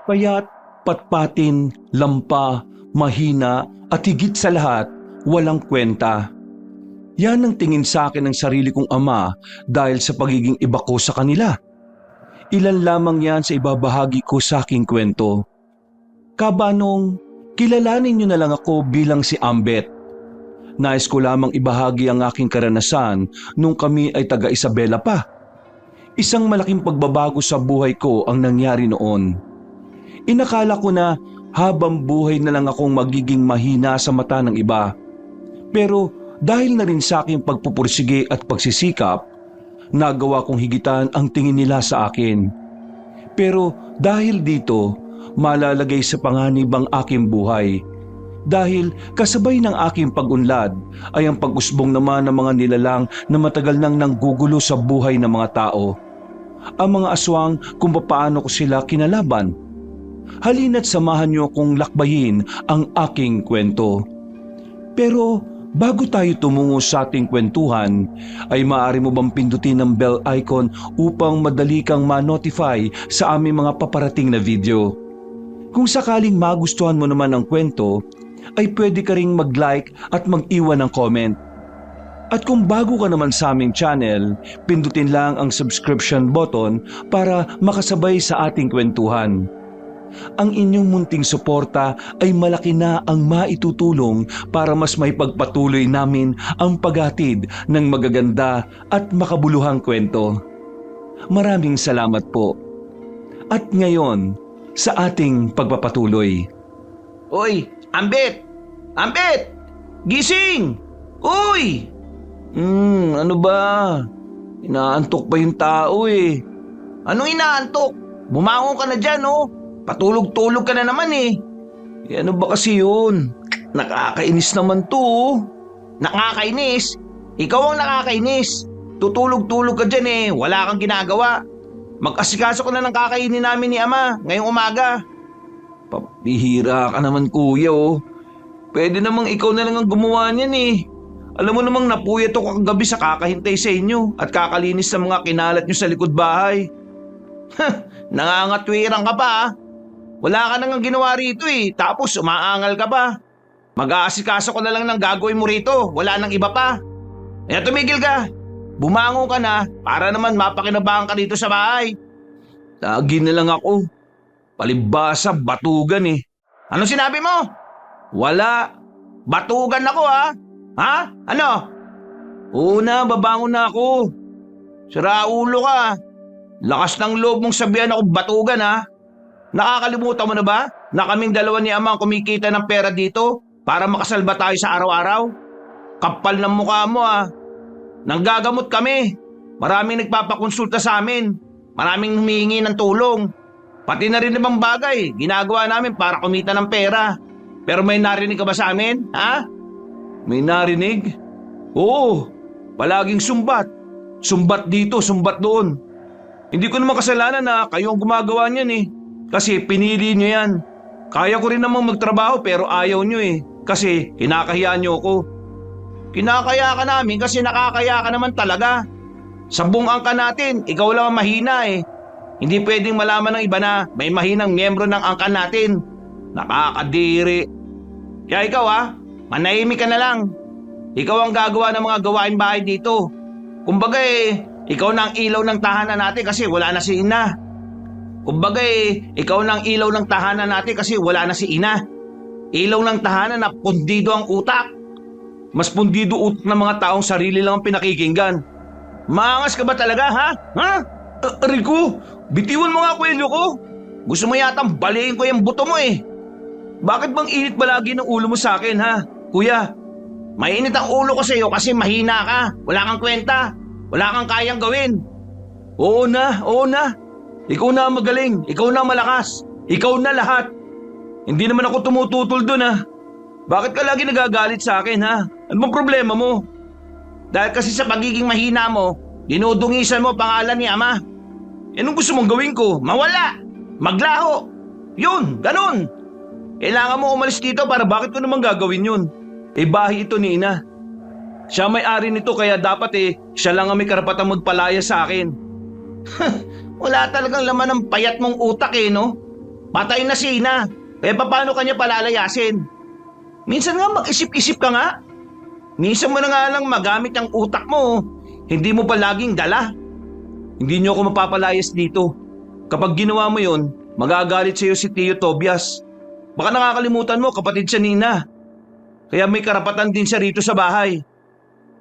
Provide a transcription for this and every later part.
Payat, patpatin, lampa, mahina at higit sa lahat, walang kwenta. Yan ang tingin sa akin ng sarili kong ama dahil sa pagiging iba ko sa kanila. Ilan lamang yan sa ibabahagi ko sa aking kwento. Kabanong, kilalanin niyo na lang ako bilang si Ambet. Nais ko lamang ibahagi ang aking karanasan nung kami ay taga Isabela pa. Isang malaking pagbabago sa buhay ko ang nangyari noon. Inakala ko na habang buhay na lang akong magiging mahina sa mata ng iba. Pero dahil na rin sa aking pagpupursige at pagsisikap, nagawa kong higitan ang tingin nila sa akin. Pero dahil dito, malalagay sa panganib ang aking buhay. Dahil kasabay ng aking pag-unlad ay ang pag-usbong naman ng mga nilalang na matagal nang nanggugulo sa buhay ng mga tao. Ang mga aswang kung paano ko sila kinalaban. Halina't samahan niyo akong lakbayin ang aking kwento. Pero bago tayo tumungo sa ating kwentuhan, ay maaari mo bang pindutin ang bell icon upang madali kang ma-notify sa aming mga paparating na video? Kung sakaling magustuhan mo naman ang kwento, ay pwede ka ring mag-like at mag-iwan ng comment. At kung bago ka naman sa aming channel, pindutin lang ang subscription button para makasabay sa ating kwentuhan. Ang inyong munting suporta ay malaki na ang maitutulong para mas maipagpatuloy namin ang paghatid ng magaganda at makabuluhang kwento. Maraming salamat po. At ngayon, sa ating pagpapatuloy. Oy, Ambet! Ambet! Gising! Uy! Ano ba? Inaantok pa yung tao eh. Anong inaantok? Bumangon ka na dyan, oh. Patulog-tulog ka na naman eh. Ano ba kasi yun? Nakakainis naman to oh. Nakakainis? Ikaw ang nakakainis. Tutulog-tulog ka dyan eh. Wala kang ginagawa. Mag-asikaso ko na ng kakainin namin ni Ama ngayong umaga. Papihira ka naman kuya oh. Pwede namang ikaw na lang ang gumawa niyan eh. Alam mo namang napuyat ako kagabi sa kakahintay sa inyo at kakalinis sa mga kinalat nyo sa likod bahay. Nangangatwiran ka pa ah. Wala ka nang ginawa rito eh, tapos umaangal ka pa. Mag-aasikaso ko na lang ng gagawin mo rito, wala nang iba pa. Kaya tumigil ka. Bumangon ka na para naman mapakinabangan ka dito sa bahay. Lagi na lang ako. Palibasa, batugan eh. Ano sinabi mo? Wala. Batugan ako ha? Ha? Ano? Oo na, babangon na ako. Siraulo ka. Lakas ng loob mong sabihan ako batugan ha? Nakakalimutan mo na ba na kaming dalawa ni Ama ang kumikita ng pera dito para makasalba tayo sa araw-araw? Kapal ng mukha mo ha. Nanggagamot kami. Maraming nagpapakonsulta sa amin. Maraming humihingi ng tulong. Pati na rin ibang bagay, ginagawa namin para kumita ng pera. Pero may narinig ka ba sa amin, ha? May narinig? Oo, palaging sumbat. Sumbat dito, sumbat doon. Hindi ko naman kasalanan na kayo ang gumagawa niyan eh. Kasi pinili niyo yan. Kaya ko rin namang magtrabaho pero ayaw niyo eh. Kasi kinakahiyaan niyo ako. Kinakaya ka namin kasi nakakaya ka naman talaga. Sa buong angka natin, ikaw lang ang mahina eh. Hindi pwedeng malaman ng iba na may mahinang miyembro ng angkan natin. Nakakadiri. Kaya ikaw manahimik ka na lang. Ikaw ang gagawa ng mga gawain bahay dito. Kumbaga ikaw na ang ilaw ng tahanan natin kasi wala na si Ina. Kumbaga ikaw na ang ilaw ng tahanan natin kasi wala na si Ina. Ilaw ng tahanan na pundido ang utak. Mas pundido utak ng mga taong sarili lang ang pinakikinggan. Maangas ka ba talaga ha? Ha? Rico, bitiwan mo nga kwelyo ko. Gusto mo yatang baliin ko yung buto mo eh. Bakit bang init palagi ng ulo mo sa akin ha, kuya? Mainit ang ulo ko sa iyo kasi mahina ka. Wala kang kwenta. Wala kang kayang gawin. Oo na. Ikaw na ang magaling. Ikaw na ang malakas. Ikaw na lahat. Hindi naman ako tumututol dun ha. Bakit ka lagi nagagalit sa akin ha? Ano bang problema mo? Dahil kasi sa pagiging mahina mo, dinudungisan mo pangalan ni Ama. Anong gusto mong gawin ko? Mawala! Maglaho! Yun! Ganun! Kailangan mo umalis dito para bakit ko naman gagawin yun? Bahay ito ni Ina. Siya may-ari nito kaya dapat siya lang ang may karapatang magpalaya sa akin. Wala talagang laman ng payat mong utak no? Patay na si Ina. Kaya paano kanya palalayasin? Minsan nga mag-isip-isip ka nga. Minsan mo na nga lang magamit ang utak mo. Hindi mo pa laging dala. Hindi niyo ako mapapalayas dito. Kapag ginawa mo yon, magagalit sa iyo si Tio Tobias. Baka nakakalimutan mo, kapatid siya Nina. Kaya may karapatan din siya rito sa bahay.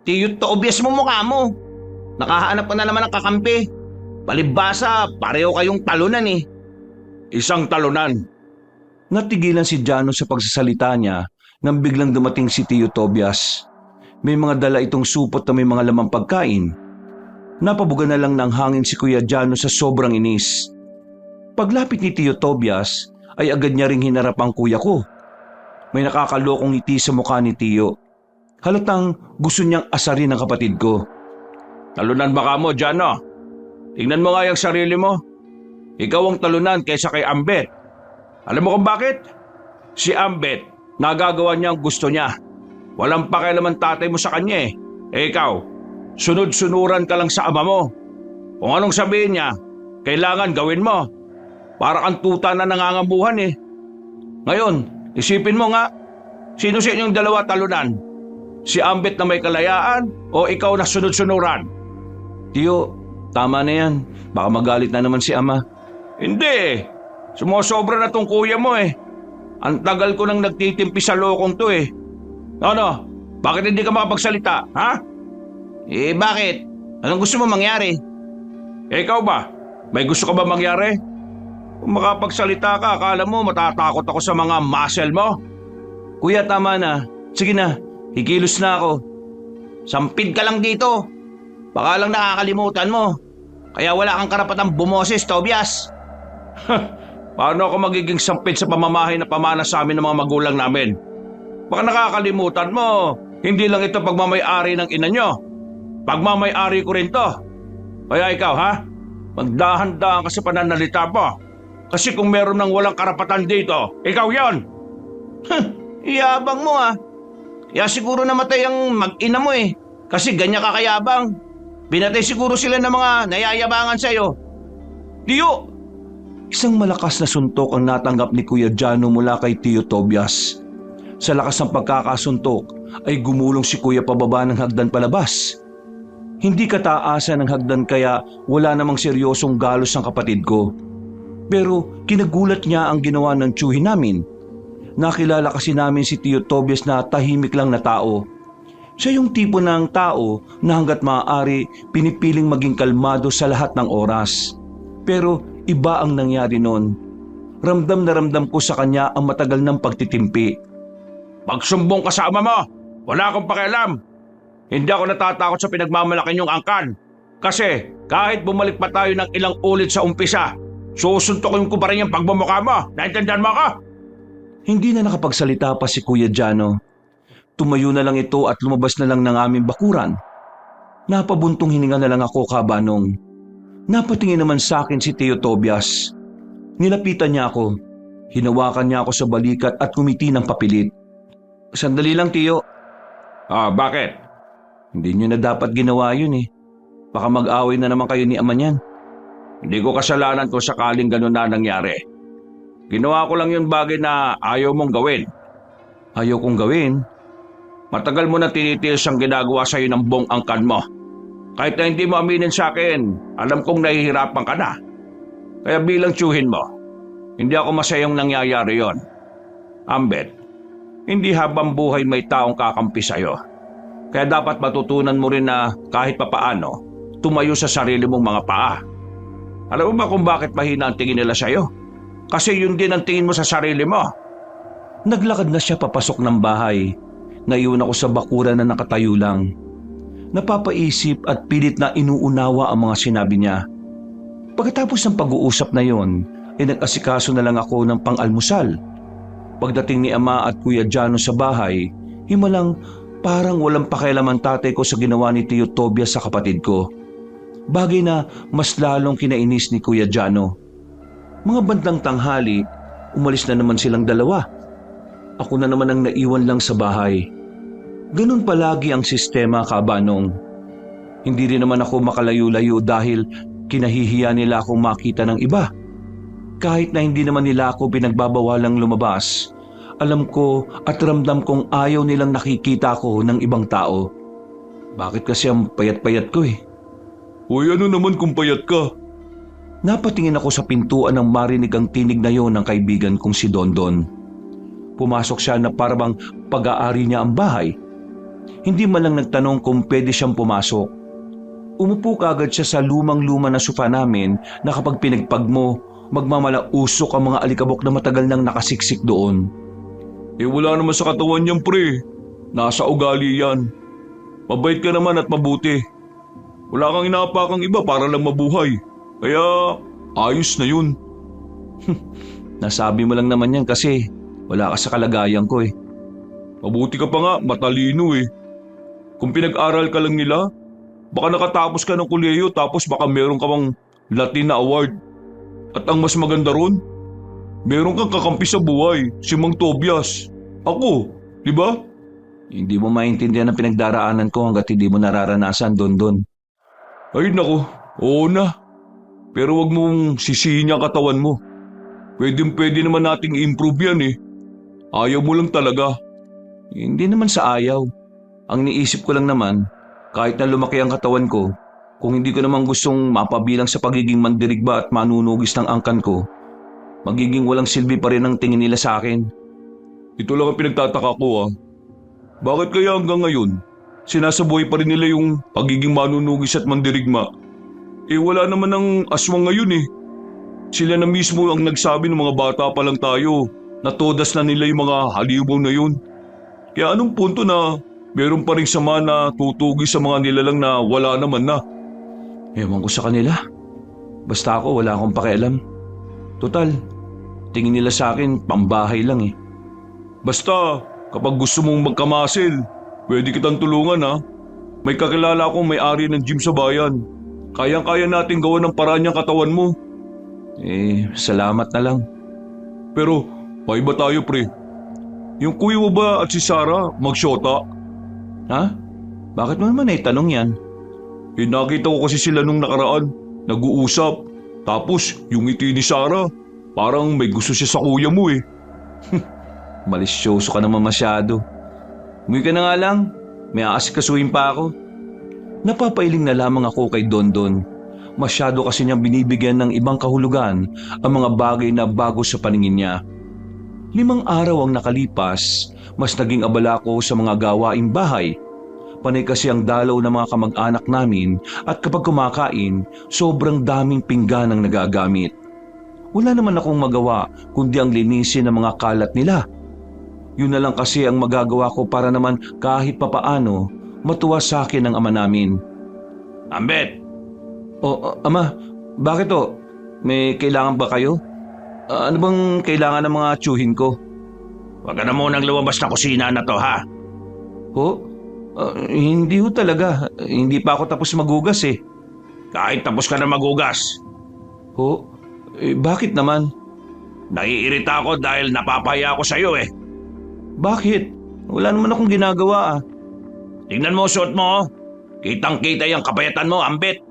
Tio Tobias mo mukha mo. Nakahanap ka na naman ng kakampi. Palibhasa, pareho kayong talunan eh. Isang talunan. Natigilan si Jano sa pagsasalita niya nang biglang dumating si Tio Tobias. May mga dala itong supot na may mga lamang pagkain. Napabuga na lang ng hangin si Kuya Jano sa sobrang inis. Paglapit ni Tio Tobias ay agad niya ring hinarap ang kuya ko. May nakakalokong ngiti sa mukha ni Tio. Halatang gusto niyang asarin ang kapatid ko. Talunan ba ka mo, Jano? Tingnan mo nga yung sarili mo. Ikaw ang talunan kaysa kay Ambet. Alam mo kung bakit? Si Ambet, nagagawa niya ang gusto niya. Walang pakialaman tatay mo sa kanya eh. Eh ikaw, sunod-sunuran ka lang sa ama mo. Kung anong sabihin niya, kailangan gawin mo. Para kang tuta na nangangamuhan eh. Ngayon, isipin mo nga, sino sa inyong dalawa talunan? Si Ambet na may kalayaan o ikaw na sunod-sunuran? Tio, tama na yan. Baka magalit na naman si ama. Hindi eh. Sumusobra na tong kuya mo eh. Ang tagal ko nang nagtitimpi sa lokong to eh. Ano? Bakit hindi ka makapagsalita, ha? Eh bakit? Anong gusto mo mangyari? Eh ikaw ba? May gusto ka ba mangyari? Kung makapagsalita ka, akala mo matatakot ako sa mga muscle mo? Kuya, tama na. Sige na, ikilos na ako. Sampid ka lang dito. Baka lang nakakalimutan mo. Kaya wala kang karapatang bumoses, Tobias. Paano ako magiging sampid sa pamamahay na pamana sa amin ng mga magulang namin? Baka nakakalimutan mo, hindi lang ito pagmamay-ari ng ina nyo. Pagmamay-ari ko rin to. Kaya ikaw ha, magdahan-dahan ka sa pananalita mo. Kasi kung meron ng walang karapatan dito, ikaw yon. Iyabang mo ah. Kaya siguro namatay ang mag-ina mo eh. Kasi ganyan ka kayabang. Binatay siguro sila ng mga nayayabangan sa'yo. Tiyo! Isang malakas na suntok ang natanggap ni Kuya Jano mula kay Tio Tobias. Sa lakas ng pagkakasuntok ay gumulong si Kuya pababa ng hagdan palabas. Hindi kataasan ng hagdan kaya wala namang seryosong galos ang kapatid ko. Pero kinagulat niya ang ginawa ng tiyuhin namin. Nakilala kasi namin si Tio Tobias na tahimik lang na tao. Siya yung tipo ng tao na hanggat maaari pinipiling maging kalmado sa lahat ng oras. Pero iba ang nangyari noon. Ramdam na ramdam ko sa kanya ang matagal ng pagtitimpi. Magsumbong ka sa ama mo! Wala akong pakialam! Hindi ako natatakot sa pinagmamalaki niyong angkan. Kasi kahit bumalik pa tayo ng ilang ulit sa umpisa, susuntokin ko pa rin yung pagmamukha mo. Naintindihan mo ako? Hindi na nakapagsalita pa si Kuya Jano. Tumayo na lang ito at lumabas na lang ng aming bakuran. Napabuntong hininga na lang ako, kabanong. Napatingin naman sa akin si Tio Tobias. Nilapitan niya ako. Hinawakan niya ako sa balikat at kumiti ng papilit. Sandali lang, Tio. Bakit? Hindi niyo na dapat ginawa yun eh. Baka mag-away na naman kayo ni ama niyan. Hindi ko kasalanan kung sakaling ganun na nangyari. Ginawa ko lang yung bagay na ayaw mong gawin. Ayaw kong gawin? Matagal mo na tinitiis ang ginagawa sa'yo ng buong angkan mo. Kahit na hindi mo aminin sa akin, alam kong nahihirapan ka na. Kaya bilang tiyuhin mo, hindi ako masayang nangyayari yon. Ambet, hindi habang buhay may taong kakampi sa'yo. Kaya dapat matutunan mo rin na kahit papaano, tumayo sa sarili mong mga paa. Alam mo ba kung bakit mahina ang tingin nila sa'yo? Kasi yun din ang tingin mo sa sarili mo. Naglakad na siya papasok ng bahay. Naiwan ako sa bakuran na nakatayo lang. Napapaisip at pilit na inuunawa ang mga sinabi niya. Pagkatapos ng pag-uusap na yon, nag-asikaso na lang ako ng pang-almusal. Pagdating ni Ama at Kuya Jano sa bahay, himalang parang walang pakialam ang tatay ko sa ginawa ni Tio Tobias sa kapatid ko. Bagay na mas lalong kinainis ni Kuya Jano. Mga bandang tanghali, umalis na naman silang dalawa. Ako na naman ang naiwan lang sa bahay. Ganun palagi ang sistema, kabanong. Hindi rin naman ako makalayo-layo dahil kinahihiya nila akong makita ng iba. Kahit na hindi naman nila ako pinagbabawalang lumabas, alam ko at ramdam kong ayaw nilang nakikita ko ng ibang tao. Bakit kasi ang payat-payat ko eh? Hoy, ano naman kung payat ka? Napatingin ako sa pintuan nang marinig ang tinig na yon ng kaibigan kong si Dondon. Pumasok siya na parang pag-aari niya ang bahay. Hindi man lang nagtanong kung pwede siyang pumasok. Umupo kaagad siya sa lumang-luma na sofa namin na kapag pinagpag mo, magmamalausok ang mga alikabok na matagal nang nakasiksik doon. Wala naman sa katawan niyan, pre. Nasa ugali yan. Mabait ka naman at mabuti. Wala kang inaapakang iba para lang mabuhay. Kaya ayos na yun. Nasabi mo lang naman yan kasi wala ka sa kalagayan ko eh. Mabuti ka pa nga, matalino eh. Kung pinag-aral ka lang nila, baka nakatapos ka ng kolehiyo tapos baka meron ka pang Latin na award. At ang mas maganda ron, meron kang kakampi sa buhay, si Mang Tobias. Ako, di ba? Hindi mo maintindihan ang pinagdaraanan ko hanggat hindi mo nararanasan, Dondon. Ay nako, oo na. Pero wag mong sisihin ang katawan mo. Pwede naman nating improve yan eh. Ayaw mo lang talaga. Hindi naman sa ayaw. Ang niisip ko lang naman, kahit na lumaki ang katawan ko, kung hindi ko naman gustong mapabilang sa pagiging mandirigba at manunugis ng angkan ko, magiging walang silbi pa rin ang tingin nila sa akin. Ito lang ang pinagtataka ko ah. Bakit kaya hanggang ngayon, sinasabuhay pa rin nila yung pagiging manunugis at mandirigma? Wala naman ng aswang ngayon eh. Sila na mismo ang nagsabi ng mga bata pa lang tayo na todas na nila yung mga halimaw na yun. Kaya anong punto na meron pa rin sama na tutugis sa mga nilalang na wala naman na? Ewan ko sa kanila. Basta ako wala akong pakialam. Total, tingin nila sa akin pambahay lang eh. Basta kapag gusto mong magkamasil, pwede kitang tulungan ha. May kakilala akong may-ari ng gym sa bayan. Kayang-kaya natin gawa ng paraan niyang katawan mo. Salamat na lang. Pero paiba tayo pre. Yung kuya mo ba at si Sarah magsyota? Ha? Bakit mo naman tanong yan? Nakita ko kasi sila nung nakaraan, nag-uusap. Tapos yung ngiti ni Sarah, parang may gusto siya sa kuya mo eh. Malisyoso ka naman masyado. Umuwi ka na nga lang, may aasikasuhin pa ako. Napapailing na lamang ako kay Dondon. Masyado kasi niyang binibigyan ng ibang kahulugan ang mga bagay na bago sa paningin niya. 5 araw ang nakalipas, mas naging abala ko sa mga gawaing bahay. Panay kasi ang dalaw ng mga kamag-anak namin at kapag kumakain, sobrang daming pinggan ang nagagamit. Wala naman akong magawa kundi ang linisin ang mga kalat nila. Yun na lang kasi ang magagawa ko para naman kahit papaano matuwa sa akin ang ama namin. Ambet! Ama, bakit to? May kailangan ba kayo? Ano bang kailangan ng mga tsuhin ko? Huwag ka na munang lumabas na kusina na to ha. Hindi ho talaga. Hindi pa ako tapos magugas eh. Kahit tapos ka na magugas. Bakit naman? Naiirita ako dahil napapaya ako sa'yo eh. Bakit? Wala naman akong ginagawa ah. Tingnan mo suot mo oh. Kitang-kita yung kapayatan mo, Ambet.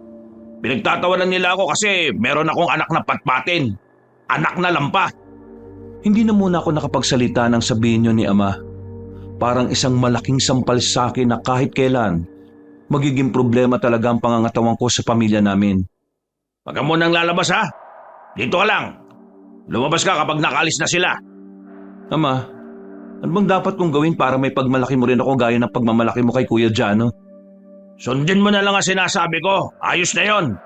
Pinagtatawanan nila ako kasi meron akong anak na patpatin. Anak na lampa. Hindi na muna ako nakapagsalita nang sabihin niyo ni Ama. Parang isang malaking sampal sa akin na kahit kailan, magiging problema talaga ang pangangatawan ko sa pamilya namin. Huwag ka munang lalabas ha. Dito ka lang. Lumabas ka kapag nakaalis na sila. Ama, ano bang dapat kong gawin para may pagmalaki mo rin ako gaya ng pagmamalaki mo kay Kuya Jano? Sundin mo na lang ang sinasabi ko. Ayos na yon.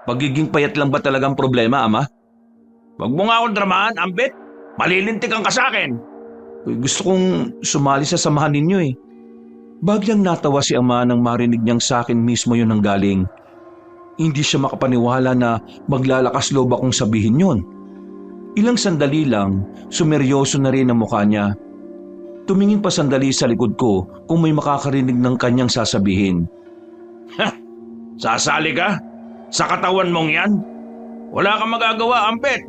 Pagiging payat lang ba talagang problema, Ama? Huwag mo nga akong dramahan, Ambet. Malilintikan ka sa akin. Gusto kong sumali sa samahan ninyo eh. Biglang natawa si Ama nang marinig niyang sa akin mismo yun ang galing. Hindi siya makapaniwala na maglalakas loob akong sabihin yun. Ilang sandali lang, sumeryoso na rin ang mukha niya. Tumingin pa sandali sa likod ko kung may makakarinig ng kanyang sasabihin. Sasali ka? Sa katawan mong yan? Wala kang magagawa, Ambet.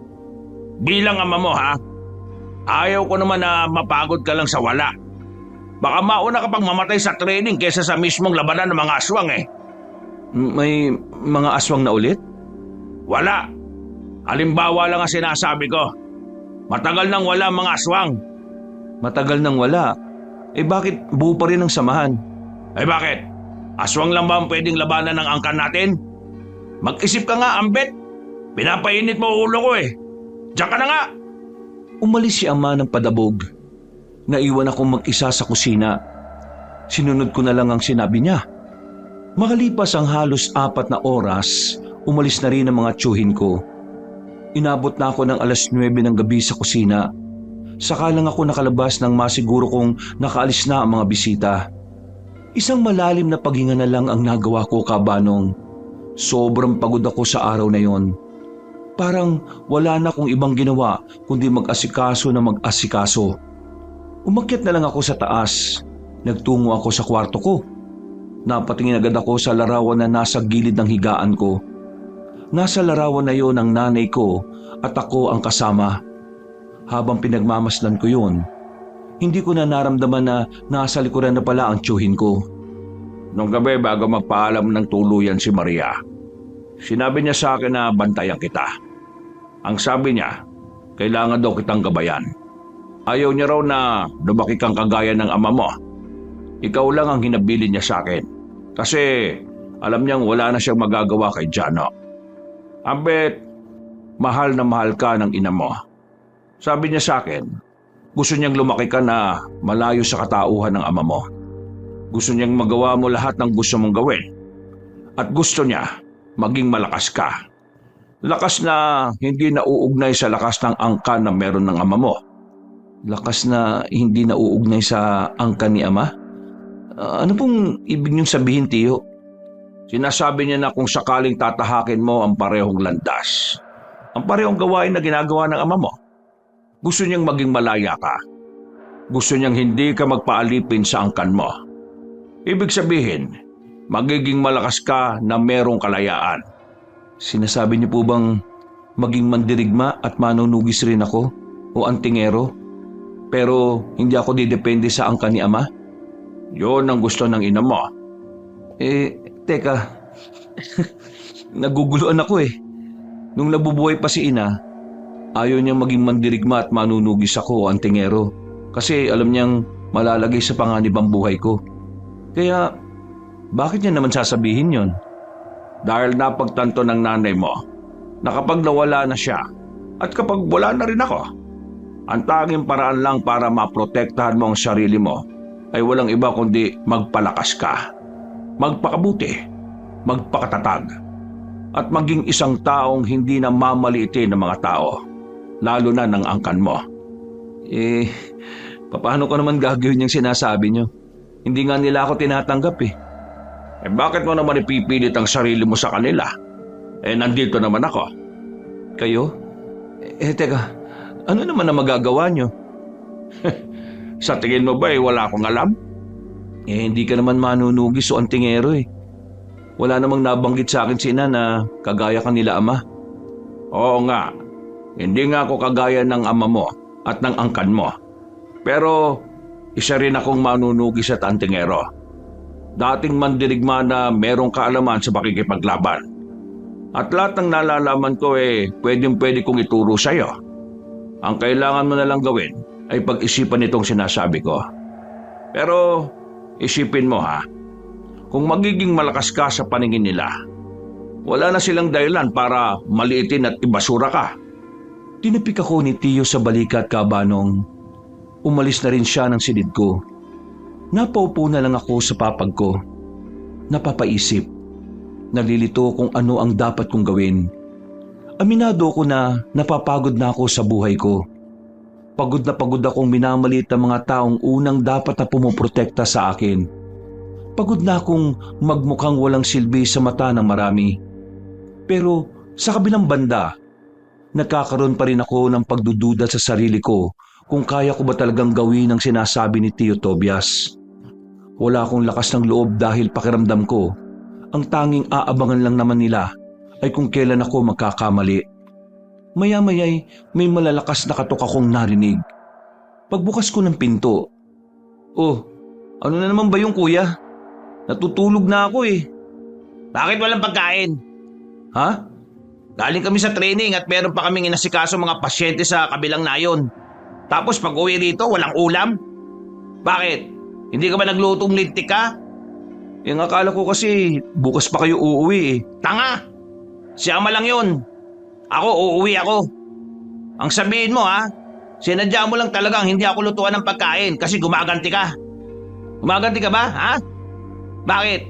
Bilang ama mo ha, ayaw ko naman na mapagod ka lang sa wala. Baka mauna ka pang mamatay sa training kaysa sa mismong labanan ng mga aswang eh. May mga aswang na ulit? Wala. Halimbawa lang ang sinasabi ko. Matagal nang wala mga aswang. Matagal nang wala. Bakit buo pa rin ang samahan? Bakit? Aswang lang ba ang pwedeng labanan ng angkan natin? Mag-isip ka nga, Ambet. Pinapainit mo ulo ko eh. Diyan ka na nga. Umalis si ama ng padabog. Naiwan akong mag-isa sa kusina. Sinunod ko na lang ang sinabi niya. Makalipas ang halos 4 na oras, umalis na rin ang mga tiyuhin ko. Inabot na ako ng alas 9 ng gabi sa kusina. Saka lang ako nakalabas nang masiguro kong nakaalis na ang mga bisita. Isang malalim na paghinga na lang ang nagawa ko, Kabanong. Sobrang pagod ako sa araw na yon. Parang wala na akong ibang ginawa kundi mag-asikaso na mag-asikaso. Umakyat na lang ako sa taas. Nagtungo ako sa kwarto ko. Napatingin agad ako sa larawan na nasa gilid ng higaan ko. Nasa larawan na yon ang nanay ko at ako ang kasama. Habang pinagmamasdan ko yun, hindi ko na naramdaman na nasa likuran na pala ang tiyuhin ko. Nung gabi bago magpaalam ng tuluyan si Maria, sinabi niya sa akin na bantayan kita. Ang sabi niya, kailangan daw kitang gabayan. Ayaw niya raw na lumaki kang kagaya ng ama mo. Ikaw lang ang hinabilin niya sa akin. Kasi alam niyang wala na siyang magagawa kay Jano. Ambet, mahal na mahal ka ng ina mo. Sabi niya sa akin, gusto niyang lumaki ka na malayo sa katauhan ng ama mo. Gusto niyang magawa mo lahat ng gusto mong gawin. At gusto niya maging malakas ka. Lakas na hindi nauugnay sa lakas ng angkan na meron ng ama mo. Lakas na hindi nauugnay sa angkan ni ama? Ano pong ibig niyong sabihin, tiyo? Sinasabi niya na kung sakaling tatahakin mo ang parehong landas, ang parehong gawain na ginagawa ng ama mo, gusto niyang maging malaya ka. Gusto niyang hindi ka magpaalipin sa angkan mo. Ibig sabihin, magiging malakas ka na merong kalayaan. Sinasabi niyo po bang maging mandirigma at manunugis rin ako o antingero? Pero hindi ako didepende sa angkan ni ama? Yun ang gusto ng ina mo. Teka. Naguguluhan ako eh. Nung nabubuhay pa si ina, ayaw niyang maging mandirigma at manunugis ako o antingero kasi alam niyang malalagay sa panganib ang buhay ko. Kaya, bakit niya naman sasabihin yon? Dahil napagtanto ng nanay mo na kapag nawala na siya at kapag wala na rin ako, ang tanging paraan lang para maprotektahan mo ang sarili mo ay walang iba kundi magpalakas ka, magpakabuti, magpakatatag, at maging isang taong hindi na mamaliitin ng mga tao, lalo na ng angkan mo. Paano ko naman gagawin yung sinasabi niyo? Hindi nga nila ako tinatanggap eh. Bakit mo naman ipipilit ang sarili mo sa kanila? Nandito naman ako. Kayo? Teka, ano naman na magagawa niyo? Sa tingin mo ba wala akong alam? Hindi ka naman manunugis o antingero eh. Wala namang nabanggit sa akin si ina na kagaya ka nila ama. Oo nga, hindi nga ako kagaya ng ama mo at ng angkan mo. Pero isa rin akong manunugis at antingero. Dating mandirigma na merong kaalaman sa pakikipaglaban. At lahat ng nalalaman ko pwedeng-pwede kong ituro sa'yo. Ang kailangan mo na lang gawin ay pag-isipan itong sinasabi ko. Pero isipin mo ha, kung magiging malakas ka sa paningin nila, wala na silang dahilan para maliitin at ibasura ka. Tinapik ako ni Tiyo sa balikat, Kabanong. Umalis na rin siya ng silid ko. Napaupo na lang ako sa papag ko. Napapaisip. Nalilito kung ano ang dapat kong gawin. Aminado ko na napapagod na ako sa buhay ko. Pagod na pagod akong minamalit ang mga taong unang dapat na pumoprotekta sa akin. Pagod na akong magmukhang walang silbi sa mata ng marami. Pero sa kabilang banda, nagkakaroon pa rin ako ng pagdududa sa sarili ko kung kaya ko ba talagang gawin ang sinasabi ni Tio Tobias. Wala akong lakas ng loob dahil pakiramdam ko, ang tanging aabangan lang naman nila ay kung kailan ako magkakamali. Maya-maya'y may malalakas na katok akong narinig. Pagbukas ko ng pinto, ano na naman ba yung kuya? Natutulog na ako eh. Bakit walang pagkain? Ha? Galing kami sa training at meron pa kaming inasikaso mga pasyente sa kabilang nayon. Tapos pag uwi rito, walang ulam? Bakit? Hindi ka ba naglutong lintik ka? Yung akala ko kasi bukas pa kayo uuwi eh. Tanga! Si Ama lang yun. Ako, uuwi ako. Ang sabihin mo ha, sinadya mo lang talagang hindi ako lutuan ng pagkain kasi gumaganti ka. Gumaganti ka ba, ha? Bakit?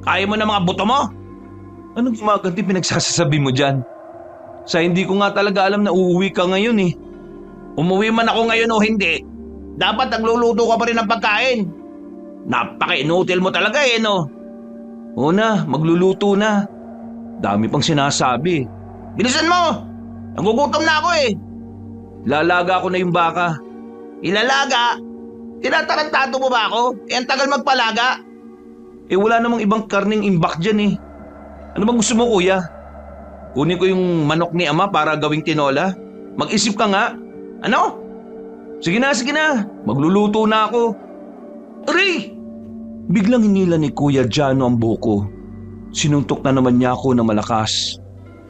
Kaya mo na mga buto mo? Anong gumaganti pinagsasasabi mo dyan? Sa hindi ko nga talaga alam na uuwi ka ngayon eh. Umuwi man ako ngayon o hindi, dapat nagluluto ka pa rin ng pagkain. Napaka-inutil mo talaga eh, no? Oo na, magluluto na. Dami pang sinasabi. Bilisan mo! Nagugutom na ako eh. Lalaga ko na yung baka. Ilalaga? Tinatarantado mo ba ako? Eh, ang tagal magpalaga. Eh wala namang ibang karning imbak dyan eh. Ano bang gusto mo kuya? Kunin ko yung manok ni Ama para gawing tinola? Mag-isip ka nga. Ano? Sige na. Magluluto na ako. Aray! Biglang hinila ni Kuya Jano ang buko. Sinuntok na naman niya ako na malakas.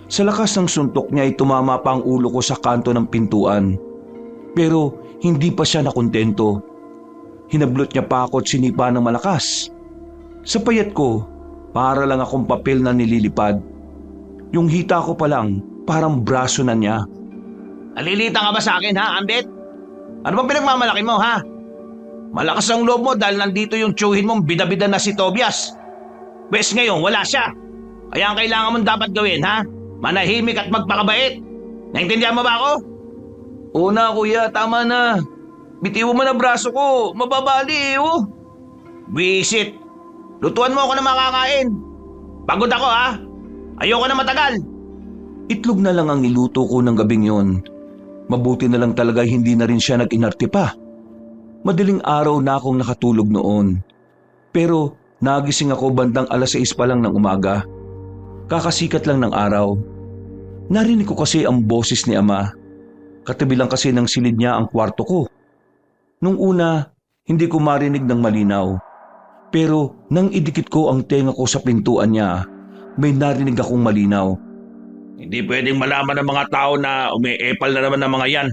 Sa lakas ng suntok niya ay tumama pa ang ulo ko sa kanto ng pintuan. Pero hindi pa siya nakontento. Hinablot niya pa ako at sinipa ng malakas. Sa payat ko, para lang akong papel na nililipad. Yung hita ko pa lang, parang braso na niya. Nalilita ka ba sa akin ha, Ambet? Ano bang pinagmamalaki mo ha? Malakas ang loob mo dahil nandito yung tiyuhin mong bida-bida na si Tobias. Bes ngayon, wala siya. Kaya ang kailangan mong dapat gawin ha? Manahimik at magpakabait. Naintindihan mo ba ako? Oo na kuya, tama na. Bitiwo mo na braso ko, mababali oh. Visit. Lutuan mo ako ng makakain. Pagod ako ha? Ayoko na matagal. Itlog na lang ang niluto ko ng gabing yon. Mabuti na lang talaga hindi na rin siya nag-inarte pa. Madaling araw na akong nakatulog noon. Pero nagising ako bandang 6:00 pa lang ng umaga. Kakasikat lang ng araw. Narinig ko kasi ang boses ni Ama. Katabi lang kasi ng silid niya ang kwarto ko. Nung una, hindi ko marinig ng malinaw. Pero nang idikit ko ang tenga ko sa pintuan niya, may narinig akong malinaw. Hindi pwedeng malaman ng mga tao na umiepal na naman ng mga yan.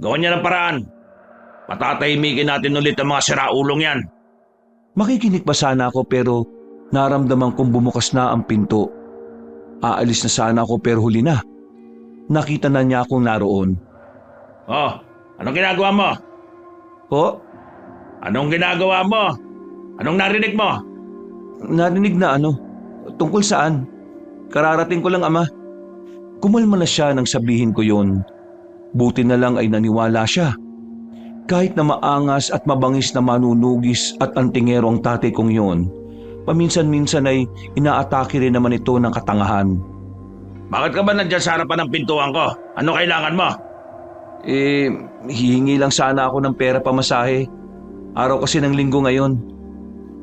Gawin niya ng paraan. Patatahimikin natin ulit ang mga siraulong yan. Makikinig pa sana ako pero naramdaman kong bumukas na ang pinto. Aalis na sana ako pero huli na. Nakita na niya akong naroon. Oh, anong ginagawa mo? Ho? Anong ginagawa mo? Anong narinig mo? Narinig na ano? Tungkol saan? Kararating ko lang Ama. Kumalma na siya nang sabihin ko yon. Buti na lang ay naniwala siya. Kahit na maangas at mabangis na manunugis at antingero ang tatay kong yon, paminsan-minsan ay inaatake rin naman ito ng katangahan. Bakit ka ba nandiyan sa harapan ng pintuan ko? Ano kailangan mo? Hihingi lang sana ako ng pera pamasahe. Araw kasi ng linggo ngayon.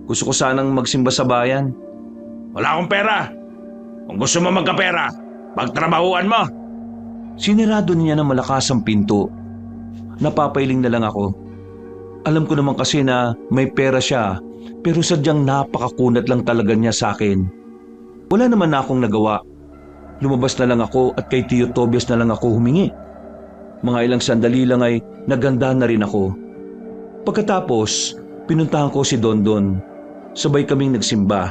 Gusto ko sanang magsimba sa bayan. Wala akong pera. Kung gusto mo magkapera, pagtrabahuan mo. Sinirado niya ng malakas ang pinto. Napapailing na lang ako. Alam ko naman kasi na may pera siya, pero sadyang napakakunat lang talaga niya sa akin. Wala naman na akong nagawa. Lumabas na lang ako at kay Tio Tobias na lang ako humingi. Mga ilang sandali lang ay naganda na rin ako. Pagkatapos, pinuntahan ko si Dondon. Sabay kaming nagsimba.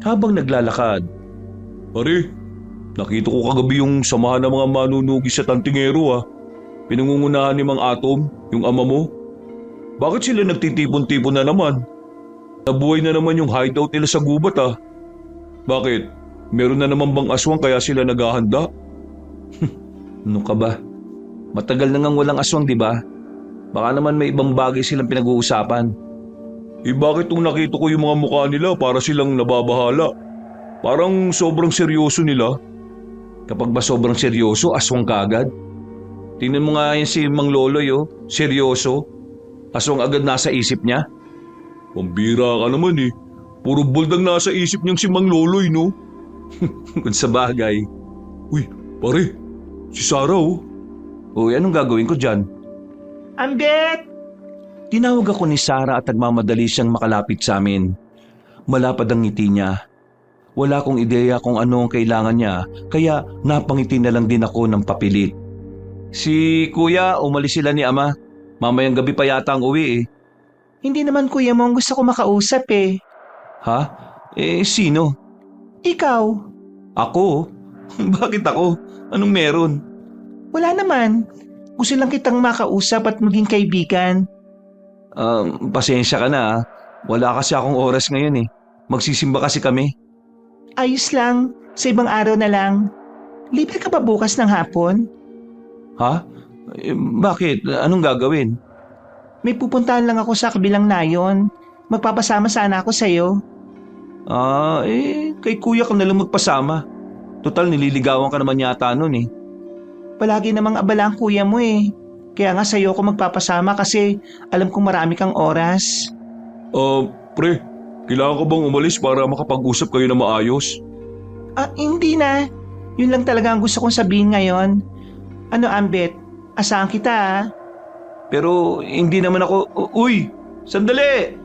Habang naglalakad, "Pare, nakita ko kagabi yung samahan ng mga manunugi sa Tantingero ah. Pinangungunahan ni Mang Atom, yung ama mo. Bakit sila nagtitipon-tipon na naman? Nabuhay na naman yung hideout nila sa gubat ah. Bakit? Meron na naman bang aswang kaya sila naghahanda?" Ano ka ba? Matagal na ngang walang aswang, di ba? Baka naman may ibang bagay silang pinag-uusapan. Bakit nung nakita ko yung mga mukha nila para silang nababahala? Parang sobrang seryoso nila. Kapag ba sobrang seryoso, aswang kaagad? Tingnan mo nga yan si Mang Loloy oh, seryoso. Aswang agad nasa isip niya. Pambira ka naman eh. Puro bold ang nasa isip niyang si Mang Loloy no? Kung sa bagay. Uy, pare, si Sarah oh. Uy, anong gagawin ko dyan? Ambet! Tinawag ako ni Sarah at nagmamadali siyang makalapit sa amin. Malapad ang ngiti niya. Wala akong ideya kung ano ang kailangan niya, kaya napangiti na lang din ako ng papilit. Si kuya, umalis sila ni ama. Mamayang gabi pa yata ang uwi eh. Hindi naman kuya mo ang gusto ko makausap eh. Ha? Sino? Ikaw? Ako? Bakit ako? Anong meron? Wala naman. Gusto lang kitang makausap at maging kaibigan. Pasensya ka na ah. Wala kasi akong oras ngayon eh. Magsisimba kasi kami. Ayos lang. Sa ibang araw na lang. Libre ka ba bukas ng hapon? Ha? Bakit? Anong gagawin? May pupuntahan lang ako sa kabilang nayon. Magpapasama sana ako sa'yo. Kay kuya ka nalang magpasama. Total, nililigawan ka naman yata nun eh. Palagi namang abala ang kuya mo eh. Kaya nga sa'yo ako magpapasama kasi alam kong marami kang oras. Pre, kailangan ka bang umalis para makapag-usap kayo na maayos? Hindi na. Yun lang talaga ang gusto kong sabihin ngayon. Ano, Ambet? Asahan kita ah. Pero hindi naman ako... Uy! Sandali!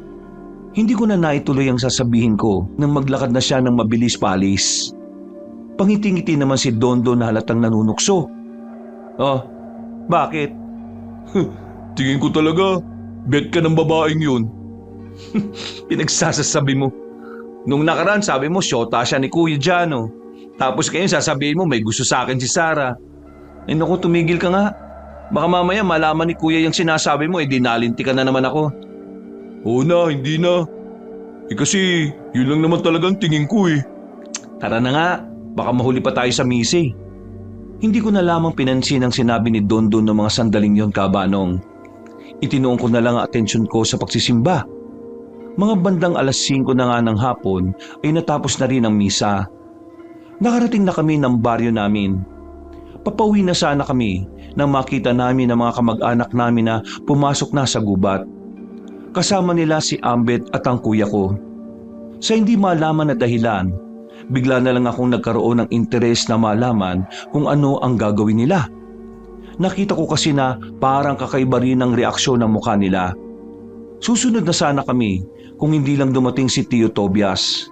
Hindi ko na naituloy ang sasabihin ko nang maglakad na siya ng mabilis palis. Pangiti-ngiti naman si Dondo na halatang nanunukso. Bakit? Tingin ko talaga, bet ka ng babaeng yun. Pinagsasasabi mo. Nung nakaraan sabi mo, syota siya ni Kuya Jano. Tapos ngayon sasabihin mo, may gusto sa akin si Sarah. Naku, tumigil ka nga. Baka mamaya malaman ni Kuya yung sinasabi mo, dinalinti ka na naman ako. Oo na, hindi na. Kasi yun lang naman talagang tingin ko eh. Tara na nga, baka mahuli pa tayo sa mise. Hindi ko na lamang pinansin ang sinabi ni Dondon ng mga sandaling yon, Kabanong. Itinuon ko na lang ang atensyon ko sa pagsisimba. Mga bandang 5:00 na nga ng hapon ay natapos na rin ang misa. Nakarating na kami ng baryo namin. Papauwi na sana kami nang makita namin ang mga kamag-anak namin na pumasok na sa gubat. Kasama nila si Ambet at ang kuya ko. Sa hindi malaman na dahilan, bigla na lang akong nagkaroon ng interes na malaman kung ano ang gagawin nila. Nakita ko kasi na parang kakaiba rin ang reaksyon ng mukha nila. Susunod na sana kami kung hindi lang dumating si Tio Tobias.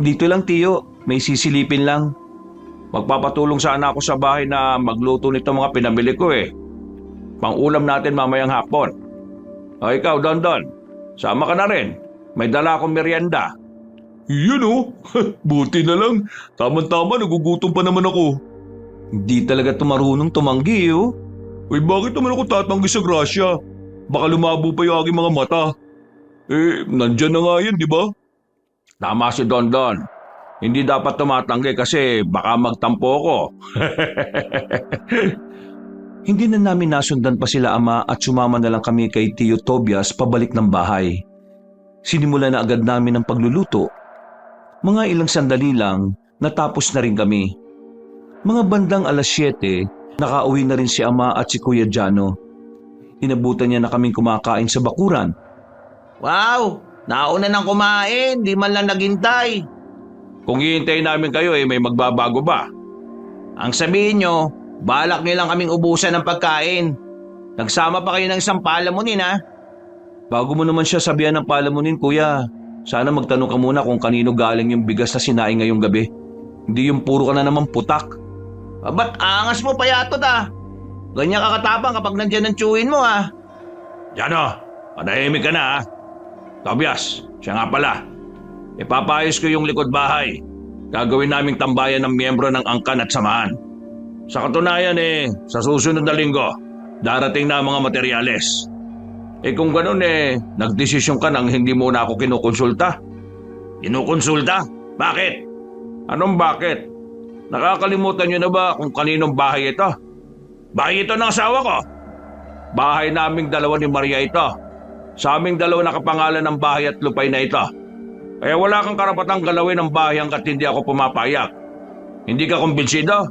Dito lang Tio, may sisilipin lang. Magpapatulong sana ako sa bahay na magluto nito mga pinamili ko eh. Pang-ulam natin mamayang hapon. Ikaw, Dondon, sama ka na rin. May dala akong merienda. Yun oh, buti na lang. Tama-tama, nagugutom pa naman ako. Hindi talaga tumarunong tumanggi oh. Uy, bakit naman ako tatanggi sa grasya? Baka lumabo pa yung aking mga mata. Nandyan na nga yun, di ba? Tama si Dondon. Hindi dapat tumatanggi kasi baka magtampo ko. Hindi na namin nasundan pa sila ama at sumama na lang kami kay Tio Tobias pabalik ng bahay. Sinimula na agad namin ang pagluluto. Mga ilang sandali lang, natapos na rin kami. Mga bandang 7:00, nakauwi na rin si ama at si Kuya Jano. Inabutan niya na kaming kumakain sa bakuran. Wow! Nauna nang kumain, di man lang naghintay. Kung hihintayin namin kayo may magbabago ba? Ang sabihin nyo, balak nyo lang kaming ubusan ng pagkain. Nagsama pa kayo ng isang palamunin ha? Bago mo naman siya sabihan ng palamunin, kuya. Sana magtanong ka muna kung kanino galing yung bigas na sinaing ngayong gabi. Hindi yung puro ka na naman putak. Ba't angas mo pa yato ta? Ganyan kakatabang kapag nandyan ang tsuhin mo ha? Jano, panahimik ka na ha? Tobias, siya nga pala. Ipapayos ko yung likod bahay. Gagawin naming tambayan ng miyembro ng angkan at samahan. Sa katunayan sa susunod na linggo, darating na ang mga materyales. Kung ganun nagdesisyon ka nang hindi mo na ako kinukonsulta. Kinukonsulta? Bakit? Anong bakit? Nakakalimutan niyo na ba kung kaninong bahay ito? Bahay ito ng asawa ko. Bahay naming dalawa ni Maria ito. Sa aming dalawa nakapangalan ng bahay at lupay na ito. Kaya wala kang karapatang galawin ang bahay hanggat hindi ako pumapayak. Hindi ka kumbinsido?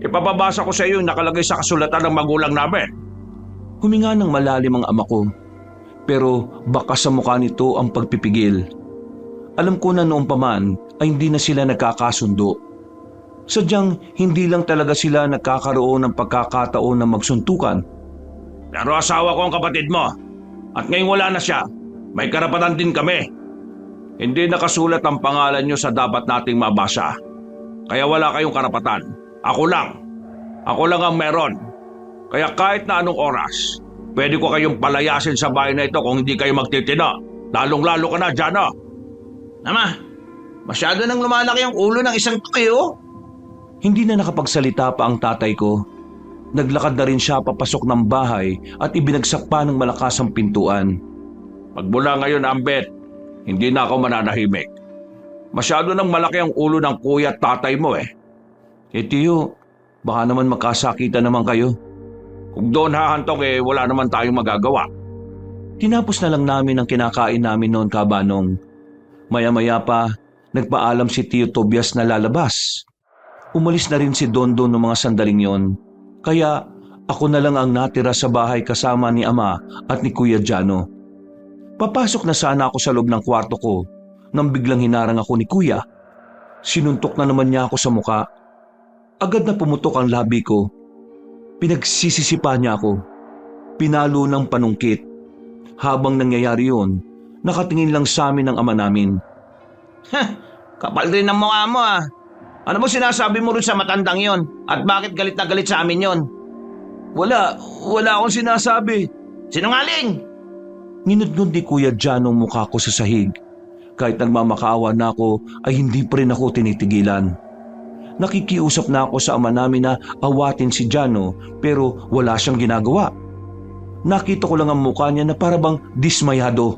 Ipapabasa ko sa iyo yung nakalagay sa kasulatan ng magulang namin. Huminga ng malalim ang ama ko. Pero baka sa mukha nito ang pagpipigil. Alam ko na noong paman ay hindi na sila nagkakasundo. Sadyang hindi lang talaga sila nagkakaroon ng pagkakataon na magsuntukan. Pero asawa ko ang kapatid mo. At ngayon wala na siya. May karapatan din kami. Hindi nakasulat ang pangalan nyo sa dapat nating mabasa. Kaya wala kayong karapatan. Ako lang. Ako lang ang meron. Kaya kahit na anong oras, pwede ko kayong palayasin sa bahay na ito kung hindi kayo magtitina. Lalong-lalo ka na, Jana. Ama, masyado nang lumalaki ang ulo ng isang tuyo. Hindi na nakapagsalita pa ang tatay ko. Naglakad na rin siya papasok ng bahay at ibinagsak pa ng malakas ang pintuan. Magmula ngayon, Ambet, hindi na ako mananahimik. Masyado nang malaki ang ulo ng kuya at tatay mo eh. Tiyo, baka naman magkasakitan naman kayo. Kung doon hahantong wala naman tayong magagawa. Tinapos na lang namin ang kinakain namin noon, Kabanong. Maya-maya pa, nagpaalam si Tio Tobias na lalabas. Umalis na rin si Dondon ng mga sandaling yon. Kaya ako na lang ang natira sa bahay kasama ni Ama at ni Kuya Jano. Papasok na sana ako sa loob ng kwarto ko nang biglang hinarang ako ni Kuya. Sinuntok na naman niya ako sa muka. Agad na pumutok ang labi ko. Pinagsisisipa niya ako. Pinalo ng panungkit. Habang nangyayari yun, nakatingin lang sa amin ang ama namin. Kapal rin ang mukha mo ah. Ano mo sinasabi mo rin sa matandang yon? At bakit galit na galit sa amin yon? Wala akong sinasabi. Sinungaling! Ninudnod ni Kuya Jano ang mukha ko sa sahig. Kahit nagmamakaawa na ako ay hindi pa rin ako tinitigilan. Nakikiusap na ako sa ama namin na awatin si Jano pero wala siyang ginagawa. Nakita ko lang ang mukha niya na parabang dismayado.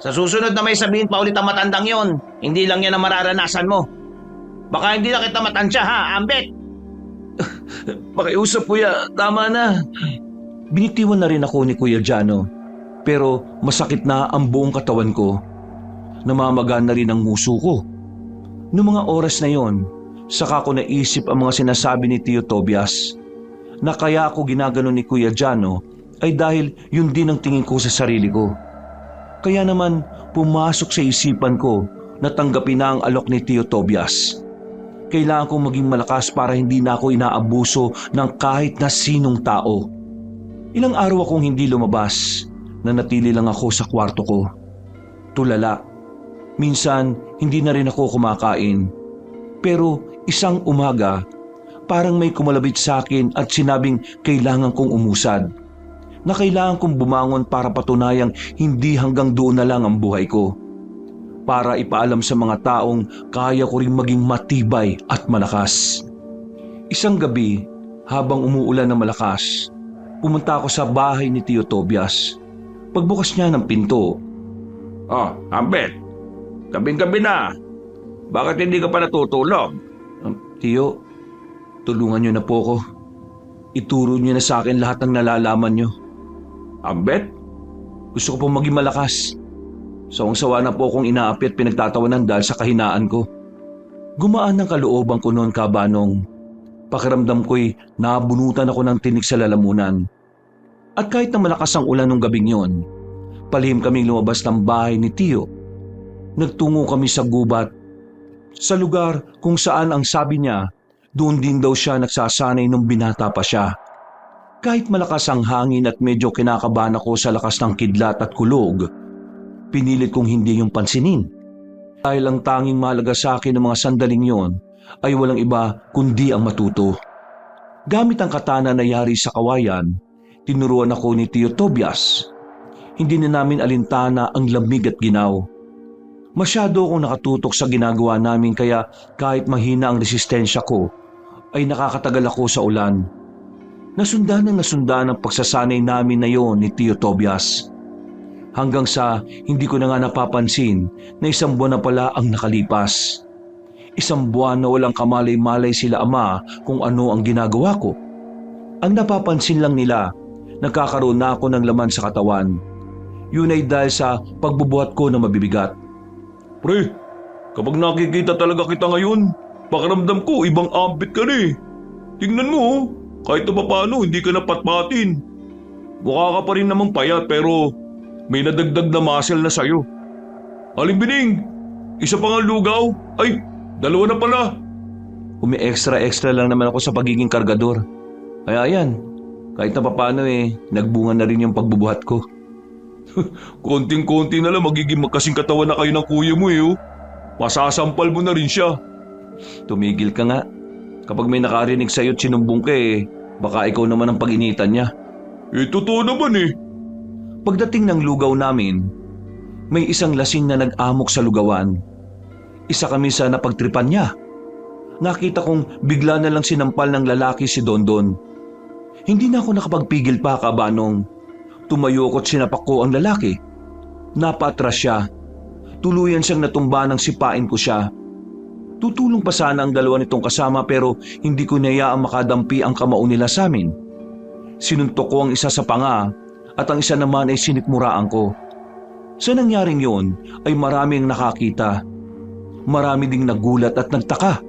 Sa susunod na may sabihin pa ulit ang matandang yon, hindi lang yan ang mararanasan mo. Baka hindi na kita matansya ha, Ambet! Pakiusap Kuya, tama na. Binitiwan na rin ako ni Kuya Jano pero masakit na ang buong katawan ko. Namamaga na rin ang nguso ko. Noong mga oras na yon, saka ko naisip ang mga sinasabi ni Tio Tobias na kaya ako ginagano ni Kuya Jano ay dahil yun din ang tingin ko sa sarili ko. Kaya naman pumasok sa isipan ko na tanggapin na ang alok ni Tio Tobias. Kailangan kong maging malakas para hindi na ako inaabuso ng kahit na sinong tao. Ilang araw akong hindi lumabas, nanatili lang ako sa kwarto ko. Tulala. Minsan hindi na rin ako kumakain. Pero isang umaga, parang may kumalabit sa akin at sinabing kailangan kong umusad. Na kailangan kong bumangon para patunayang hindi hanggang doon na lang ang buhay ko. Para ipaalam sa mga taong kaya ko rin maging matibay at malakas. Isang gabi, habang umuulan na malakas, pumunta ako sa bahay ni Tio Tobias. Pagbukas niya ng pinto. Ambet, gabing-gabi na. Bakit hindi ka pa natutulog? Tio, tulungan niyo na po ako. Ituro niyo na sa akin lahat ng nalalaman niyo. Ambet? Gusto ko pong maging malakas. Sawang-sawa na po akong inaapi at pinagtatawanan dahil sa kahinaan ko. Gumaan ng kalooban ko noon, Kabanong. Pakiramdam ko'y nabunutan ako ng tinik sa lalamunan. At kahit na malakas ang ulan nung gabing yon, palihim kaming lumabas ng bahay ni Tio. Nagtungo kami sa gubat. Sa lugar kung saan ang sabi niya, doon din daw siya nagsasanay nung binata pa siya. Kahit malakas ang hangin at medyo kinakabahan ako sa lakas ng kidlat at kulog, pinilit kong hindi yung pansinin. Dahil ang tanging mahalaga sa akin ng mga sandaling yon ay walang iba kundi ang matuto. Gamit ang katana na yari sa kawayan, tinuruan ako ni Tio Tobias. Hindi na namin alintana ang lamig at ginaw. Masyado akong nakatutok sa ginagawa namin kaya kahit mahina ang resistensya ko, ay nakakatagal ako sa ulan. Nasundan ang pagsasanay namin na yon ni Tio Tobias. Hanggang sa hindi ko na nga napapansin na isang buwan na pala ang nakalipas. Isang buwan na walang kamalay-malay sila ama kung ano ang ginagawa ko. Ang napapansin lang nila, nagkakaroon na ako ng laman sa katawan. Yun ay dahil sa pagbubuhat ko na mabibigat. Pre, kapag nakikita talaga kita ngayon, pakiramdam ko ibang ambit ka na eh. Tingnan mo, kahit na paano hindi ka napatpatin. Mukha ka pa rin namang payat pero may nadagdag na muscle na sayo. Aling Bining, isa pang lugaw? Ay, dalawa na pala. Umi-extra lang naman ako sa pagiging kargador. Kaya yan, kahit na paano nagbunga na rin yung pagbubuhat ko. Konting-konti na lang magiging magkasing katawan na kayo ng kuya mo eh. Oh. Masasampal mo na rin siya. Tumigil ka nga. Kapag may nakarinig sa'yo at sinumbong ka baka ikaw naman ang pag-initan niya. Totoo naman eh. Pagdating ng lugaw namin, may isang lasing na nag-amok sa lugawan. Isa kami sa napagtripan niya. Nakita kong bigla na lang sinampal ng lalaki si Dondon. Hindi na ako nakapagpigil pa, Kabanong. Tumayo ko't sinapak ko ang lalaki. Napatras siya. Tuluyan siyang natumba nang sipain ko siya. Tutulong pa sana ang dalawa nitong kasama pero hindi ko niyayaang makadampi ang kamao nila sa amin. Sinuntok ko ang isa sa panga at ang isa naman ay sinikmuraan ko. Sa nangyaring yon ay maraming nakakita. Marami ding nagulat at nagtaka.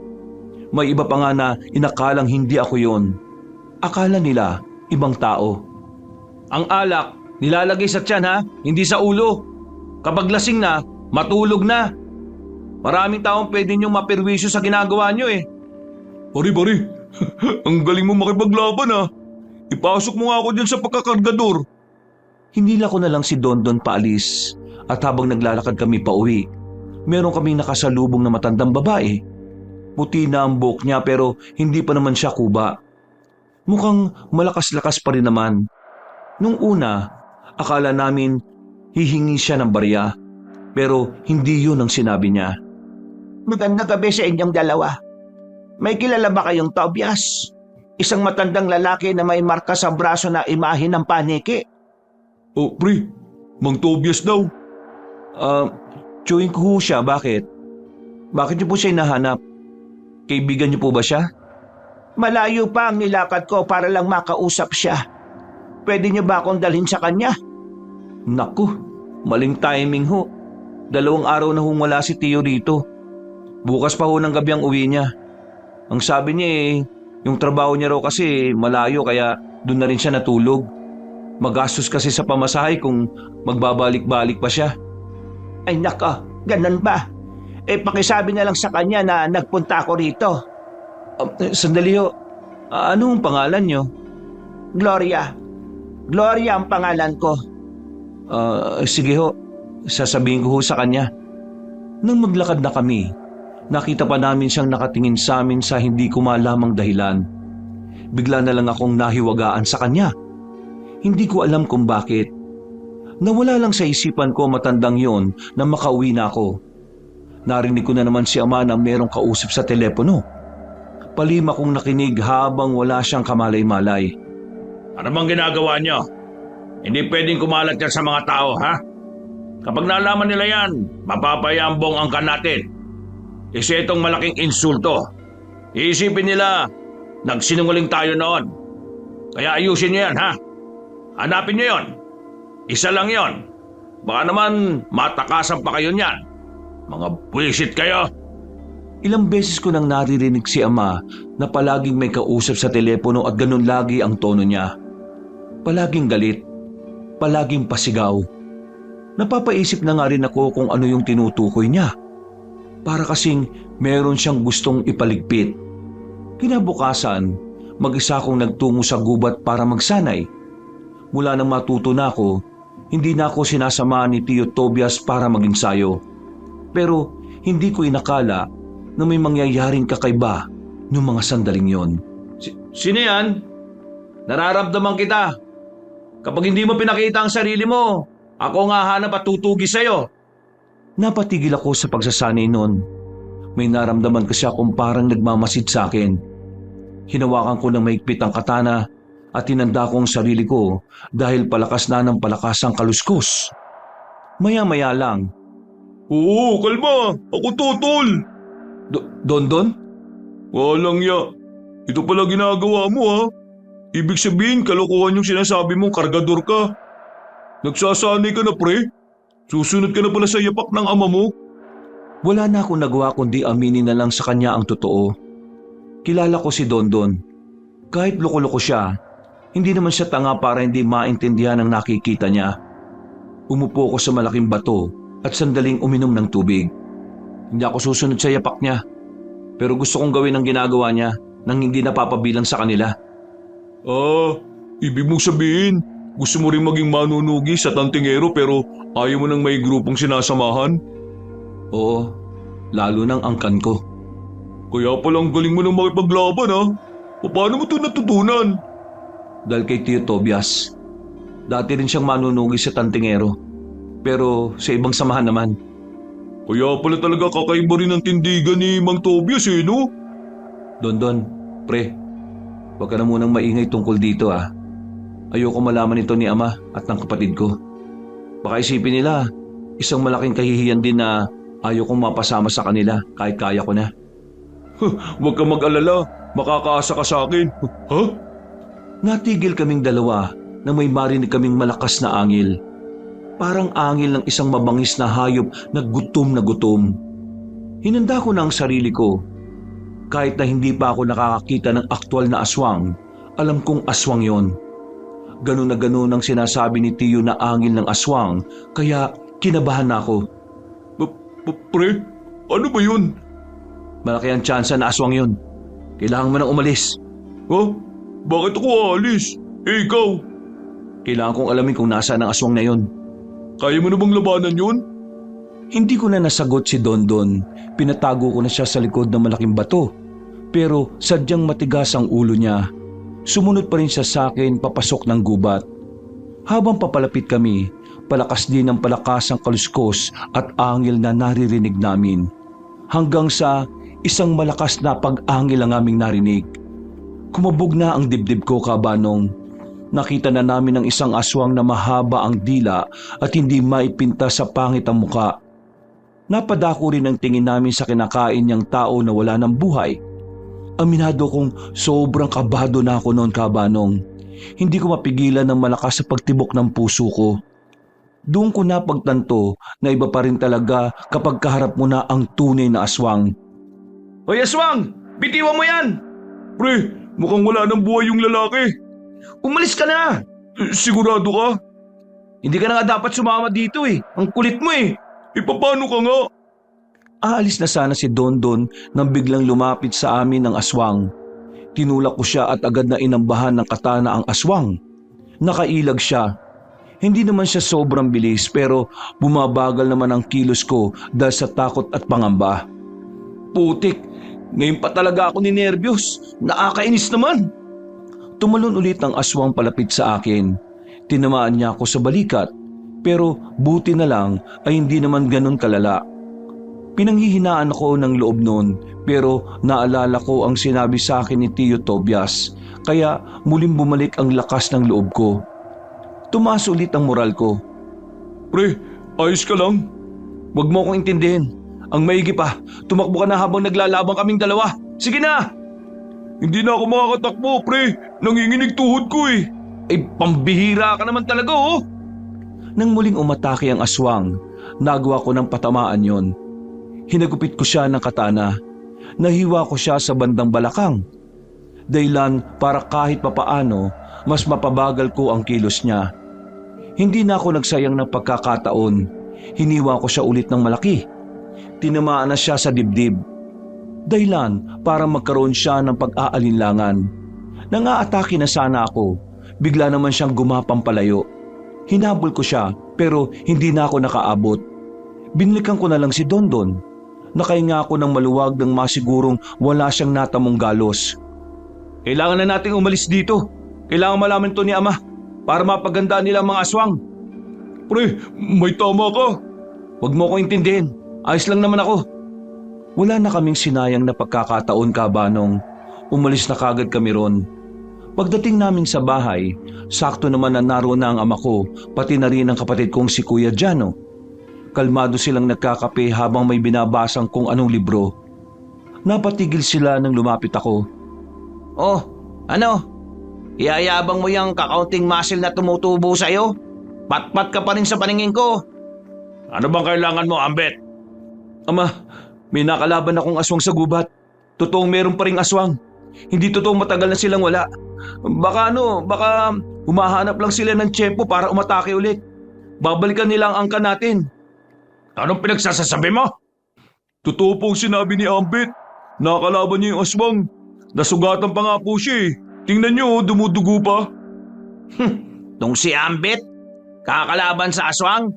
May iba pa nga na inakalang hindi ako yon. Akala nila ibang tao. Ang alak, nilalagay sa tiyan ha, hindi sa ulo. Kapag lasing na, matulog na. Maraming taong pwede niyong mapirwisyo sa ginagawa niyo eh. Pari, ang galing mo makipaglaban ha. Ipasok mo nga ako dyan sa pagkakargador. Hinila ko na lang si Dondon paalis at habang naglalakad kami pa uwi, meron kaming nakasalubong na matandang babae. Puti na ang buhok niya pero hindi pa naman siya kuba. Mukhang malakas-lakas pa rin naman. Nung una, akala namin hihingi siya ng barya pero hindi yun ang sinabi niya. Magandang gabi sa inyong dalawa. May kilala ba kayong Tobias? Isang matandang lalaki na may marka sa braso na imahe ng paniki. Oh, pre, Mang Tobias daw. Chewing ko siya, bakit? Bakit niyo po siya hinahanap? Kaibigan niyo po ba siya? Malayo pa ang nilakad ko para lang makausap siya. Pwede niyo ba akong dalhin sa kanya? Naku, maling timing ho. 2 araw na wala si Tio rito. Bukas pa ho ng gabi ang uwi niya. Ang sabi niya yung trabaho niya raw kasi malayo kaya doon na rin siya natulog. Magastos kasi sa pamasahe kung magbabalik-balik pa siya. Ay naka, ganun ba? Pakisabi na lang sa kanya na nagpunta ako rito. Sandali ho, ano ang pangalan niyo? Gloria. Gloria ang pangalan ko. Sige ho, sasabihin ko ho sa kanya. Nang maglakad na kami, nakita pa namin siyang nakatingin sa amin sa hindi ko malamang dahilan. Bigla na lang akong nahiwagaan sa kanya. Hindi ko alam kung bakit. Nawala lang sa isipan ko matandang yon na makauwi na ako. Narinig ko na naman si Ama na merong kausap sa telepono. Palima kong nakinig habang wala siyang kamalay-malay. Ano bang ginagawa niyo? Hindi pwedeng kumalat yan sa mga tao, ha? Kapag nalaman nila yan, mapapaya ang buong angkan natin. Isa itong malaking insulto. Iisipin nila, nagsinungaling tayo noon. Kaya ayusin niyo yan, ha? Hanapin niyo yon. Isa lang yon. Baka naman matakasan pa kayo niyan. Mga buwisit kayo. Ilang beses ko nang naririnig si Ama na palaging may kausap sa telepono at ganun lagi ang tono niya. Palaging galit, palaging pasigaw. Napapaisip na nga rin ako kung ano yung tinutukoy niya. Para kasing meron siyang gustong ipaligpit. Kinabukasan, mag-isa akong nagtungo sa gubat para magsanay. Mula nang matuto na ako, hindi na ako sinasama ni Tio Tobias para mag-ensayo. Pero hindi ko inakala na may mangyayaring kakaiba noong mga sandaling yon. Sino yan? Nararamdaman kita. Kapag hindi mo pinakita ang sarili mo, ako nga hanap at tutugi sa'yo. Napatigil ako sa pagsasanay noon. May naramdaman kasi akong parang nagmamasid sa akin. Hinawakan ko ng mahigpit ang katana at tinanda ko ang sarili ko dahil palakas na ng palakas ang kaluskos. Maya-maya lang. Oo, kalma. Ako tutol. Dondon? Walang ya. Ito pala ginagawa mo, ha? Ibig sabihin, kalokohan yung sinasabi mong kargador ka. Nagsasanay ka na, pre. Susunod ka na pala sa yapak ng ama mo. Wala na akong nagawa kundi aminin na lang sa kanya ang totoo. Kilala ko si Dondon. Kahit loko-loko siya, hindi naman siya tanga para hindi maintindihan ang nakikita niya. Umupo ko sa malaking bato at sandaling uminom ng tubig. Hindi ako susunod sa yapak niya. Pero gusto kong gawin ang ginagawa niya nang hindi napapabilang sa kanila. Ibig mong sabihin, Gusto mo rin maging manunugi sa tantingero pero ayaw mo nang may grupong sinasamahan? Oo, lalo ng angkan ko. Kaya palang galing mo nang makipaglaban ha? Paano mo ito natutunan? Dahil kay Tio Tobias. Dati rin siyang manunugi sa tantingero. Pero sa ibang samahan naman. Kaya pala talaga kakaiba rin ang tindigan ni Mang Tobias no? Don, pre, huwag ka na munang maingay tungkol dito ah. Ayoko malaman ito ni ama at ng kapatid ko. Baka isipin nila, isang malaking kahihiyan din na ayaw kong mapasama sa kanila kahit kaya ko na. Huwag kang mag-alala, makakaasa ka sa akin. Ha? Natigil kaming dalawa na may marinig kaming malakas na angil. Parang angil ng isang mabangis na hayop na gutom na gutom. Hinanda ko na ang sarili ko. Kahit na hindi pa ako nakakakita ng aktwal na aswang, alam kong aswang yon. Ganun na ganun ang sinasabi ni Tiyo na angil ng aswang, kaya kinabahan ako. Pre, ano ba yun? Malaki ang tsansa na aswang yon. Kailangan mo nang umalis. Ha? Bakit ako aalis? Ikaw? Kailangan kong alamin kung nasaan ang aswang na yon. Kaya mo na bang labanan yun? Hindi ko na nasagot si Dondon. Pinatago ko na siya sa likod ng malaking bato. Pero sadyang matigas ang ulo niya. Sumunod pa rin siya sa akin papasok ng gubat. Habang papalapit kami, palakas din ang palakas ang kaluskos at angil na naririnig namin. Hanggang sa isang malakas na pag-angil ang aming narinig. Kumabog na ang dibdib ko, Kabanong. Nakita na namin ang isang aswang na mahaba ang dila at hindi maipinta sa pangit ang muka. Napadako rin ang tingin namin sa kinakain niyang tao na wala ng buhay. Aminado kong sobrang kabado na ako noon, Kabanong. Hindi ko mapigilan ng malakas sa pagtibok ng puso ko. Doon ko napagtanto na iba pa rin talaga kapag kaharap mo na ang tunay na aswang. Hoy aswang! Bitiwan mo yan! Pre, mukhang wala ng buhay yung lalaki. Umalis ka na! Sigurado ka? Hindi ka na nga dapat sumama dito eh. Ang kulit mo eh. Paano ka nga? Aalis na sana si Dondon nang biglang lumapit sa amin ng aswang. Tinulak ko siya at agad na inambahan ng katana ang aswang. Nakailag siya. Hindi naman siya sobrang bilis pero bumabagal naman ang kilos ko dahil sa takot at pangamba. Putik, ngayon pa talaga ako ninervyos. Nakakainis naman. Tumalon ulit ang aswang palapit sa akin. Tinamaan niya ako sa balikat pero buti na lang ay hindi naman ganun kalala. Pinanghihinaan ako ng loob noon pero naalala ko ang sinabi sa akin ni Tio Tobias kaya muling bumalik ang lakas ng loob ko. Tumaas ulit ang moral ko. Pre, ayos ka lang? Huwag mo akong intindihin. Ang maigi pa, tumakbo ka na habang naglalabang kaming dalawa. Sige na! Hindi na ako makakatakbo, pre. Nanginginig tuhod ko eh. Pambihira ka naman talaga oh. Nang muling umatake ang aswang, nagawa ko ng patamaan yon. Hinagupit ko siya ng katana. Nahiwa ko siya sa bandang balakang. Dahilan para kahit papaano, mas mapabagal ko ang kilos niya. Hindi na ako nagsayang ng pagkakataon. Hiniwa ko siya ulit ng malaki. Tinamaan na siya sa dibdib. Dahilan para magkaroon siya ng pag-aalinlangan. Nangaatake na sana ako. Bigla naman siyang gumapang palayo. Hinabol ko siya pero hindi na ako nakaabot. Binlikan ko na lang si Dondon. Nakahinga ako ng maluwag nang masigurong wala siyang natamong galos. Kailangan na nating umalis dito. Kailangan malaman to ni Ama para mapagandaan nila ang mga aswang. Pre, may tama ka. Huwag mo ko intindihin. Ayos lang naman ako. Wala na kaming sinayang na pagkakataon, Kabanong. Umalis na kagad kami ron. Pagdating namin sa bahay, sakto naman na naroon na ang ama ko, pati na rin ang kapatid kong si Kuya Jano. Kalmado silang nagkakape habang may binabasang kung anong libro. Napatigil sila nang lumapit ako. Oh, ano? Iyayabang mo yung kakaunting muscle na tumutubo sa'yo? Pat-pat ka pa rin sa paningin ko. Ano bang kailangan mo, Ambet? Ama, may nakalaban akong aswang sa gubat. Totoong meron pa ring aswang. Hindi totoong matagal na silang wala. Baka humahanap lang sila ng tiyempo para umatake ulit. Babalikan nila ang angka natin. Anong pinagsasasabi mo? Totoo pong sinabi ni Ambet. Nakalaban niya yung aswang. Nasugatan pa nga po siya eh. Tingnan niyo, dumudugo pa. Tong si Ambit? Kakalaban sa aswang?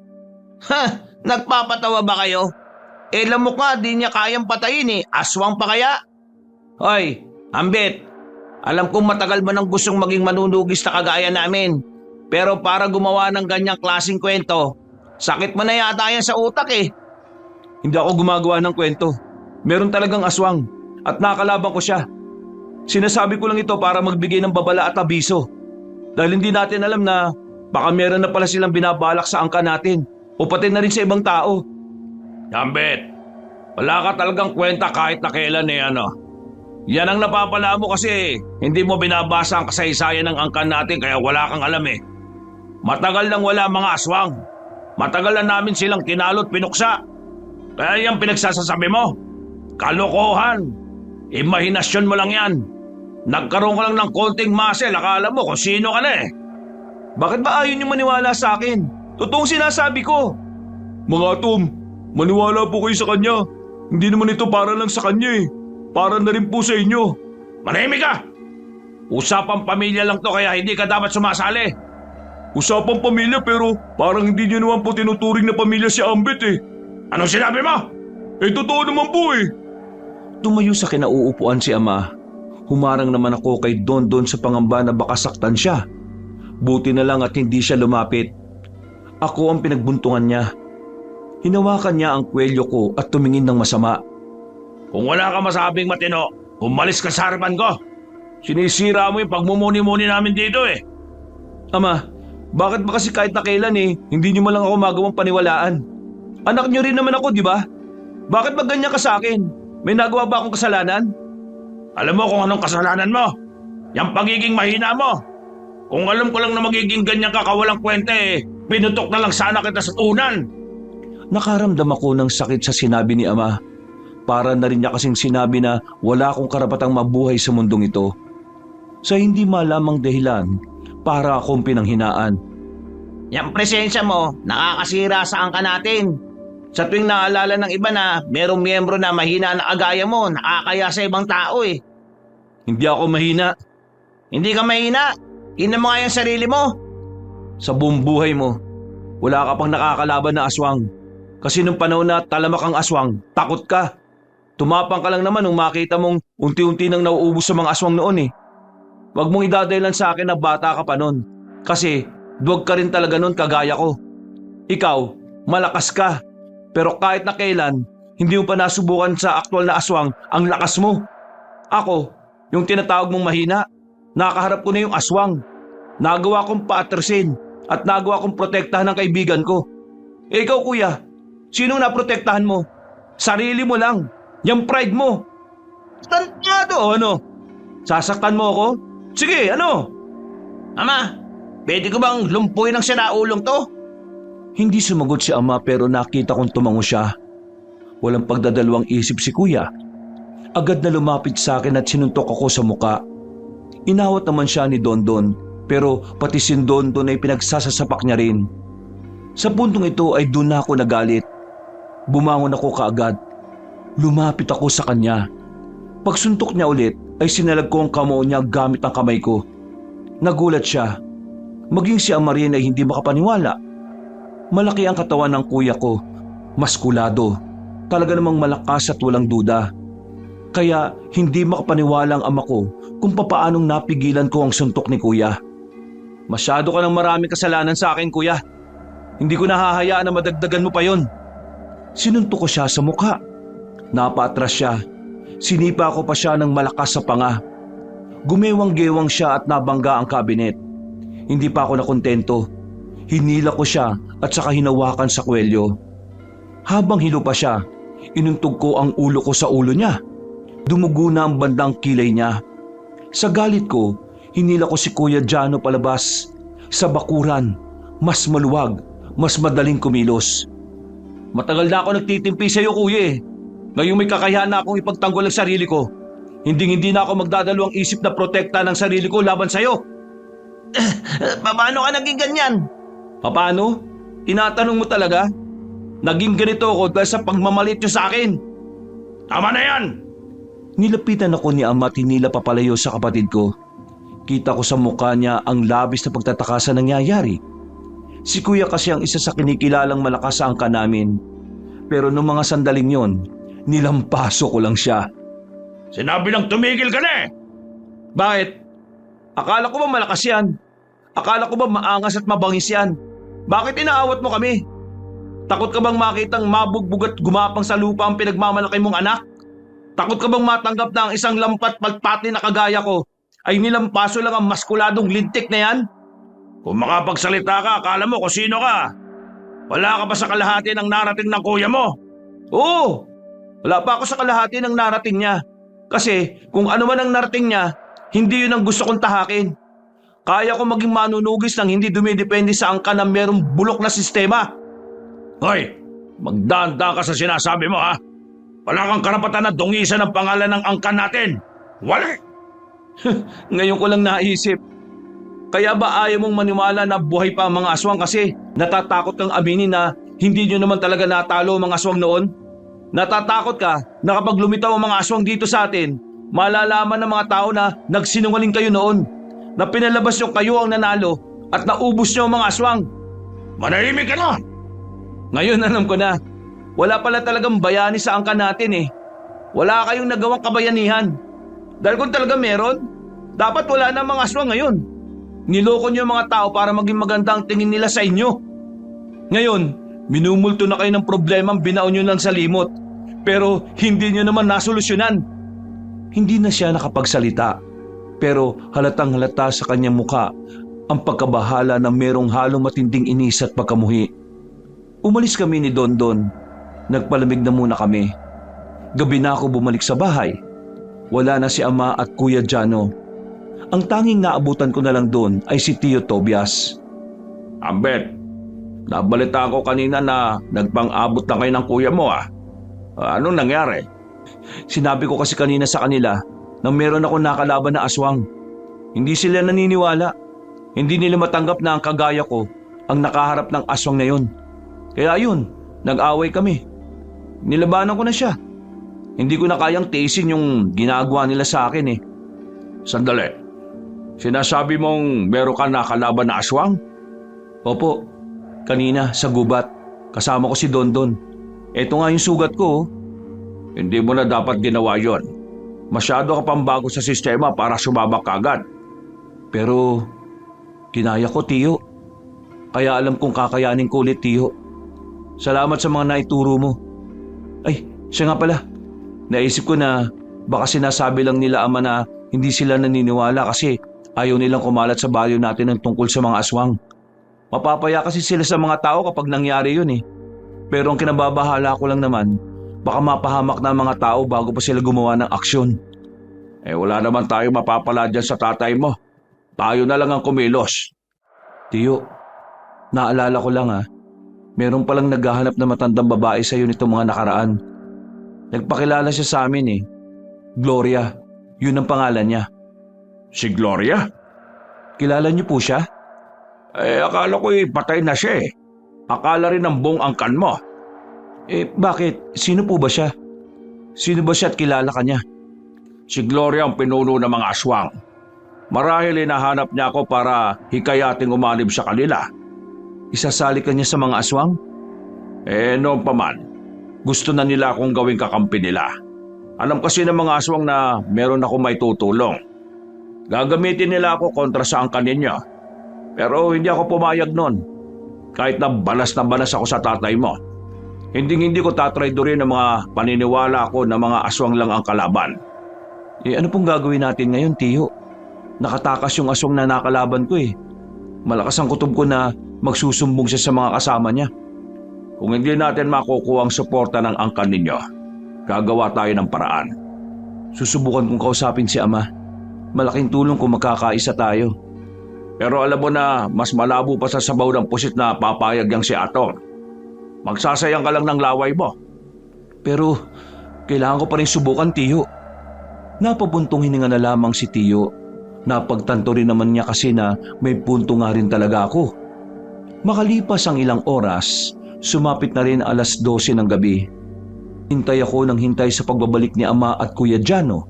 Ha! Nagpapatawa ba kayo? Eh lamok nga, di niya kayang patayin eh. Aswang pa kaya? Hoy, Ambit! Alam kong matagal mo nang gustong maging manunugis na kagaya namin. Pero para gumawa ng ganyang klaseng kwento, sakit mo na yata yan sa utak eh. Hindi ako gumagawa ng kwento. Meron talagang aswang at nakakalaban ko siya. Sinasabi ko lang ito para magbigay ng babala at abiso. Dahil hindi natin alam na baka meron na pala silang binabalak sa angka natin o pati na rin sa ibang tao. Ambit, wala ka talagang kwenta kahit na kailan eh ano. Yan ang napapala mo kasi hindi mo binabasa ang kasaysayan ng angkan natin kaya wala kang alam eh. Matagal nang wala mga aswang. Matagal na namin silang kinalot pinuksa. Kaya yung pinagsasasabi mo, kalokohan. Imahinasyon mo lang yan. Nagkaroon ka lang ng konting muscle, akala mo kung sino ka na eh. Bakit ba ayaw niyo maniwala sa akin? Totoong sinasabi ko. Mga Tom, maniwala po kayo sa kanya. Hindi naman ito para lang sa kanya eh. Para na rin po sa inyo. Manahimik ka! Usapang pamilya lang to kaya hindi ka dapat sumasali. Usapang pamilya pero parang hindi niyo naman po tinuturing na pamilya si Ambit eh. Anong sinabi mo? Eh totoo naman po eh. Tumayo sa kinauupuan si ama. Humarang naman ako kay Don sa pangamba na baka saktan siya. Buti na lang at hindi siya lumapit. Ako ang pinagbuntungan niya. Hinawakan niya ang kwelyo ko at tumingin ng masama. Kung wala ka masabing matino, umalis ka sa harapan ko. Sinisira mo yung pagmumuni-muni namin dito eh. Ama, bakit ba kasi kahit na kailan hindi niyo man lang ako magawang paniwalaan? Anak niyo rin naman ako, di ba? Bakit ba ganyan ka sa akin? May nagawa ba akong kasalanan? Alam mo kung anong kasalanan mo? Yang pagiging mahina mo. Kung alam ko lang na magiging ganyan ka kawalang kwenta eh, pinutok na lang sana kita sa tunan. Nakaramdam ako ng sakit sa sinabi ni ama. Para na rin niya kasing sinabi na wala akong karapatang mabuhay sa mundong ito. Sa hindi malamang dahilan, para akong pinanghinaan. Yang presensya mo, nakakasira sa angka natin. Sa tuwing naalala ng iba na merong miyembro na mahina na kagaya mo, nakakaya sa ibang tao eh. Hindi ako mahina. Hindi ka mahina. Ina mo nga yung sarili mo. Sa buong buhay mo, wala ka pang nakakalaban na aswang. Kasi nung panahon na talamak ang aswang, takot ka. Tumapang ka lang naman nung makita mong unti-unti nang nauubos sa mga aswang noon eh. Huwag mong idadahilan sa akin na bata ka pa noon. Kasi duwag ka rin talaga noon kagaya ko. Ikaw, malakas ka. Pero kahit na kailan, hindi mo pa nasubukan sa aktwal na aswang ang lakas mo. Ako, yung tinatawag mong mahina, nakaharap ko na yung aswang. Nagawa kong paatrasin at nagawa kong protektahan ng kaibigan ko. Eh ikaw kuya, sinong naprotektahan mo? Sarili mo lang. Yung pride mo. Tantado o ano? Sasaktan mo ako? Sige, ano? Ama, pwede ko bang lumpuin ang sinaulong to? Hindi sumagot si ama pero nakita kong tumango siya. Walang pagdadalawang isip si kuya. Agad na lumapit sa akin at sinuntok ako sa muka. Inawat naman siya ni Don pero pati si Don ay pinagsasasapak niya rin. Sa puntong ito ay doon na ako nagalit. Bumangon ako kaagad. Lumapit ako sa kanya. Pagsuntok niya ulit ay sinalag ko ang kamao niya gamit ang kamay ko. Nagulat siya. Maging si ama rin ay hindi makapaniwala. Malaki ang katawan ng kuya ko. Maskulado. Talaga namang malakas at walang duda. Kaya hindi makapaniwala ang ama ko kung papaanong napigilan ko ang suntok ni kuya. Masyado ka ng maraming kasalanan sa akin kuya. Hindi ko nahahayaan na madagdagan mo pa yon. Sinuntok ko siya sa mukha. Napatras siya. Sinipa ko pa siya ng malakas sa panga. Gumewang-gewang siya at nabangga ang kabinet. Hindi pa ako nakontento. Hinila ko siya at saka hinawakan sa kwelyo. Habang hilo pa siya, inuntog ko ang ulo ko sa ulo niya. Dumugo na ang bandang kilay niya. Sa galit ko, hinila ko si Kuya Jano palabas. Sa bakuran, mas maluwag, mas madaling kumilos. Matagal na ako nagtitimpi sa iyo kuya eh. Ngayong may kakayahan na akong ipagtanggol ang sarili ko. Hindi na ako magdadalawang isip na protekta ng sarili ko laban sa iyo. Paano ka naging ganyan? Paano? Tinatanong mo talaga? Naging ganito ako dahil sa pagmamalit niyo sa akin. Tama na yan! Nilapitan ako ni ama at hinila papalayo sa kapatid ko. Kita ko sa mukha niya ang labis na pagtataka sa nangyayari. Si kuya kasi ang isa sa kinikilalang malakas sa angkan namin. Pero noong mga sandaling yon, nilampaso ko lang siya. Sinabi lang tumigil ka na eh. Bakit? Akala ko ba malakas yan? Akala ko ba maangas at mabangis yan? Bakit inaawat mo kami? Takot ka bang makitang mabugbog at gumapang sa lupa ang pinagmamalaki mong anak? Takot ka bang matanggap na ang isang lampat palpati na kagaya ko ay nilampaso lang ang maskuladong lintik na yan? Kung makapagsalita ka, akala mo kung sino ka. Wala ka pa sa kalahati ng narating ng kuya mo. Oo, wala pa ako sa kalahati ng narating niya. Kasi kung ano man ang narating niya, hindi yun ang gusto kong tahakin. Kaya ko maging manunugis nang hindi dumidepende sa angkan ng merong bulok na sistema. Hoy, magdaan-daan ka sa sinasabi mo ha. Wala kang karapatan na dungisan ang pangalan ng angkan natin. Wala! Ngayon ko lang naisip. Kaya ba ayaw mong maniwala na buhay pa ang mga aswang kasi natatakot kang aminin na hindi nyo naman talaga natalo ang mga aswang noon? Natatakot ka na kapag lumitaw ang mga aswang dito sa atin, malalaman ng mga tao na nagsinungaling kayo noon, na pinalabas nyo kayo ang nanalo at naubos nyo ang mga aswang. Manahimik ka na! Ngayon alam ko na, wala pala talagang bayani sa angkan natin eh. Wala kayong nagawang kabayanihan. Dahil kung talaga meron, dapat wala na mga aswang ngayon. Niloko niyo ang mga tao para maging maganda ang tingin nila sa inyo. Ngayon, minumulto na kayo ng problema ang binaon nyo lang sa limot. Pero hindi nyo naman nasolusyonan. Hindi na siya nakapagsalita. Pero halatang halata sa kanyang muka ang pagkabahala na merong halong matinding inis at pagkamuhi. Umalis kami ni Dondon. Nagpalamig na muna kami. Gabi na ako bumalik sa bahay. Wala na si Ama at Kuya Jano. Ang tanging naabutan ko na lang doon ay si Tio Tobias. Ambet, nabalita ko kanina na nagpang-abot na kayo ng kuya mo ah. Anong nangyari? Sinabi ko kasi kanina sa kanila na meron ako nakalaban na aswang. Hindi sila naniniwala. Hindi nila matanggap na ang kagaya ko ang nakaharap ng aswang na yun. Kaya yun, nag-away kami. Nilabanan ko na siya. Hindi ko na kayang tiisin yung ginagawa nila sa akin eh. Sandali. Sinasabi mong meron ka nakalaban na aswang? Opo, kanina sa gubat. Kasama ko si Dondon. Eto nga yung sugat ko. Hindi mo na dapat ginawa yon. Masyado ka pang bago sa sistema para sumabak kagad. Pero kinaya ko, Tiyo. Kaya alam kong kakayanin ko ulit, Tiyo. Salamat sa mga naituro mo. Ay, siya nga pala. Naisip ko na baka sinasabi lang nila Ama na hindi sila naniniwala kasi ayaw nilang kumalat sa bayo natin ng tungkol sa mga aswang. Mapapaya kasi sila sa mga tao kapag nangyari yun eh. Pero ang kinababahala ko lang naman, baka mapahamak na ang mga tao bago pa sila gumawa ng aksyon. Wala naman tayo mapapala dyan sa tatay mo. Tayo na lang ang kumilos. Tiyo, naalala ko lang meron palang naghahanap na matandang babae sa iyo nitong mga nakaraan. Nagpakilala siya sa amin eh. Gloria, yun ang pangalan niya. Si Gloria? Kilala niyo po siya? Akala ko patay na siya eh. Akala rin ng buong angkan mo. Bakit? Sino po ba siya? Sino ba siya at kilala ka niya? Si Gloria ang pinuno ng mga aswang. Marahil hinahanap niya ako para hikayating umanib sa kanila. Isasali ka niya sa mga aswang? Noon pa man, gusto na nila akong gawing kakampi nila. Alam kasi ng mga aswang na meron ako may tutulong. Gagamitin nila ako kontra sa angkan ninyo. Pero hindi ako pumayag noon. Kahit na balas ako sa tatay mo. Hindi ko tatraydorin ng mga paniniwala ko na mga aswang lang ang kalaban. Ano pong gagawin natin ngayon, Tiyo? Nakatakas yung aswang na nakalaban ko eh. Malakas ang kutob ko na magsusumbong siya sa mga kasama niya. Kung hindi natin makukuha ang suporta ng angkan ninyo, gagawa tayo ng paraan. Susubukan kong kausapin si Ama. Malaking tulong kung magkakaisa tayo. Pero alam mo na mas malabo pa sa sabaw ng pusit na papayag yang si Atong. Magsasayang ka lang ng laway mo. Pero kailangan ko pa rin subukan, Tiyo. Napabuntong hininga na lamang si Tiyo. Napagtanto rin naman niya kasi na may punto nga rin talaga ako. Makalipas ang ilang oras, sumapit na rin alas 12 ng gabi. Hintay ako ng hintay sa pagbabalik ni Ama at Kuya Jano.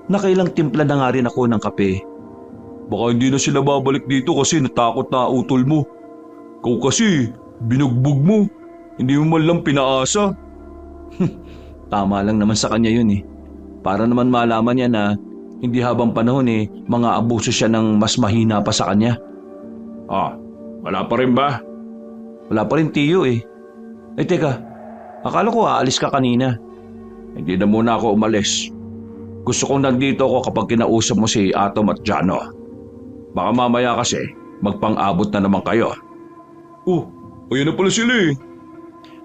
Nakailang timpla na nga rin ako ng kape. Baka hindi na sila babalik dito kasi natakot na utol mo. Ikaw kasi, binugbog mo. Hindi mo man lang pinaasa. Tama lang naman sa kanya yun eh. Para naman malaman niya na hindi habang panahon mga abuso siya ng mas mahina pa sa kanya. Ah, wala pa rin ba? Wala pa rin tiyo eh. Eh teka, akala ko aalis ka kanina. Hindi na muna ako umalis. Gusto kong nandito ako kapag kinausap mo si Atom at Jano. Baka mamaya kasi magpang-abot na naman kayo. Oh, ayun na pala sila eh.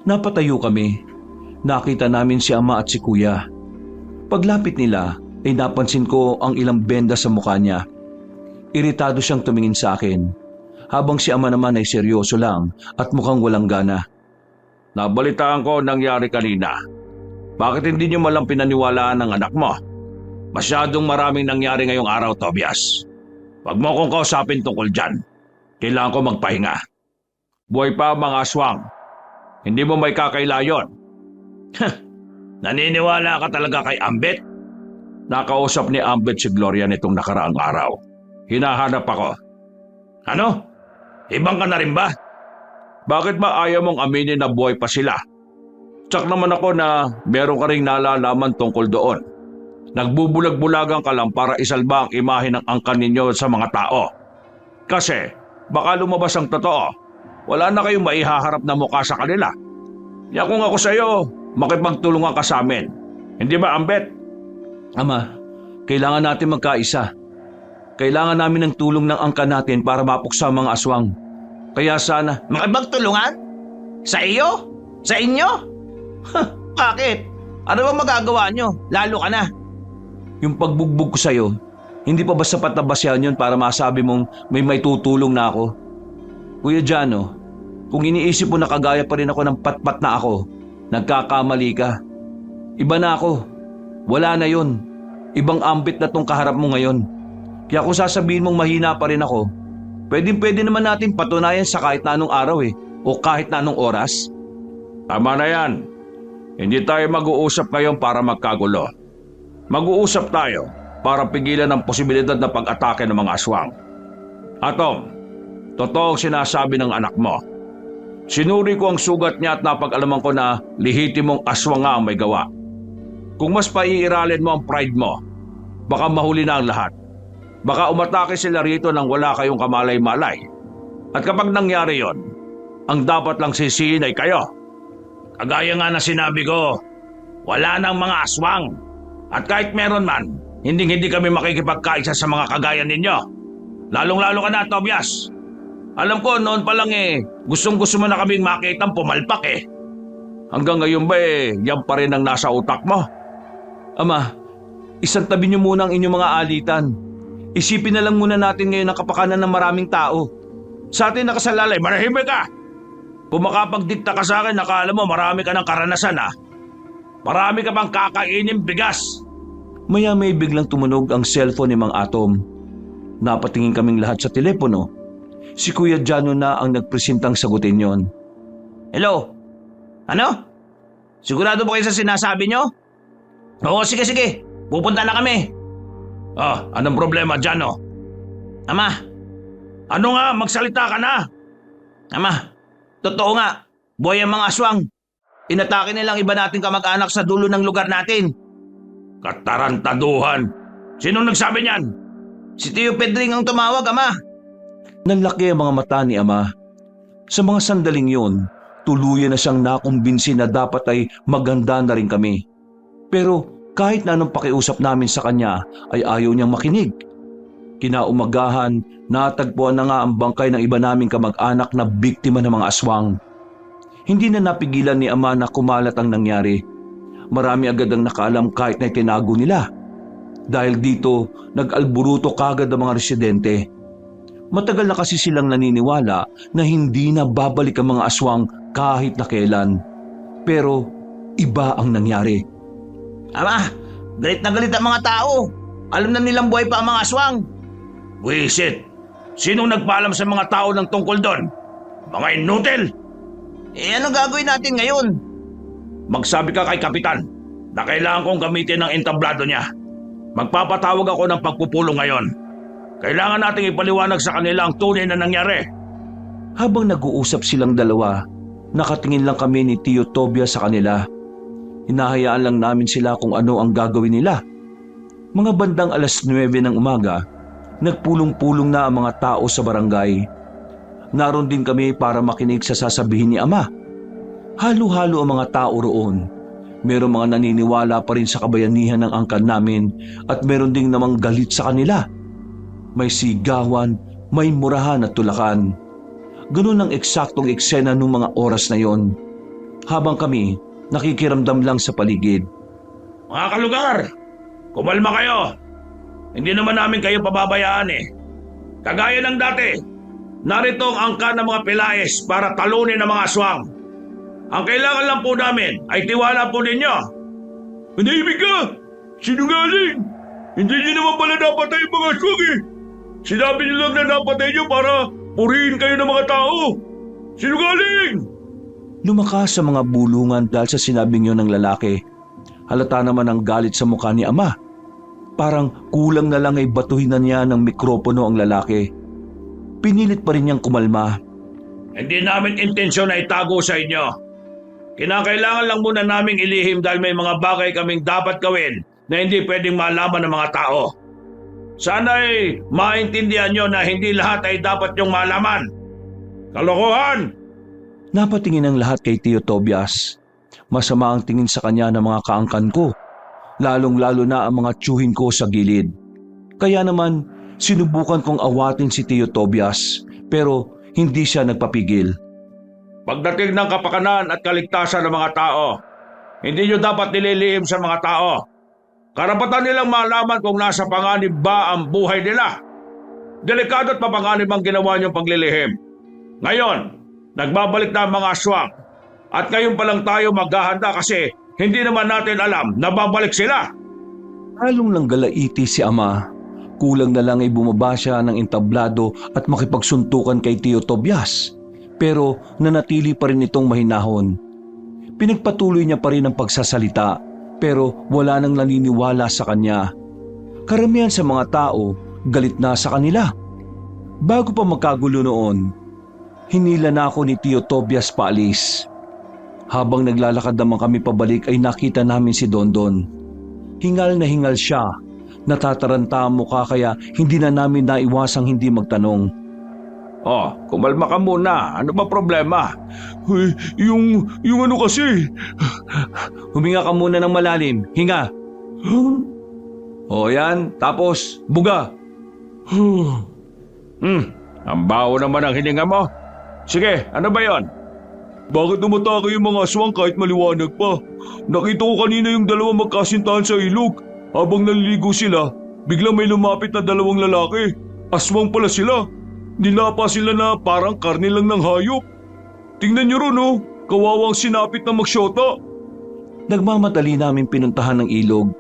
Napatayo kami. Nakita namin si ama at si kuya. Paglapit nila ay napansin ko ang ilang benda sa mukha niya. Iritado siyang tumingin sa akin, habang si ama naman ay seryoso lang at mukhang walang gana. Nabalitaan ko ang nangyari kanina. Bakit hindi niyo malang pinaniwalaan ng anak mo? Masyadong maraming nangyari ngayong araw, Tobias. Huwag mo akong kausapin tungkol dyan. Kailangan ko magpahinga. Buhay pa ang mga aswang. Hindi mo may kakaila yun. Naniniwala ka talaga kay Ambet? Nakausap ni Ambet si Gloria nitong nakaraang araw. Hinahanap ako. Ano? Ibang ka na rin ba? Bakit ba ayaw mong aminin na buhay pa sila? Tsak naman ako na meron ka ring nalalaman tungkol doon. Nagbubulag-bulagan ka lang para isalba ang imahe ng angkan ninyo sa mga tao. Kasi baka lumabas ang totoo. Wala na kayong maihaharap na mukha sa kanila. Kaya kung ako sa iyo, makipagtulungan ka sa amin. Hindi ba, Ambet? Ama, kailangan natin magkaisa. Kailangan namin ng tulong ng angkan natin para mapuksa ang mga aswang. Kaya sana... Makipagtulungan? Sa iyo? Sa inyo? Bakit? Ano ba magagawa nyo? Lalo ka na. Yung pagbugbog ko sa'yo, hindi pa ba sapat na basyahan yun para masabi mong may tutulong na ako? Kuya Jano, kung iniisip mo na kagaya pa rin ako ng patpat na ako, nagkakamali ka. Iba na ako. Wala na yun. Ibang Ambet na tong kaharap mo ngayon. Kaya kung sasabihin mong mahina pa rin ako, pwede naman natin patunayan sa kahit na anong araw o kahit na anong oras. Tama na yan. Hindi tayo mag-uusap ngayon para magkagulo. Mag-uusap tayo para pigilan ang posibilidad na pag-atake ng mga aswang. Atom, totoo ang sinasabi ng anak mo. Sinuri ko ang sugat niya at napag-alaman ko na lihitimong aswang nga ang may gawa. Kung mas paiiralin mo ang pride mo, baka mahuli na ang lahat. Baka umatake sila rito nang wala kayong kamalay-malay. At kapag nangyari yon, ang dapat lang sisihin ay kayo. Kagaya nga na sinabi ko, wala nang mga aswang. At kahit meron man, hindi kami makikipagkaisa sa mga kagaya ninyo. Lalong-lalo ka na, Tobias. Alam ko, noon pa lang gustong-gusto mo na kaming makitang pumalpak Hanggang ngayon ba yan pa rin ang nasa utak mo? Ama, isang tabi niyo muna ang inyong mga alitan. Isipin na lang muna natin ngayon ang kapakanan ng maraming tao. Sa atin nakasalalay, manahimik ka! Kung makapagdikta ka sa akin, nakala mo marami ka ng karanasan Marami ka pang kakainin bigas. Maya may biglang tumunog ang cellphone ni Mang Atom. Napatingin kaming lahat sa telepono. Si Kuya Jano na ang nagpresentang sagutin yon. Hello? Ano? Sigurado ba kayo sa sinasabi nyo? Oo, sige. Pupunta na kami. Anong problema, Jano? Ama. Ano nga? Magsalita ka na. Ama, totoo nga. Buhay ang mga aswang. Inatake nilang iba nating kamag-anak sa dulo ng lugar natin. Katarantaduhan. Sinong nagsabi niyan? Si Tio Pedring ang tumawag, Ama. Nanlaki ang mga mata ni Ama. Sa mga sandaling yon, tuluyan na siyang nakumbinsi na dapat ay maganda na rin kami. Pero kahit na anong pakiusap namin sa kanya ay ayaw niyang makinig. Kinaumagahan, natagpuan na nga ang bangkay ng iba naming kamag-anak na biktima ng mga aswang. Hindi na napigilan ni Ama na kumalat ang nangyari. Marami agad ang nakaalam kahit na itinago nila. Dahil dito, nag-alburuto kagad ang mga residente. Matagal na kasi silang naniniwala na hindi na babalik ang mga aswang kahit na kailan. Pero iba ang nangyari. Ama, galit na galit ang mga tao. Alam na nilang buhay pa ang mga aswang. Wisit! Sinong nagpaalam sa mga tao ng tungkol doon? Mga inutil! Anong gagawin natin ngayon? Magsabi ka kay Kapitan na kailangan kong gamitin ang entablado niya. Magpapatawag ako ng pagpupulong ngayon. Kailangan nating ipaliwanag sa kanila ang tunay na nangyari. Habang nag-uusap silang dalawa, nakatingin lang kami ni Tio Tobias sa kanila. Hinahayaan lang namin sila kung ano ang gagawin nila. Mga bandang 9:00 ng umaga, nagpulong-pulong na ang mga tao sa barangay. Naroon din kami para makinig sa sasabihin ni Ama. Halo-halo ang mga tao roon. Merong mga naniniwala pa rin sa kabayanihan ng angkan namin at meron ding namang galit sa kanila. May sigawan, may murahan at tulakan. Ganun ang eksaktong eksena nung mga oras na yon. Habang kami, nakikiramdam lang sa paligid. Mga kalugar, kumalma kayo. Hindi naman namin kayo pababayaan eh. Kagaya ng dati, narito ang angkan ng mga Pelayes para talunin ang mga aswang. Ang kailangan lang po namin ay tiwala po ninyo. Manahimik ka! Sinungaling! Hindi niyo naman pala napatay ang mga aswang eh. Sinabi niyo lang na napatay niyo para purihin kayo ng mga tao. Sinungaling! Lumakas sa mga bulungan dahil sa sinabing yun ng lalaki. Halata naman ang galit sa mukha ni Ama. Parang kulang na lang ay batuhin na niya ng mikropono ang lalaki. Pinilit pa rin niyang kumalma. Hindi namin intensyon na itago sa inyo. Kinakailangan lang muna naming ilihim dahil may mga bagay kaming dapat gawin na hindi pwedeng malaman ng mga tao. Sana'y maintindihan nyo na hindi lahat ay dapat yung malaman. Kalokohan! Napatingin ang lahat kay Tio Tobias. Masama ang tingin sa kanya ng mga kaangkan ko. Lalong-lalo na ang mga tiyuhin ko sa gilid. Kaya naman, sinubukan kong awatin si Tio Tobias, pero hindi siya nagpapigil. Pagdating ng kapakanan at kaligtasan ng mga tao, hindi nyo dapat nililihim sa mga tao. Karapatan nilang malaman kung nasa panganib ba ang buhay nila. Delikado at mapanganib ang ginawa niyong paglilihim. Ngayon, nagbabalik na ang mga aswang. At ngayon pa lang tayo maghahanda kasi hindi naman natin alam na babalik sila. Halong lang galaiti si Ama. Kulang na lang ay bumaba siya ng entablado at makipagsuntukan kay Tio Tobias. Pero nanatili pa rin itong mahinahon. Pinagpatuloy niya pa rin ang pagsasalita pero wala nang naniniwala sa kanya. Karamihan sa mga tao galit na sa kanila. Bago pa magkagulo noon, hinila na ako ni Tio Tobias paalis. Habang naglalakad naman kami pabalik ay nakita namin si Dondon. Hingal na hingal siya. Natataranta ang mukha kaya hindi na namin naiwasang hindi magtanong. Oh, kumalma ka muna. Ano ba problema? Yung ano kasi. Huminga ka muna ng malalim. Hinga. O yan, tapos buga. Ang baho naman ang hininga mo. Sige, ano ba yon? Bakit umatake yung mga aswang kahit maliwanag pa? Nakita ko kanina yung dalawang magkasintahan sa ilog. Habang naliligo sila, biglang may lumapit na dalawang lalaki. Aswang pala sila. Nilapa sila na parang karne lang ng hayop. Tingnan niyo ron oh, kawawang sinapit na magsyota. Nagmamadali namin pinuntahan ng ilog.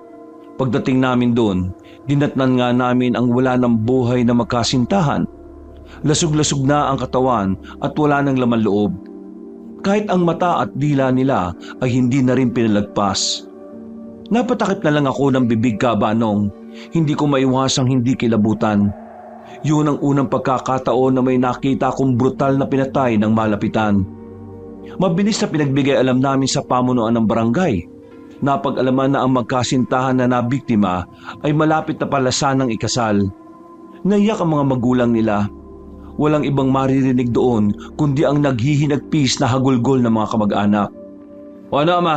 Pagdating namin doon, dinatnan nga namin ang wala ng buhay na magkasintahan. Lasog-lasog na ang katawan at wala ng laman loob. Kahit ang mata at dila nila ay hindi na rin pinalagpas. Napatakip na lang ako ng bibig kabanong. Hindi ko maiwasang hindi kilabutan. Yun ang unang pagkakataon na may nakita kong brutal na pinatay ng malapitan. Mabilis na pinagbigay alam namin sa pamunuan ng barangay. Napag-alaman na ang magkasintahan na nabiktima ay malapit na pala sanang ikasal. Naiyak ang mga magulang nila. Walang ibang maririnig doon kundi ang naghihinagpis na hagulgol ng mga kamag-anak. O ano Ama?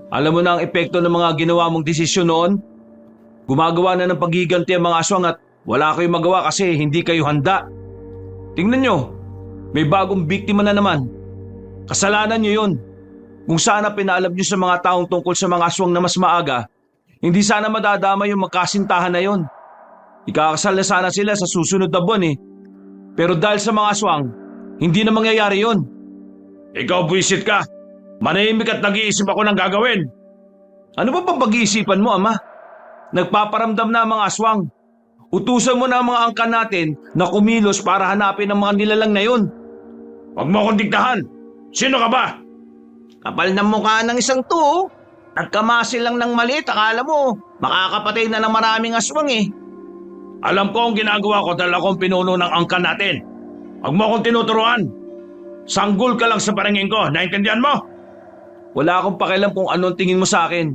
Alam mo na ang epekto ng mga ginawa mong desisyon noon? Gumagawa na ng paghiganti ang mga aswang at wala kayong magawa kasi hindi kayo handa. Tingnan nyo, may bagong biktima na naman. Kasalanan nyo yun. Kung sana pinaalam nyo sa mga taong tungkol sa mga aswang na mas maaga, hindi sana madadama yung magkasintahan na yun. Ikakasal na sana sila sa susunod na buwan eh. Pero dahil sa mga aswang, hindi na mangyayari yun. Ikaw buwisit ka. Manahimik at nag-iisip ako ng gagawin. Ano ba pang pag-iisipan mo, Ama? Nagpaparamdam na ang mga aswang. Utusan mo na ang mga angkan natin na kumilos para hanapin ang mga nilalang na yun. Huwag mo akong diktahan. Sino ka ba? Kapal ng mukha ng isang to. Nagkamasil lang ng maliit, akala mo makakapatay na ng maraming aswang eh. Alam ko ang ginagawa ko dahil akong pinuno ng angkan natin. Huwag mo akong tinuturuan. Sanggol ka lang sa paningin ko, naintindihan mo? Wala akong pakialam kung anong tingin mo sa akin.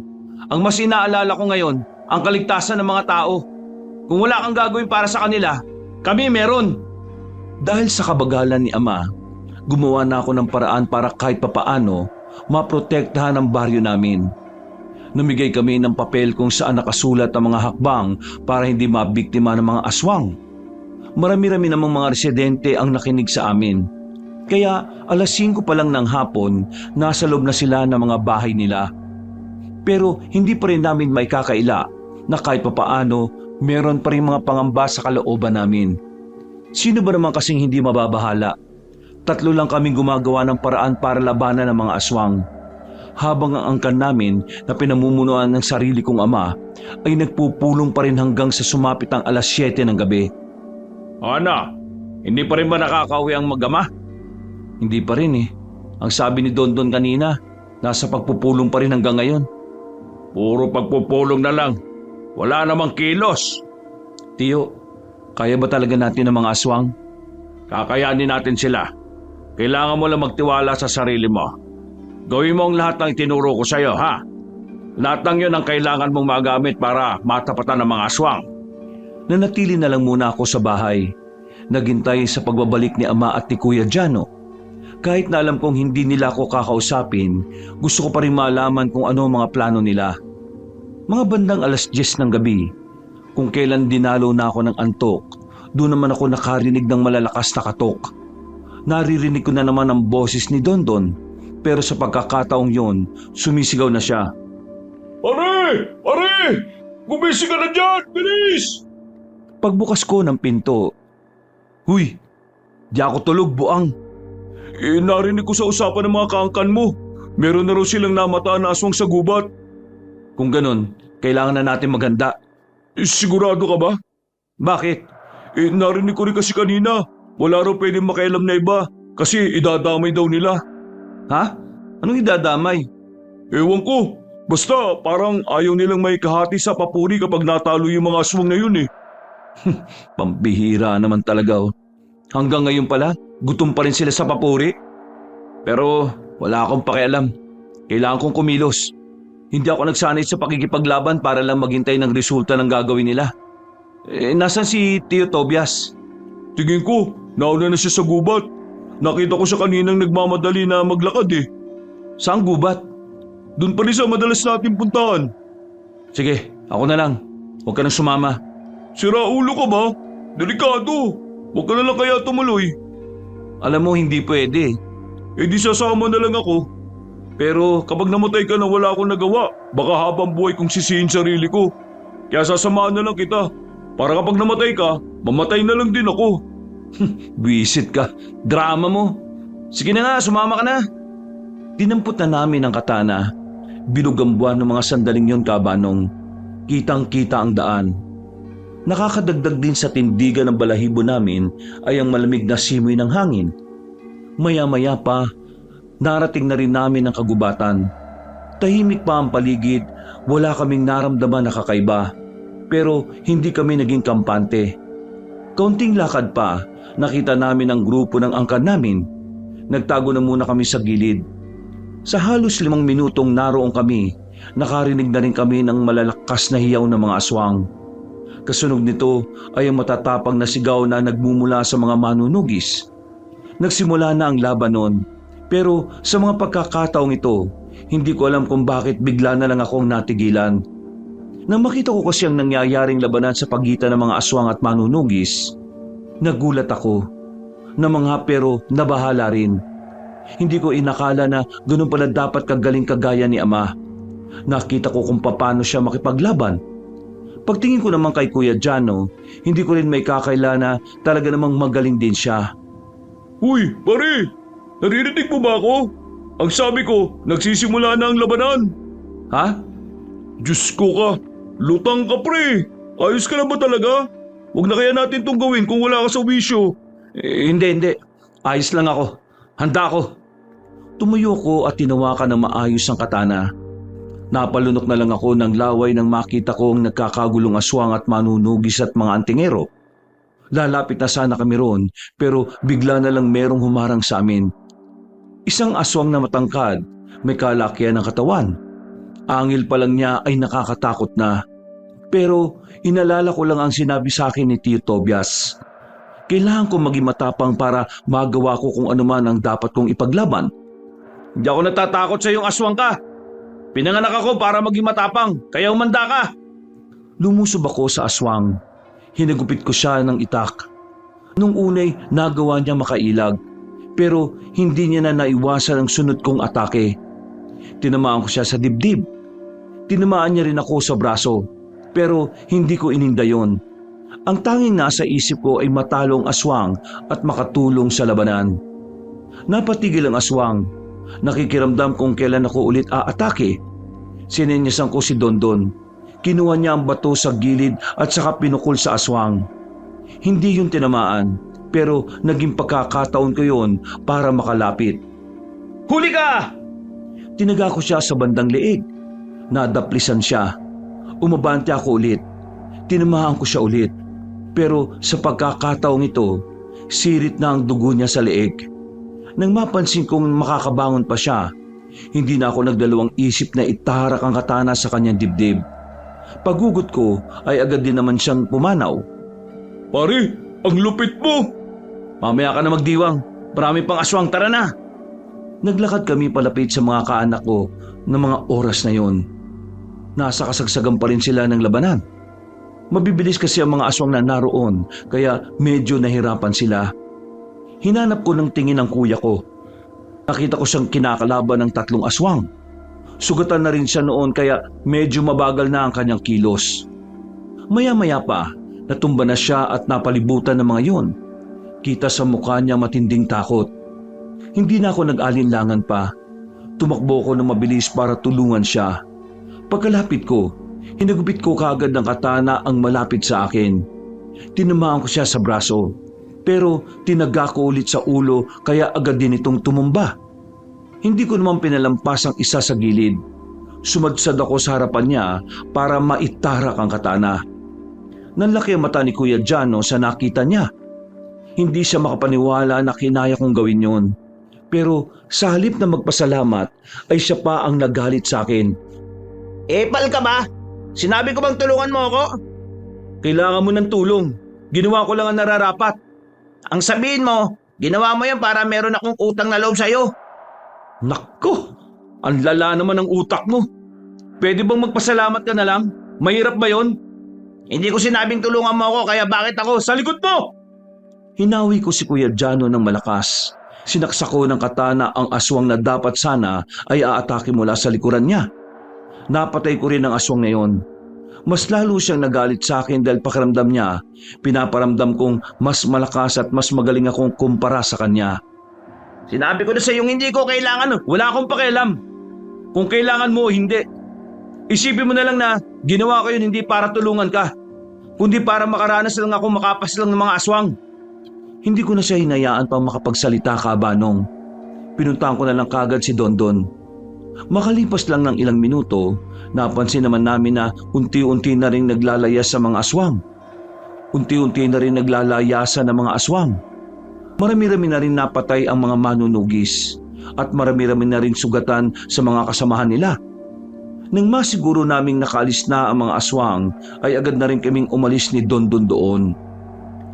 Ang mas inaalala ko ngayon, ang kaligtasan ng mga tao. Kung wala kang gagawin para sa kanila, kami meron. Dahil sa kabagalan ni Ama, gumawa na ako ng paraan para kahit papaano maprotektahan ang baryo namin. Namigay kami ng papel kung saan nakasulat ang mga hakbang para hindi mabiktima ng mga aswang. Marami-rami namang mga residente ang nakinig sa amin. Kaya 5:00 pa lang ng hapon, nasa loob na sila ng mga bahay nila. Pero hindi pa rin namin maikakaila na kahit papaano meron pa rin mga pangamba sa kalooban namin. Sino ba naman kasing hindi mababahala? 3 lang kaming gumagawa ng paraan para labanan ng mga aswang. Habang ang angkan namin na pinamumunuan ng sarili kong ama ay nagpupulong pa rin hanggang sa sumapit ang 7:00 ng gabi. Ana, hindi pa rin ba nakakauwi ang mag-ama? Hindi pa rin eh. Ang sabi ni Dondon kanina, nasa pagpupulong pa rin hanggang ngayon. Puro pagpupulong na lang. Wala namang kilos. Tiyo, kaya ba talaga natin ang mga aswang? Kakayanin natin sila. Kailangan mo lang magtiwala sa sarili mo. Gawin mo ang lahat ng itinuro ko sa iyo, ha? Lahat ng yun ang kailangan mong magamit para matapatan ng mga aswang. Nanatili na lang muna ako sa bahay. Naghintay sa pagbabalik ni Ama at ni Kuya Jano. Kahit na alam kong hindi nila ako kakausapin, gusto ko pa rin malaman kung ano ang mga plano nila. Mga bandang 10:00 ng gabi, kung kailan dinalo na ako ng antok, doon naman ako nakarinig ng malalakas na katok. Naririnig ko na naman ang boses ni Dondon, pero sa pagkakataong yon, sumisigaw na siya. Pare! Pare! Gumising ka na dyan! Bilis! Pagbukas ko ng pinto, "Huy, di ako tulog, buang." Narinig ko sa usapan ng mga kaangkan mo. Meron na raw silang namataan na aswang sa gubat. Kung ganun, kailangan na natin maghanda. Sigurado ka ba? Bakit? Narinig ko rin kasi kanina. Wala raw pwedeng makialam na iba kasi idadamay daw nila. Ha? Anong idadamay? Ewan ko. Basta parang ayaw nilang may kahati sa papuri kapag natalo yung mga aswang na yun eh. Pambihira naman talaga oh. Hanggang ngayon pala, gutom pa rin sila sa papuri. Pero wala akong pakialam. Kailangan kong kumilos. Hindi ako nagsanay sa pakikipaglaban para lang maghintay ng resulta ng gagawin nila. Nasaan si Tio Tobias? Tingin ko, nauna na siya sa gubat. Nakita ko siya kaninang nagmamadali na maglakad eh. Saan gubat? Doon pa rin sa madalas natin puntahan. Sige, ako na lang. Huwag ka nang sumama. Sira ulo ka ba? Delikado. Huwag ka na lang kaya tumuloy. Alam mo, hindi pwede. Di sasama na lang ako. Pero kapag namatay ka na wala akong nagawa, baka habang buhay kong sisihin sarili ko. Kaya sasamahan na lang kita. Para kapag namatay ka, mamatay na lang din ako. Buisit ka. Drama mo. Sige na nga, sumama ka na. Dinampot na namin ang katana. Bilog ang buwan ng mga sandaling yon, Kabanong. Kitang-kita ang daan. Nakakadagdag din sa tindigan ng balahibo namin ay ang malamig na simoy ng hangin. Maya-maya pa, narating na rin namin ang kagubatan. Tahimik pa ang paligid, wala kaming naramdaman na kakaiba. Pero hindi kami naging kampante. Kaunting lakad pa, nakita namin ang grupo ng angkan namin. Nagtago na muna kami sa gilid. Sa halos 5 minutong naroon kami, nakarinig na rin kami ng malalakas na hiyaw ng mga aswang. Kasunod nito ay ang matatapang na sigaw na nagmumula sa mga manunugis. Nagsimula na ang laban noon, pero sa mga pagkakataong ito, hindi ko alam kung bakit bigla na lang akong natigilan. Nang makita ko kasi ang nangyayaring labanan sa pagitan ng mga aswang at manunugis, nagulat ako. Namangha pero nabahala rin. Hindi ko inakala na ganun pala dapat kagaling kagaya ni Ama. Nakita ko kung paano siya makipaglaban. Pagtingin ko naman kay Kuya Jano, hindi ko rin may kakaila na talaga namang magaling din siya. Uy, pare! Naririnig mo ba ako? Ang sabi ko, nagsisimula na ang labanan. Ha? Diyos ko ka! Lutang ka pre! Ayos ka na ba talaga? Huwag na kaya natin itong gawin kung wala ka sa wisyo. Hindi. Ayos lang ako. Handa ako. Tumuyo ko at tinawakan ng maayos ang katana. Napalunok na lang ako ng laway nang makita kong nagkakagulong aswang at manunugis at mga antingero. Lalapit na sana kami roon pero bigla na lang merong humarang sa amin. Isang aswang na matangkad, may kalakihan ng katawan. Angil pa lang niya ay nakakatakot na. Pero inalala ko lang ang sinabi sa akin ni Tio Tobias. Kailangan ko maging matapang para magawa ko kung ano man ang dapat kong ipaglaban. Hindi ako natatakot sa iyong aswang ka. Pinanganak ako para maging matapang, kaya umanda ka. Lumusob ako sa aswang. Hinagupit ko siya ng itak. Nung unay, nagawa niya makailag. Pero hindi niya na naiwasan ang sunod kong atake. Tinamaan ko siya sa dibdib. Tinamaan niya rin ako sa braso. Pero hindi ko ininda yon. Ang tanging nasa isip ko ay matalo ang aswang at makatulong sa labanan. Napatigil ang aswang. Nakikiramdam kung kailan ako ulit aatake. Sinenyasan ko si Dondon. Kinuha niya ang bato sa gilid at saka pinukol sa aswang. Hindi yun tinamaan, pero naging pagkakataon ko yun para makalapit. Huli ka! Tinaga ko siya sa bandang leeg. Nadaplisan siya. Umabante ako ulit. Tinamaan ko siya ulit. Pero sa pagkakataong ito, sirit na ang dugo niya sa leeg. Nang mapansin kong makakabangon pa siya, hindi na ako nagdalawang isip na itaharak ang katana sa kanyang dibdib. Paghugot ko ay agad din naman siyang pumanaw. Pare, ang lupit mo! Mamaya ka na magdiwang. Marami pang aswang, tara na. Naglakad kami palapit sa mga kaanak ko ng mga oras na yon. Nasa kasagsagan pa rin sila ng labanan. Mabibilis kasi ang mga aswang na naroon kaya medyo nahirapan sila. Hinanap ko ng tingin ang kuya ko. Nakita ko siyang kinakalaban ng 3 aswang. Sugatan na rin siya noon kaya medyo mabagal na ang kanyang kilos. Maya-maya pa, natumba na siya at napalibutan ng mga yon. Kita sa mukha niya matinding takot. Hindi na ako nag-alinlangan pa. Tumakbo ko ng mabilis para tulungan siya. Pagkalapit ko, hinagupit ko kaagad ng katana ang malapit sa akin. Tinamaan ko siya sa braso. Pero tinaga ko ulit sa ulo kaya agad din itong tumumba. Hindi ko naman pinalampas ang isa sa gilid. Sumadsad ako sa harapan niya para maitarak ang katana. Nanlaki ang mata ni Kuya Jano sa nakita niya. Hindi siya makapaniwala na kinaya kong gawin yon. Pero sa halip na magpasalamat ay siya pa ang nagalit sa akin. Epal ka ba? Sinabi ko bang tulungan mo ako? Kailangan mo ng tulong. Ginawa ko lang ang nararapat. Ang sabihin mo, ginawa mo yan para meron akong utang na loob sa'yo. Nako, ang lala naman ng utak mo. Pwede bang magpasalamat ka na lang? Mahirap ba yon? Hindi ko sinabing tulungan mo ako kaya bakit ako sa likod mo? Hinawi ko si Kuya Jano ng malakas. Sinaksak ko ng katana ang aswang na dapat sana ay aatake mula sa likuran niya. Napatay ko rin ang aswang na yon. Mas lalo siyang nagalit sa akin dahil pakiramdam niya, pinaparamdam kong mas malakas at mas magaling akong kumpara sa kanya. Sinabi ko na sa iyong hindi ko kailangan, wala akong pakialam. Kung kailangan mo o hindi. Isipin mo na lang na ginawa ko yun hindi para tulungan ka, kundi para makaranas lang ako makapas lang ng mga aswang. Hindi ko na siya hinayaan pang makapagsalita kabanong. Pinuntahan ko na lang kagad si Dondon. Makalipas lang ng ilang minuto, napansin naman namin na unti-unti na rin naglalayas sa mga aswang. Unti-unti na rin naglalayasan ng mga aswang. Marami-rami na rin napatay ang mga manunugis at marami-rami na rin sugatan sa mga kasamahan nila. Nang masiguro naming nakaalis na ang mga aswang, ay agad na rin kaming umalis ni Dondon doon.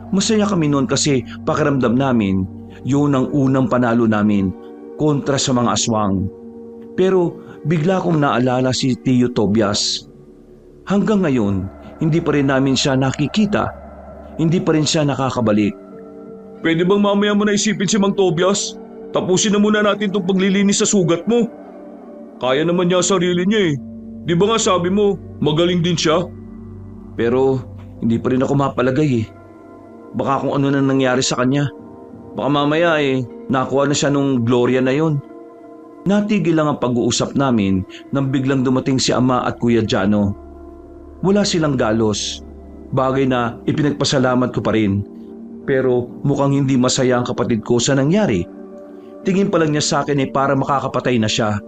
Masaya kami noon kasi pakiramdam namin, yun ang unang panalo namin kontra sa mga aswang. Pero bigla kong naalala si Tio Tobias. Hanggang ngayon, hindi pa rin namin siya nakikita. Hindi pa rin siya nakakabalik. Pwede bang mamaya mo na isipin si Mang Tobias? Tapusin na muna natin itong paglilinis sa sugat mo. Kaya naman niya sarili niya eh. Di ba nga sabi mo, magaling din siya? Pero hindi pa rin ako mapalagay eh. Baka kung ano na nangyari sa kanya. Baka mamaya nakuha na siya nung Gloria na yon. Natigil lang ang pag-uusap namin nang biglang dumating si Ama at Kuya Jano. Wala silang galos. Bagay na ipinagpasalamat ko pa rin. Pero mukhang hindi masaya ang kapatid ko sa nangyari. Tingin pa lang niya sa akin para makakapatay na siya.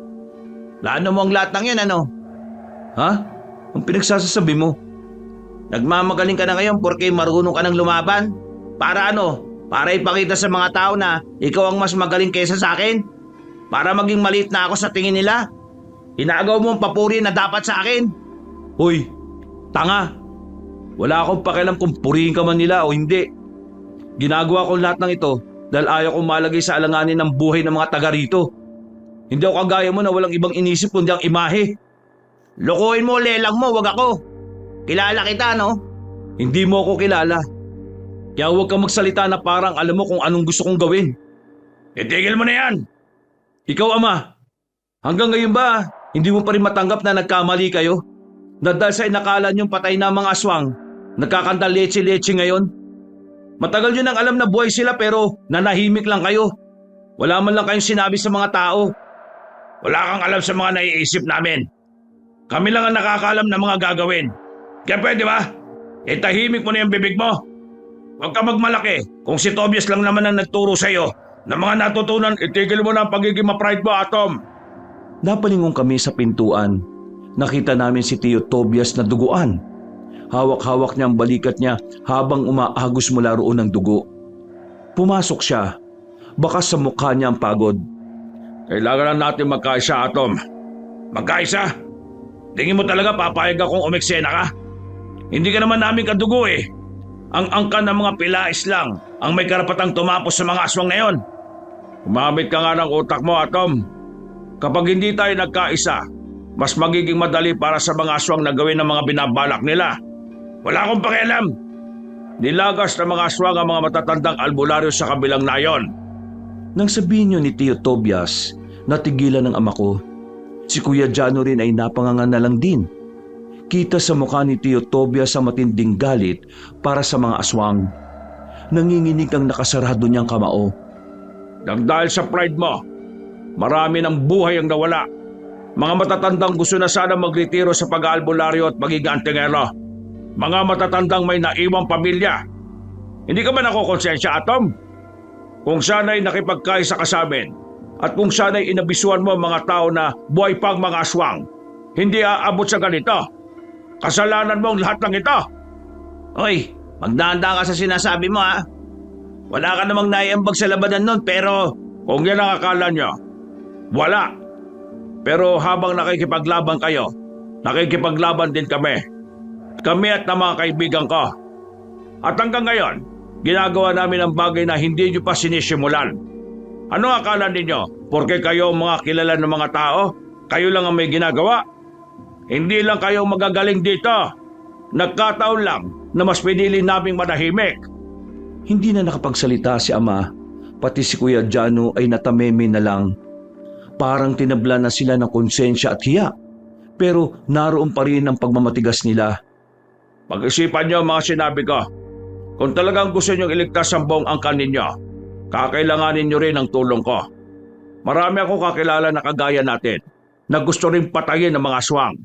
Plano mo ang lahat ng yan ano? Ha? Ang pinagsasasabi mo? Nagmamagaling ka na ngayon porque marunong ka ng lumaban? Para ano? Para ipakita sa mga tao na ikaw ang mas magaling kaysa sa akin? Para maging maliit na ako sa tingin nila? Inagaw mo ang papuri na dapat sa akin? Hoy, tanga! Wala akong pakialam kung purihin ka man nila o hindi. Ginagawa ko lahat ng ito dahil ayaw kong malagay sa alanganin ng buhay ng mga taga rito. Hindi ako kagaya mo na walang ibang inisip kundi ang imahe. Lokohin mo, lelang mo, wag ako. Kilala kita, no? Hindi mo ako kilala. Kaya huwag kang magsalita na parang alam mo kung anong gusto kong gawin. Itigil mo na yan! Ikaw, Ama, hanggang ngayon ba hindi mo pa rin matanggap na nagkamali kayo? Na dahil sa inakala niyong patay na mga aswang, nagkakanta leche-leche ngayon? Matagal nyo nang alam na buhay sila pero nanahimik lang kayo. Wala man lang kayong sinabi sa mga tao. Wala kang alam sa mga naiisip namin. Kami lang ang nakakaalam ng mga gagawin. Kaya pwede ba? Itahimik mo na yung bibig mo. Huwag ka magmalaki. Kung si Tobias lang naman ang nagturo sa'yo na mga natutunan, itigil mo na ang pagiging ma-pride mo, Atom. Napalingon kami sa pintuan. Nakita namin si Tio Tobias na duguan. Hawak-hawak niya ang balikat niya habang umaagos mula roon ng dugo. Pumasok siya. Bakas sa mukha niya ang pagod. Kailangan na natin magkaisa, Atom. Magkaisa? Tingin mo talaga papayag akong umeksena ka? Hindi ka naman namin kadugo eh. Ang angkan ng mga pilais lang ang may karapatang tumapos sa mga aswang na yon. Umamit ka nga ng utak mo, Atom. Kapag hindi tayo nagkaisa, mas magiging madali para sa mga aswang na gawin ng mga binabalak nila. Wala akong pakialam. Nilagas ng mga aswang ang mga matatandang albularyo sa kabilang nayon. Nang sabihin niyo ni Tio Tobias, natigilan ng ama ko. Si Kuya Jano rin ay napanganga na lang din. Kita sa mukha ni Tio Tobias ang matinding galit para sa mga aswang. Nanginginig ang nakasarado niyang kamao. Dahil sa pride mo, marami ng buhay ang nawala. Mga matatandang gusto na sana magretiro sa pag-aalbularyo at pagiging antingero. Mga matatandang may naiwang pamilya. Hindi ka ba nakukonsensya, Atom? Kung sana'y nakipagkaisa ka sa amin at kung sana'y inabisuan mo ang mga tao na buhay pang mga aswang, hindi aabot sa ganito. Kasalanan mo ang lahat ng ito. Hoy, magdanda ka sa sinasabi mo ha. Wala ka namang naiambag sa labanan nun pero Kung yan ang akala nyo, wala. Pero habang nakikipaglaban kayo, nakikipaglaban din kami. Kami at ng mga kaibigan ko. At hanggang ngayon, ginagawa namin ang bagay na hindi nyo pa sinisimulan. Ano akala ninyo? Porque kayo ang mga kilala ng mga tao, kayo lang ang may ginagawa? Hindi lang kayo magagaling dito. Nagkataon lang na mas pinili naming manahimik. Hindi na nakapagsalita si Ama, pati si Kuya Jano ay natameme na lang. Parang tinabla na sila ng konsensya at hiya. Pero naroon pa rin ang pagmamatigas nila. Pag-isipan nyo ang mga sinabi ko. Kung talagang gusto nyong iligtas ang buong angkan ninyo, kakailanganin nyo rin ang tulong ko. Marami akong kakilala na kagaya natin na gusto rin patayin ang mga aswang.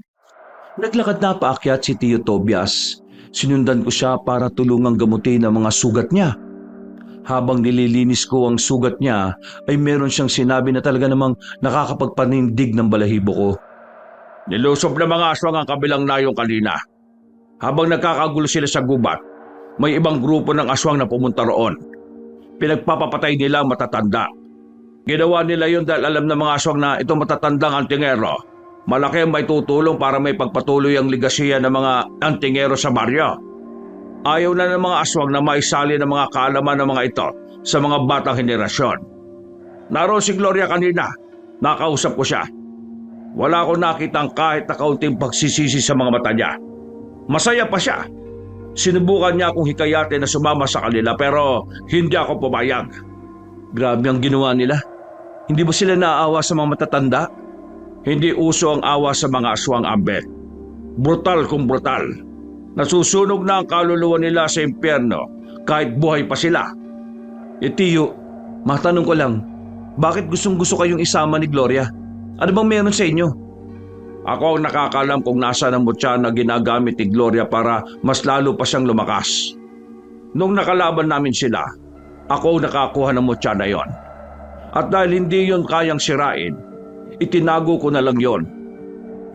Naglakad na paakyat si Tio Tobias. Sinundan ko siya para tulungang gamutin ang mga sugat niya. Habang nililinis ko ang sugat niya, ay meron siyang sinabi na talaga namang nakakapagpanindig ng balahibo ko. Nilusob na mga aswang ang kabilang nayong kanina. Habang nagkakagulo sila sa gubat, may ibang grupo ng aswang na pumunta roon. Pinagpapapatay nila ang matatanda. Ginawa nila yun dahil alam ng mga aswang na itong matatandang antingero, malaki ang may tutulong para may pagpatuloy ang ligasiya ng mga antingero sa baryo. Ayaw na ng mga aswang na maisali ng mga kaalaman ng mga ito sa mga batang henerasyon. Naroon si Gloria kanina. Nakausap ko siya. Wala akong nakitang kahit na kaunting pagsisisi sa mga mata niya. Masaya pa siya. Sinubukan niya akong hikayatin na sumama sa kanila pero hindi ako pumayag. Grabe ang ginawa nila. Hindi ba sila naaawa sa mga matatanda? Hindi uso ang awa sa mga aswang, Ambet. Brutal kung brutal. Nasusunog na ang kaluluwa nila sa impyerno kahit buhay pa sila. Tio, matanong ko lang, bakit gustong-gusto kayong isama ni Gloria? Ano bang meron sa inyo? Ako ang nakakalam kung nasa ng mutya na ginagamit ni Gloria para mas lalo pa siyang lumakas. Nung nakalaban namin sila, ako ang nakakuha ng mutya na yon. At dahil hindi yon kayang sirain, itinago ko na lang yon.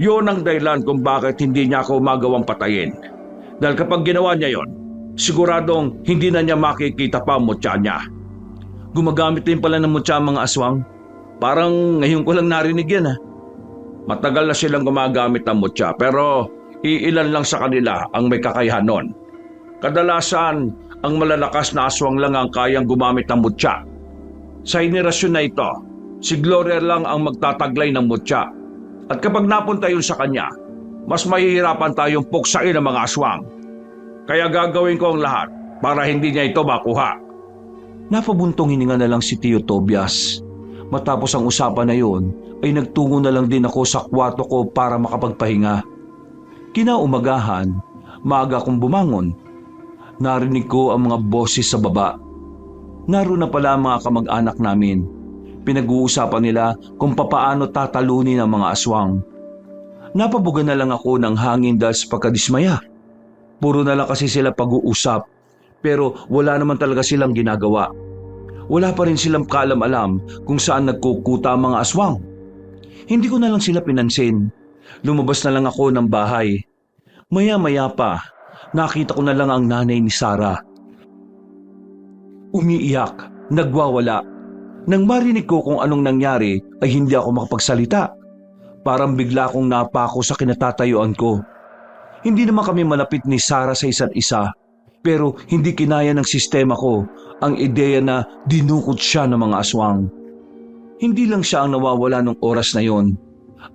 Yun ang dahilan kung bakit hindi niya ako magawang patayin. Dahil kapag ginawa niya yon, siguradong hindi na niya makikita pa ang mutya niya. Gumagamit din pala ng mutya ang mga aswang. Parang ngayon ko lang narinig yan ha. Matagal na silang gumagamit ng mutya pero iilan lang sa kanila ang may kakayahan nun. Kadalasan, ang malalakas na aswang lang ang kayang gumamit ng mutya. Sa henerasyon na ito, si Gloria lang ang magtataglay ng mutya. At kapag napunta yun sa kanya, mas mahihirapan tayong puksain ang mga aswang. Kaya gagawin ko ang lahat para hindi niya ito makuha. Napabuntong hininga na lang si Tio Tobias. Matapos ang usapan na yon, ay nagtungo na lang din ako sa kwarto ko para makapagpahinga. Kinaumagahan, maaga akong bumangon. Narinig ko ang mga boses sa baba. Naroon na pala ang mga kamag-anak namin. Pinag-uusapan nila kung papaano tatalunin ang mga aswang. Napabugan na lang ako ng hangin dahil sa pagkadismaya. Puro na lang kasi sila pag-uusap, pero wala naman talaga silang ginagawa. Wala pa rin silang kaalam-alam kung saan nagkukuta ang mga aswang. Hindi ko na lang sila pinansin. Lumabas na lang ako ng bahay. Maya-maya pa, nakita ko na lang ang nanay ni Sarah. Umiiyak, nagwawala. Nang marinig ko kung anong nangyari ay hindi ako makapagsalita. Parang bigla akong napako sa kinatatayuan ko. Hindi naman kami malapit ni Sarah sa isa't isa, pero hindi kinaya ng sistema ko ang ideya na dinukot siya ng mga aswang. Hindi lang siya ang nawawala ng oras na yon.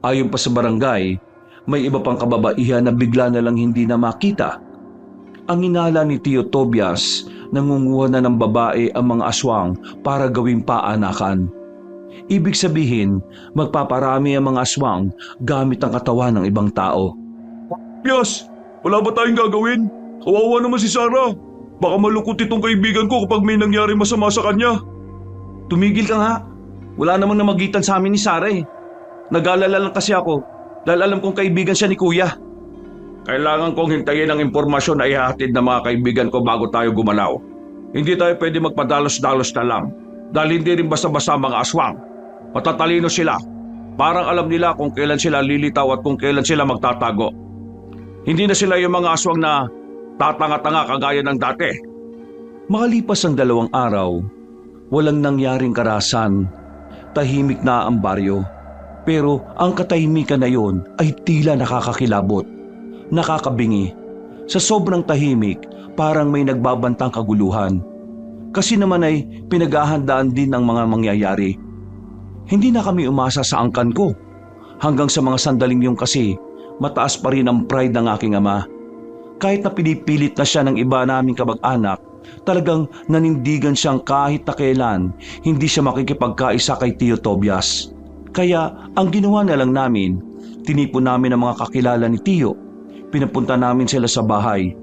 Ayon pa sa barangay, may iba pang kababaihan na bigla na lang hindi na makita. Ang inala ni Tio Tobias, nangunguha na ng babae ang mga aswang para gawing paanakan. Ibig sabihin, magpaparami ang mga aswang gamit ang katawan ng ibang tao. Pias, wala ba tayong gagawin? Kawawa naman si Sarah. Baka malungkot itong kaibigan ko kapag may nangyari masama sa kanya. Tumigil ka nga. Wala namang namagitan sa amin ni Sarah eh. Nag-aalala lang kasi ako dahil alam kong kaibigan siya ni Kuya. Kailangan kong hintayin ang impormasyon na ihahatid ng mga kaibigan ko bago tayo gumalaw. Hindi tayo pwede magpadalos-dalos na lang dahil hindi rin basta-basta mga aswang. Matatalino sila. Parang alam nila kung kailan sila lilitaw at kung kailan sila magtatago. Hindi na sila yung mga aswang na tatanga-tanga kagaya ng dati. Makalipas ang 2 araw, walang nangyaring karahasan. Tahimik na ang baryo. Pero ang katahimikan na yon ay tila nakakakilabot, nakakabingi. Sa sobrang tahimik, parang may nagbabantang kaguluhan. Kasi naman ay pinaghahandaan din ng mga mangyayari. Hindi na kami umasa sa angkan ko. Hanggang sa mga sandaling yung kasi, mataas pa rin ang pride ng aking ama. Kahit na pinipilit na siya ng iba naming kamag-anak, talagang nanindigan siyang kahit na kailan hindi siya makikipagkaisa kay Tio Tobias. Kaya ang ginawa na lang namin, tinipon namin ang mga kakilala ni Tio. Pinapunta namin sila sa bahay.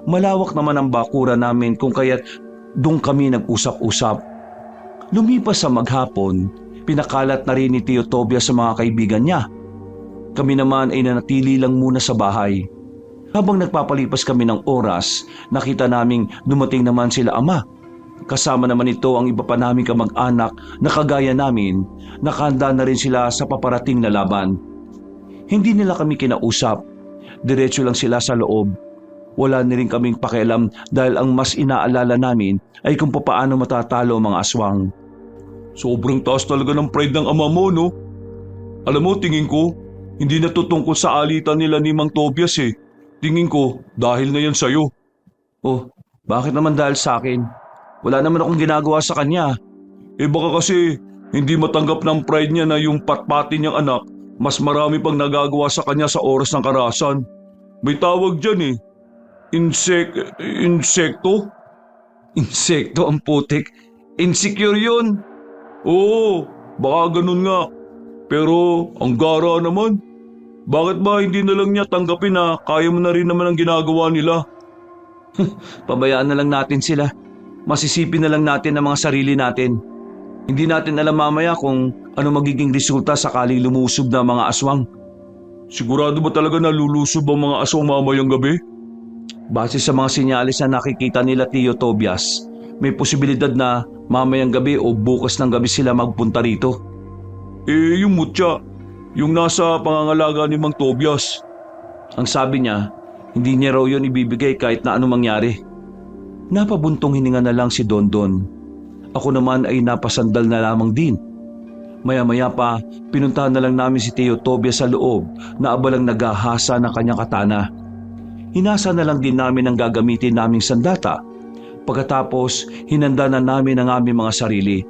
Malawak naman ang bakura namin kung kaya't doon kami nag-usap-usap. Lumipas sa maghapon, pinakalat na rin ni Tio Tobias sa mga kaibigan niya. Kami naman ay nanatili lang muna sa bahay. Habang nagpapalipas kami ng oras, nakita naming dumating naman sila ama. Kasama naman ito ang iba pa naming kamag-anak na kagaya namin, nakahanda na rin sila sa paparating na laban. Hindi nila kami kinausap, diretso lang sila sa loob. Wala na rin kaming pakialam dahil ang mas inaalala namin ay kung paano matatalo ang mga aswang. Sobrang taas talaga ng pride ng ama mo, no? Alam mo, tingin ko, hindi natutungkol sa alitan nila ni Mang Tobias eh. Tingin ko, dahil na yan sa'yo. Oh, bakit naman dahil sa akin? Wala naman akong ginagawa sa kanya. Eh baka kasi hindi matanggap ng pride niya na yung patpati niyang anak mas marami pang nagagawa sa kanya sa oras ng karahasan. May tawag dyan eh. Insekto? Insekto ang putik. Insecure yun. Oo, baka ganun nga. Pero ang gara naman. Bakit ba hindi na lang niya tanggapin na kaya mo na rin naman ang ginagawa nila? Pabayaan na lang natin sila. Masisipin na lang natin ang mga sarili natin. Hindi natin alam mamaya kung ano magiging resulta sakaling lumusob na mga aswang. Sigurado ba talaga na lulusob ang mga aswang mamayang gabi? Base sa mga sinyalis na nakikita nila Tio Tobias, may posibilidad na mamayang gabi o bukas ng gabi sila magpunta rito. Eh yung mutya, Yung nasa pangangalaga ni Mang Tobias. Ang sabi niya, hindi niya raw yun ibibigay kahit na anong mangyari. Napabuntong hininga na lang si Dondon. Ako naman ay napasandal na lamang din. Maya-maya pa, pinuntahan na lang namin si Tio Tobias sa loob na abalang naghahasa ng kanyang katana. Hinasa na lang din namin ang gagamitin naming sandata. Pagkatapos, hinanda na namin ang aming mga sarili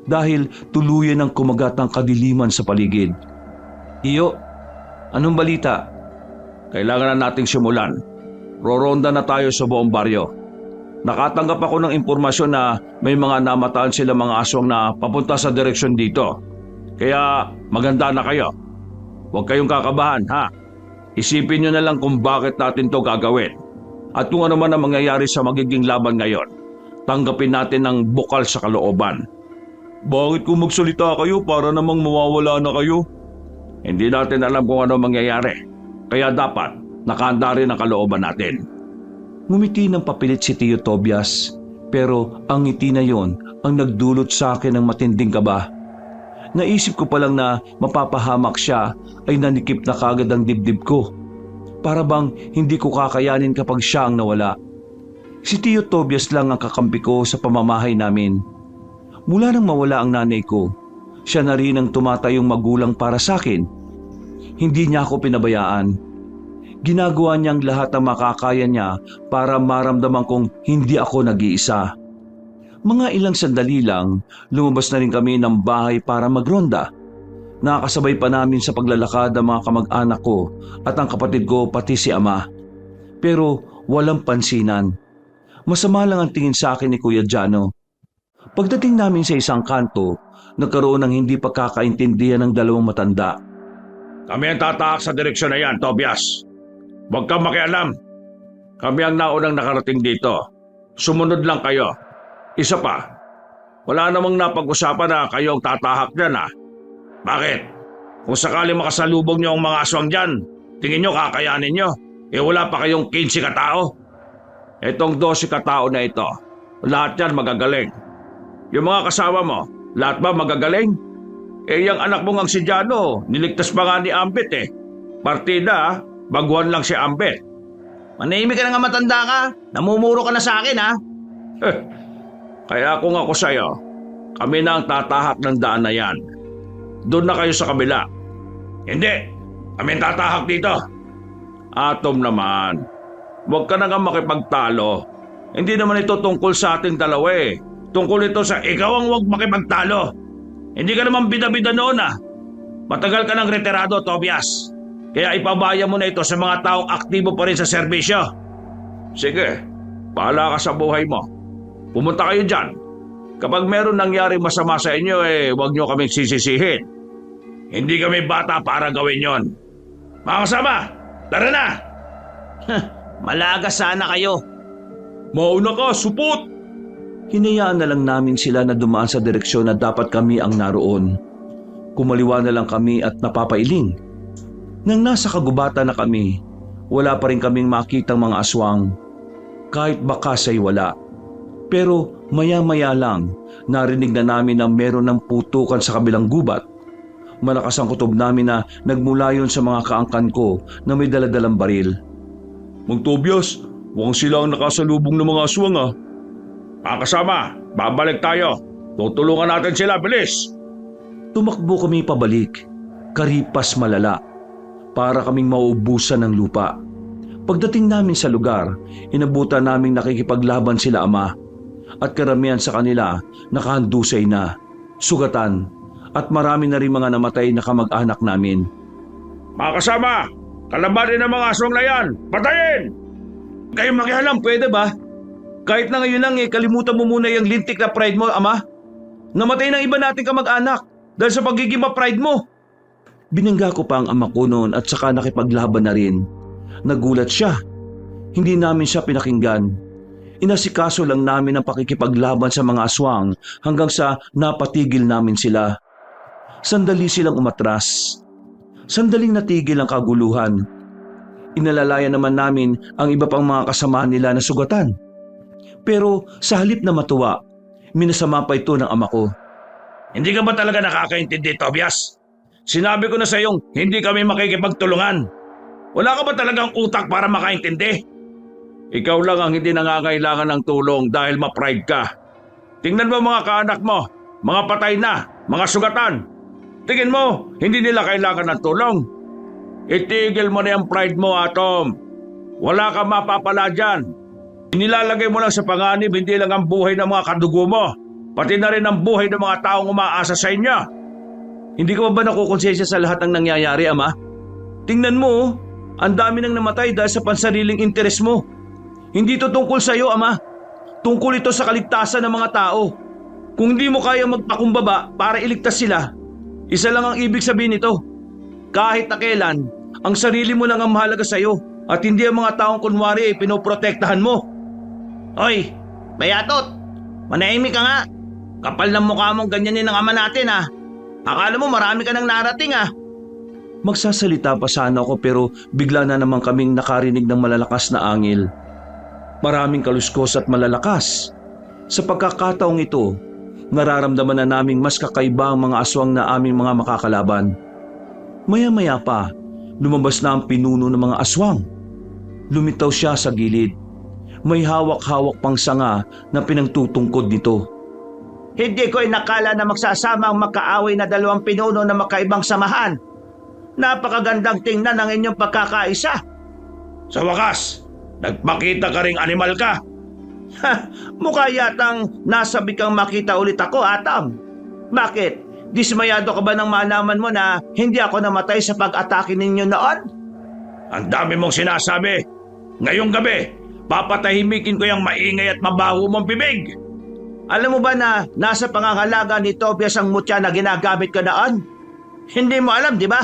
dahil tuluyan ang kumagat ng kadiliman sa paligid. Iyo, anong balita? Kailangan na nating simulan. Roronda na tayo sa buong baryo. Nakatanggap ako ng impormasyon na may mga namataan sila mga aswang na papunta sa direksyon dito. Kaya maganda na kayo. Huwag kayong kakabahan, ha? Isipin nyo na lang kung bakit natin to gagawin. At kung ano man ang mangyayari sa magiging laban ngayon, tanggapin natin ng bukal sa kalooban. Bakit kung magsalita kayo para namang mawawala na kayo? Hindi natin alam kung ano mangyayari. Kaya dapat nakahanda rin ang kalooban natin. Ngumiti ng papilit si Tio Tobias, pero ang ngiti na yon ang nagdulot sa akin ng matinding kaba. Naisip ko pa lang na mapapahamak siya ay nanikip na kagad ang dibdib ko. Para bang hindi ko kakayanin kapag siya ang nawala. Si Tio Tobias lang ang kakampi ko sa pamamahay namin. Mula nang mawala ang nanay ko, siya na rin ang tumatayong magulang para sa akin. Hindi niya ako pinabayaan. Ginagawa niyang lahat ng makakaya niya para maramdaman kong hindi ako nag-iisa. Mga ilang sandali lang, lumabas na rin kami ng bahay para magronda. Nakakasabay pa namin sa paglalakad ang mga kamag-anak ko at ang kapatid ko pati si ama. Pero walang pansinan. Masama lang ang tingin sa akin ni Kuya Jano. Pagdating namin sa isang kanto, nagkaroon ng hindi pagkakaintindihan ng dalawang matanda. Kami ang tataak sa direksyon na yan, Tobias. Huwag kang makialam. Kami ang naunang nakarating dito. Sumunod lang kayo. Isa pa, wala namang napag-usapan na kayo ang tatahak dyan, ha? Bakit? Kung sakali makasalubong niyo ang mga aswang dyan, tingin niyo kakayanin niyo? Wala pa kayong 15 katao. Itong 12 katao na ito, lahat yan magagaling. Yung mga kasama mo, lahat ba magagaling? Yung anak mong ang si Jano, niligtas pa nga ni Ambit eh. Partida, baguhan lang si Ambit. Manahimik ka na nga, matanda ka. Namumuro ka na sa akin, ha? Kaya kung ako sa'yo, kami na ang tatahak ng daan na yan. Doon na kayo sa kabila. Hindi, kami ang tatahak dito. Atom naman, huwag ka na nga makipagtalo. Hindi naman ito tungkol sa ating dalawa eh. Tungkol ito sa ikaw ang huwag makipagtalo. Hindi ka naman bida-bida noon ah. Matagal ka ng retirado, Tobias. Kaya ipabaya mo na ito sa mga taong aktibo pa rin sa serbisyo. Sige, bahala ka sa buhay mo. Pumunta kayo dyan. Kapag meron nangyari masama sa inyo, huwag nyo kaming sisisihin. Hindi kami bata para gawin yon. Mga kasama, tara na! Malaga sana kayo. Mauna ka, supot! Hinayaan na lang namin sila na dumaan sa direksyon na dapat kami ang naroon. Kumaliwa na lang kami at napapailing. Nang nasa kagubatan na kami, wala pa rin kaming makitang mga aswang. Kahit bakas ay wala. Pero maya-maya lang, narinig na namin na meron ng putukan sa kabilang gubat. Malakas ang kutob namin na nagmula yun sa mga kaangkan ko na may daladalang baril. Mang Tobias, mukhang sila ang nakasalubong ng mga aswang ah. Mga kasama, babalik tayo. Tutulungan natin sila, bilis! Tumakbo kami pabalik, karipas malala, para kaming mauubusan ng lupa. Pagdating namin sa lugar, inabutan naming nakikipaglaban sila ama. At karamihan sa kanila nakahandusay na, sugatan, at marami na rin mga namatay na kamag-anak namin. Mga kasama, kalabanin ang mga aswang na yan! Patayin! Kayo makialam, pwede ba? Kahit na ngayon lang kalimutan mo muna yung lintik na pride mo, ama. Namatay ng iba nating kamag-anak dahil sa pagiging ma-pride mo. Binangga ko pa ang ama ko noon at saka nakipaglaban na rin. Nagulat siya. Hindi namin siya pinakinggan. Inasikaso lang namin ang pakikipaglaban sa mga aswang hanggang sa napatigil namin sila. Sandali silang umatras. Sandaling natigil ang kaguluhan. Inalalayan naman namin ang iba pang mga kasama nila na sugatan. Pero sa halip na matuwa, minasama pa ito ng ama ko. Hindi ka ba talaga nakakaintindi, Tobias? Sinabi ko na sa iyong hindi kami makikipagtulungan. Wala ka ba talagang utak para makaintindi? Ikaw lang ang hindi nangangailangan ng tulong dahil ma-pride ka. Tingnan mo mga kaanak mo, mga patay na, mga sugatan. Tingin mo, hindi nila kailangan ng tulong. Itigil mo na yung pride mo, Atom. Wala kang mapapala dyan. Inilalagay mo lang sa panganib hindi lang ang buhay ng mga kadugo mo, pati na rin ang buhay ng mga taong umaasa sa inyo. Hindi ka ba nakukonsensya sa lahat ng nangyayari, Ama? Tingnan mo, oh, ang dami nang namatay dahil sa pansariling interes mo. Hindi ito tungkol sa iyo, Ama. Tungkol ito sa kaligtasan ng mga tao. Kung hindi mo kaya magpakumbaba para iligtas sila, isa lang ang ibig sabihin nito. Kahit na kailan, ang sarili mo lang ang mahalaga sa iyo at hindi ang mga taong kunwari ay pinoprotektahan mo. Hoy, Bayatot, manahimik ka nga. Kapal ng mukha mong ganyanin ng ama natin ha. Akala mo marami ka nang narating ha. Magsasalita pa sana ako pero bigla na naman kaming nakarinig ng malalakas na angil. Maraming kaluskos at malalakas. Sa pagkakataong ito, nararamdaman na naming mas kakaiba ang mga aswang na aming mga makakalaban. Maya-maya pa, lumabas na ang pinuno ng mga aswang. Lumitaw siya sa gilid. May hawak-hawak pang sanga na pinagtutungkod nito. Hindi ko inakala na magsasama ang makaaway na dalawang pinuno na makaibang samahan. Napakagandang tingnan ang inyong pagkakaisa. Sa wakas, nagpakita ka ring animal ka. Ha, mukha yatang nasabi kang makita ulit ako, Atom. Bakit? Dismayado ka ba nang malaman mo na hindi ako namatay sa pag-atake ninyo noon? Ang dami mong sinasabi. Ngayong gabi, papatahimikin ko yung maingay at mabaho mong bibig. Alam mo ba na nasa pangangalaga ni Tobias ang mutya na ginagamit ko noon? Hindi mo alam, di ba?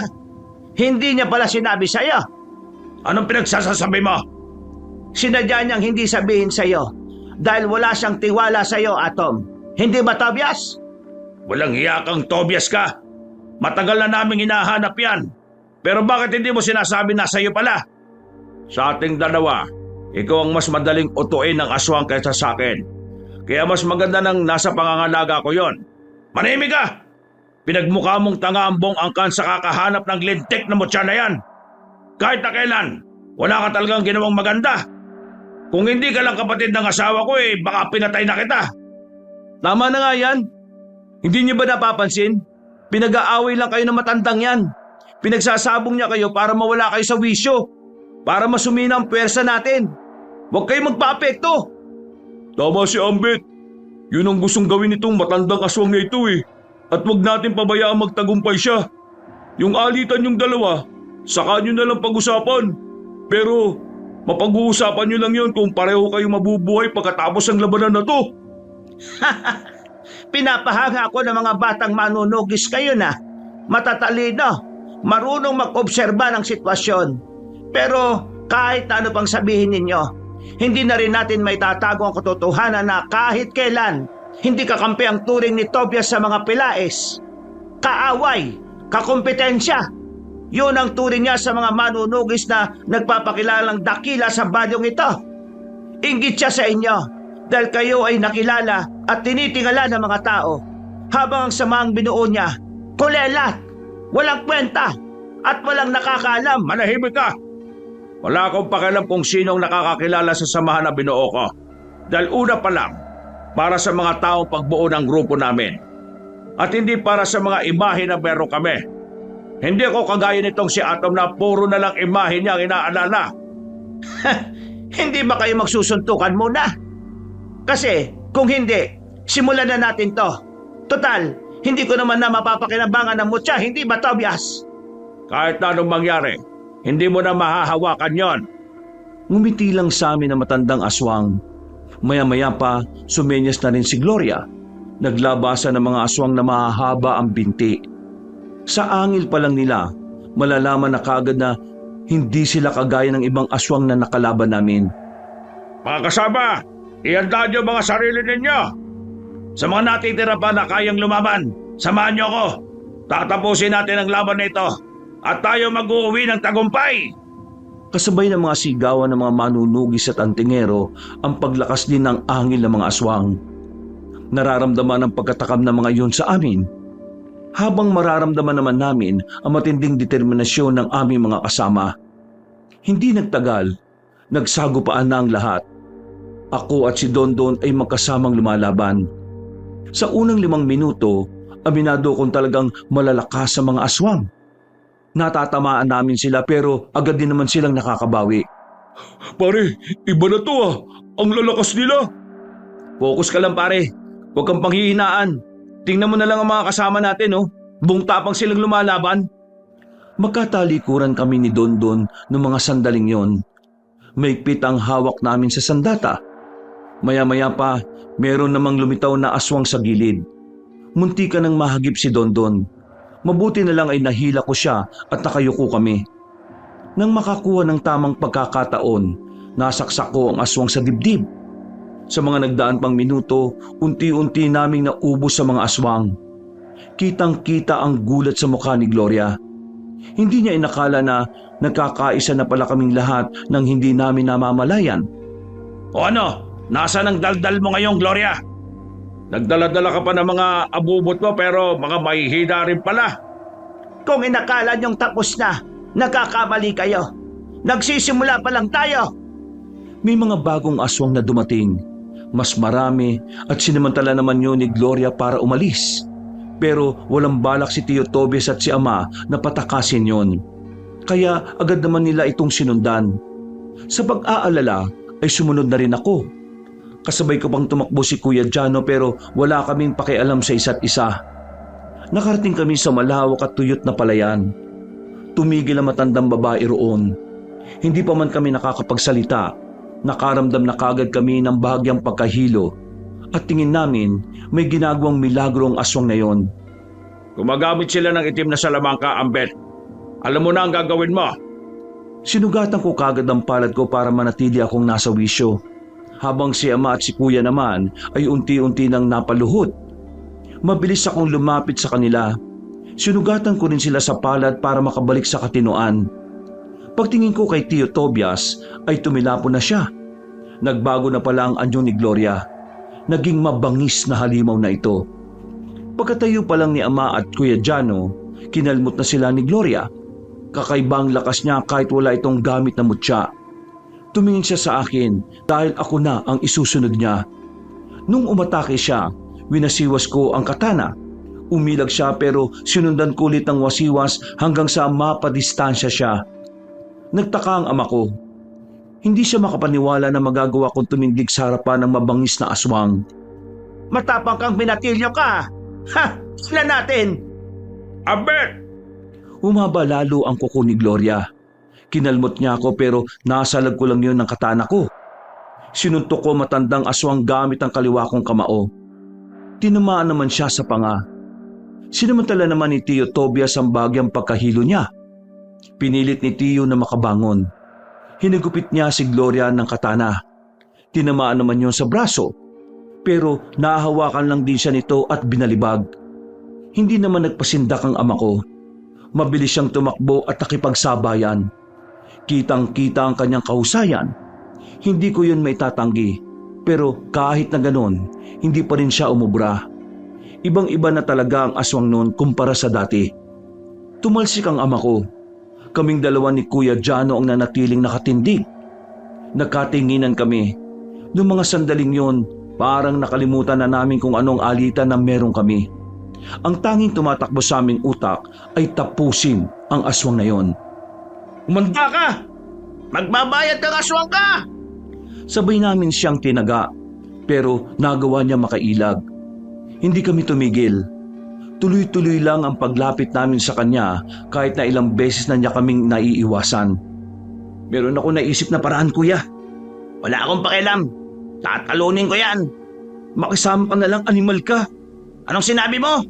Hindi niya pala sinabi sa'yo. Anong pinagsasasabi mo? Sinadya niyang hindi sabihin sa'yo dahil wala siyang tiwala sa'yo, Atom. Hindi ba, Tobias? Walang hiya kang Tobias ka. Matagal na naming hinahanap yan. Pero bakit hindi mo sinasabi na sa'yo pala? Sa ating dalawa, ikaw ang mas madaling utuin ng aswang kaysa sa akin. Kaya mas maganda nang nasa pangangalaga ko yon. Manahimik ka! Pinagmukha mong tanga ang buong angkan sa kakahanap ng lintik na mutya na yan. Kahit na kailan, wala ka talagang ginawang maganda. Kung hindi ka lang kapatid ng asawa ko baka pinatay na kita. Tama na nga yan. Hindi niyo ba napapansin? Pinag-aaway lang kayo ng matandang yan. Pinagsasabong niya kayo para mawala kayo sa wisyo. Para masumina ang pwersa natin. Huwag kayong magpa-apekto. Tama si Ambit. Yun ang gustong gawin nitong matandang aswang na ito At huwag natin pabayaan magtagumpay siya. Yung alitan yung dalawa, saka nyo na lang pag-usapan. Pero mapag-uusapan nyo lang yun kung pareho kayong mabubuhay pagkatapos ng labanan na to. Pinapahanga ako ng mga batang manunugis kayo na. Matatalino, marunong mag-obserba ng sitwasyon. Pero kahit ano pang sabihin ninyo, hindi na rin natin may tatago ang katotohanan na kahit kailan, hindi kakampi ang turing ni Tobias sa mga pilaes. Kaaway, kakompetensya. Yun ang turing niya sa mga manunugis na nagpapakilalang dakila sa balyong ito. Inggit siya sa inyo dahil kayo ay nakilala at tinitingala ng mga tao habang ang samaang binuo niya, kulelat, walang kwenta at walang nakakaalam. Manahimik ka! Wala akong pakialam kung sinong nakakakilala sa samahan na binuo ko. Dahil una pa lang, para sa mga taong pagbuo ng grupo namin. At hindi para sa mga imahe na meron kami. Hindi ako kagaya nitong si Atom na puro na lang imahe niya ang inaalala. Hindi ba kayo magsusuntukan muna? Kasi kung hindi, simulan na natin to. Total, hindi ko naman na mapapakinabangan ng mutya, hindi ba, Tobias? Kahit na anong mangyari, hindi mo na mahahawakan yon. Ngumiti lang sa amin ang matandang aswang. Maya-maya pa, sumenyas na rin si Gloria. Naglabasa ng mga aswang na mahahaba ang binti. Sa angil pa lang nila, malalaman na kaagad na hindi sila kagaya ng ibang aswang na nakalaban namin. Mga kasama, ihanda niyo mga sarili ninyo. Sa mga natitira pa na kayang lumaban, samahan niyo ako. Tatapusin natin ang laban na ito at tayo mag-uuwi ng tagumpay. Kasabay ng mga sigawan ng mga manunugis at antingero ang paglakas din ng angil ng mga aswang. Nararamdaman ang pagkatakam ng mga iyon sa amin. habang mararamdaman naman namin ang matinding determinasyon ng aming mga kasama. Hindi nagtagal, nagsagupaan na ang lahat. Ako at si Dondon ay magkasamang lumalaban. Sa unang 5 minuto, aminado kong talagang malalakas sa mga aswang. Natatamaan namin sila pero agad din naman silang nakakabawi. Pare, iba na to ah. Ang lalakas nila. Focus ka lang pare, huwag kang panghihinaan. Tingnan mo na lang ang mga kasama natin oh. Buong tapang silang lumalaban. Magkatalikuran kami ni Dondon noong mga sandaling yon. Maigpit ang hawak namin sa sandata. Maya-maya pa, meron namang lumitaw na aswang sa gilid. Munti ka nang mahagip si Dondon. Mabuti na lang ay nahila ko siya at nakayuko kami. Nang makakuha ng tamang pagkakataon, nasaksak ko ang aswang sa dibdib. Sa mga nagdaan pang minuto, unti-unti naming naubos sa mga aswang. Kitang-kita ang gulat sa mukha ni Gloria. Hindi niya inakala na nagkakaisa na pala kaming lahat nang hindi namin namamalayan. O ano, nasaan ang daldal mo ngayon Gloria? Nagdala-dala ka pa ng mga abubot mo pero mga mahihina rin pala. Kung inakala niyong tapos na, nagkakamali kayo. Nagsisimula pa lang tayo. May mga bagong aswang na dumating. Mas marami at sinamantala naman yun ni Gloria para umalis. Pero walang balak si Tio Tobias at si Ama na patakasin yon. Kaya agad naman nila itong sinundan. Sa pag-aalala ay sumunod na rin ako. Kasabay ko pang tumakbo si Kuya Jano pero wala kaming pakialam sa isa't isa. Nakarating kami sa malawak at tuyot na palayan. Tumigil ang matandang babae roon. Hindi pa man kami nakakapagsalita. Nakaramdam na kagad kami ng bahagyang pagkahilo. At tingin namin may ginagawang milagro ang aswang na yon. Gumagamit sila ng itim na salamangka, Ambet. Alam mo na ang gagawin mo. Sinugatan ko kagad ang palad ko para manatili akong nasa wisyo. Habang si Ama at si Kuya naman ay unti-unti nang napaluhod. Mabilis akong lumapit sa kanila. Sinugatan ko rin sila sa palad para makabalik sa katinoan. Pagtingin ko kay Tio Tobias ay tumilapo na siya. Nagbago na pala ang anyo ni Gloria. Naging mabangis na halimaw na ito. Pagkatayo pa lang ni Ama at Kuya Jano, kinalmot na sila ni Gloria. Kakaibang lakas niya kahit wala itong gamit na mutya. Tumingin siya sa akin dahil ako na ang isusunod niya. Nung umatake siya, winasiwas ko ang katana. Umilag siya pero sinundan ko ulit ang wasiwas hanggang sa mapadistansya siya. Nagtaka ang Ama ko. Hindi siya makapaniwala na magagawa kong tumindig sa harapan ng mabangis na aswang. Matapang kang binatilyo ka. Ha! Sila natin. Ambet! Humaba lalo ang kuko ni Gloria. Kinalmot niya ako pero nasalag ko lang yun ng katana ko. Sinuntok ko matandang aswang gamit ang kaliwa kong kamao. Tinamaan naman siya sa panga. Sinamantala naman ni Tio Tobias ang bagyang pagkahilo niya. Pinilit ni Tio na makabangon. Hinigupit niya si Gloria ng katana. Tinamaan naman yun sa braso. Pero nahahawakan lang din siya nito at binalibag. Hindi naman nagpasindak ang Ama ko. Mabilis siyang tumakbo at nakipagsabayan. Kitang-kita ang kanyang kahusayan. Hindi ko yun maitatanggi. Pero kahit na ganon, hindi pa rin siya umubra. Ibang-iba na talaga ang aswang noon kumpara sa dati. Tumalsik ang Ama ko. Kaming dalawa ni Kuya Jano ang nanatiling nakatindig. Nagkatinginan kami. Noong mga sandaling yon, parang nakalimutan na namin kung anong alitan na meron kami. Ang tanging tumatakbo sa aming utak ay tapusin ang aswang na yon. Umanda ka! Magbabayad ng aswang ka! Sabay namin siyang tinaga, pero nagawa niya makailag. Hindi kami tumigil. Tuloy-tuloy lang ang paglapit namin sa kanya kahit na ilang beses na niya kaming naiiwasan. Meron ako naisip na paraan kuya. Wala akong pakialam. Tatalunin ko yan. Makisama ka na lang, animal ka. Anong sinabi mo?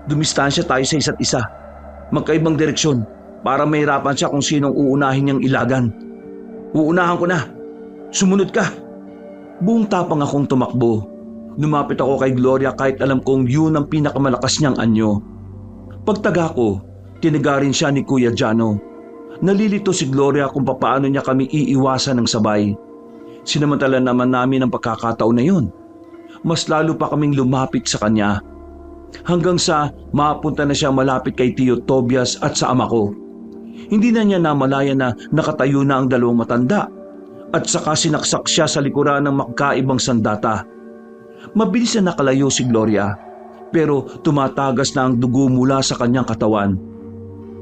Dumistansya tayo sa isa't isa. Magkaibang direksyon para mahirapan siya kung sinong uunahin niyang ilagan. Uunahan ko na. Sumunod ka. Buong tapang akong tumakbo. Lumapit ako kay Gloria kahit alam kong yun ang pinakamalakas niyang anyo. Pagtaga ko, tinaga rin siya ni Kuya Jano. Nalilito si Gloria kung papaano niya kami iiwasan ng sabay. Sinamantala naman namin ang pagkakataon na yun. Mas lalo pa kaming lumapit sa kanya. Hanggang sa mapunta na siya malapit kay Tio Tobias at sa ama ko. Hindi na niya namalaya na nakatayo na ang dalawang matanda at saka sinaksak siya sa likuran ng magkaibang sandata. Mabilis na nakalayo si Gloria pero tumatagas na ang dugo mula sa kanyang katawan.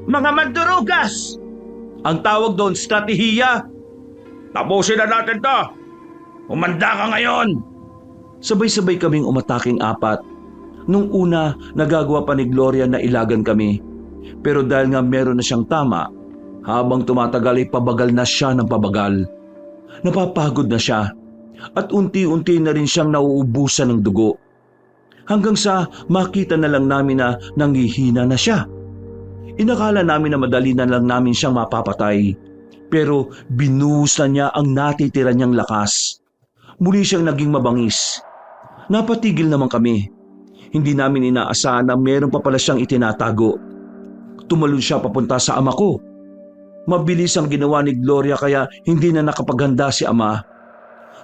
Mga mandurugas! Ang tawag doon, stratehiya. Tapusin na natin to! Umanda ka ngayon! Sabay-sabay kaming umataking apat. Nung una, nagagawa pa ni Gloria na ilagan kami. Pero dahil nga meron na siyang tama, habang tumatagal ay pabagal na siya ng pabagal. Napapagod na siya at unti-unti na rin siyang nauubusan ng dugo. Hanggang sa makita na lang namin na nanghihina na siya. Inakala namin na madali na lang namin siyang mapapatay. Pero binuhos na niya ang natitira niyang lakas. Muli siyang naging mabangis. Napatigil naman kami. Hindi namin inaasahan na meron pa pala siyang itinatago. Tumalon siya papunta sa ama ko. Mabilis ang ginawa ni Gloria kaya hindi na nakapaghanda si ama.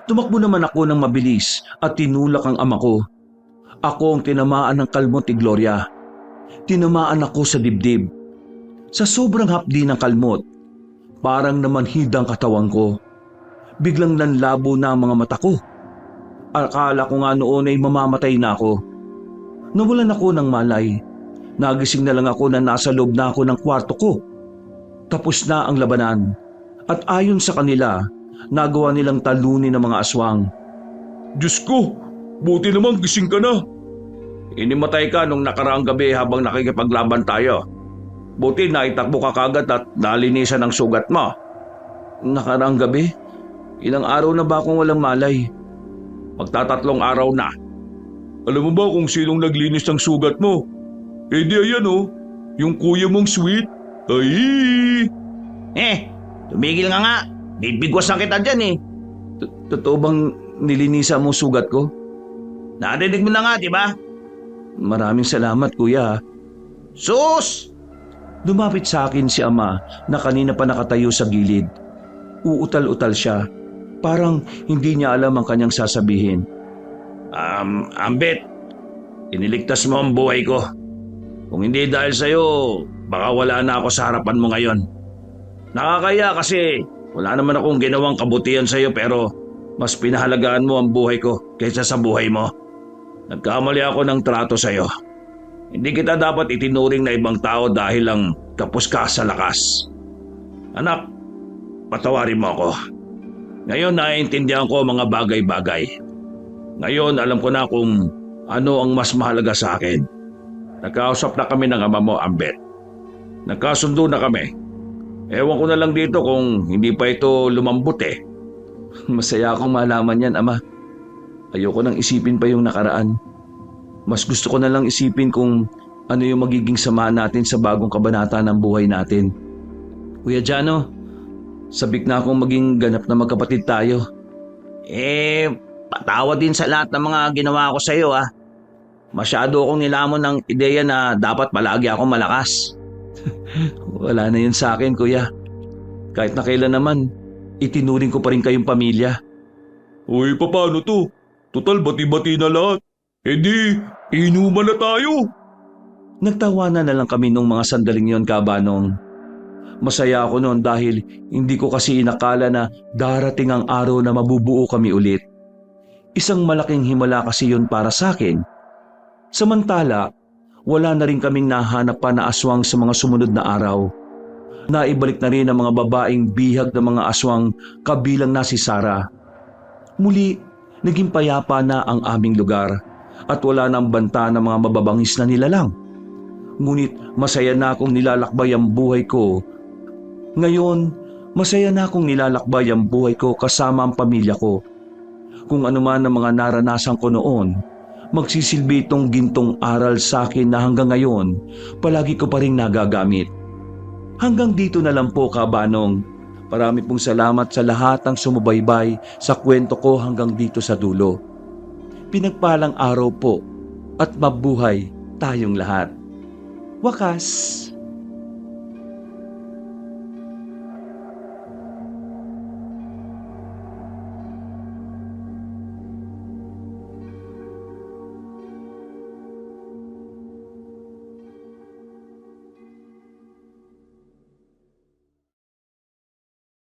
Tumakbo naman ako ng mabilis at tinulak ang ama ko. Ako ang tinamaan ng kalmot ni Gloria. Tinamaan ako sa dibdib. Sa sobrang hapdi ng kalmot, parang namanhid ang katawan ko. Biglang nanlabo na ang mga mata ko. Akala ko nga noon ay mamamatay na ako. Nawalan ako ng malay. Nagising na lang ako na nasa loob na ako ng kwarto ko. Tapos na ang labanan. At ayon sa kanila, nagawa nilang talunin ng mga aswang. Diyos ko, buti naman gising ka na. Inimatay ka nung nakaraang gabi habang nakikipaglaban tayo. Buti naitakbo ka kagad at nalinisan ang sugat mo. Nakaraang gabi? Ilang araw na ba akong walang malay? Magtatatlong araw na. Alam mo ba kung sinong naglinis ng sugat mo? Eh di ayan oh, yung kuya mong sweet. Ay! Tumigil nga. Bibigwas na kita dyan eh. Totoo bang nilinisan mo sugat ko? Narinig mo na nga, di ba? Maraming salamat, kuya. Sus! Lumapit sa akin si ama na kanina pa nakatayo sa gilid. Uutal-utal siya. Parang hindi niya alam ang kanyang sasabihin. Ambet, iniligtas mo ang buhay ko. Kung hindi dahil sa'yo, baka wala na ako sa harapan mo ngayon. Nakakaya kasi wala naman akong ginawang kabutihan sa'yo pero mas pinahalagaan mo ang buhay ko kaysa sa buhay mo. Nagkamali ako ng trato sa'yo. Hindi kita dapat itinuring na ibang tao dahil lang kapos ka sa lakas. Anak, patawarin mo ako. Ngayon naiintindihan ko ang mga bagay-bagay. Ngayon alam ko na kung ano ang mas mahalaga sa akin. Nagkausap na kami ng ama mo, Ambet. Nagkasundo na kami. Ewan ko na lang dito kung hindi pa ito lumambot eh. Masaya akong malaman yan, ama. Ayoko nang isipin pa yung nakaraan. Mas gusto ko na lang isipin kung ano yung magiging samahan natin sa bagong kabanata ng buhay natin. Kuya Jano, sabik na akong maging ganap na magkapatid tayo. Patawad din sa lahat ng mga ginawa ko sa iyo ah. Masyado akong nilamon ng ideya na dapat palagi akong malakas. Wala na yun sa akin, kuya. Kahit na kailan naman, itinuring ko pa rin kayong pamilya. Uy, paano to? Total bati-bati na lahat. Eh di, inuman na tayo. Nagtawanan na lang kami nung mga sandaling yon, Kabanong. Masaya ako noon dahil hindi ko kasi inakala na darating ang araw na mabubuo kami ulit. Isang malaking himala kasi yun para sa akin. Samantala, wala na rin kaming nahanap pa na aswang sa mga sumunod na araw. Naibalik na rin ang mga babaeng bihag ng mga aswang kabilang na si Sarah. Muli, naging payapa na ang aming lugar at wala nang banta ng mga mababangis na nilalang. Ngunit masaya na akong nilalakbay ang buhay ko. Ngayon, masaya na akong nilalakbay ang buhay ko kasama ang pamilya ko. Kung ano man ang mga naranasan ko noon, magsisilbi itong gintong aral sa akin na hanggang ngayon, palagi ko pa rin nagagamit. Hanggang dito na lang po, Kabanong. Marami pong salamat sa lahat ng sumubaybay sa kwento ko hanggang dito sa dulo. Pinagpalang araw po at mabuhay tayong lahat. Wakas!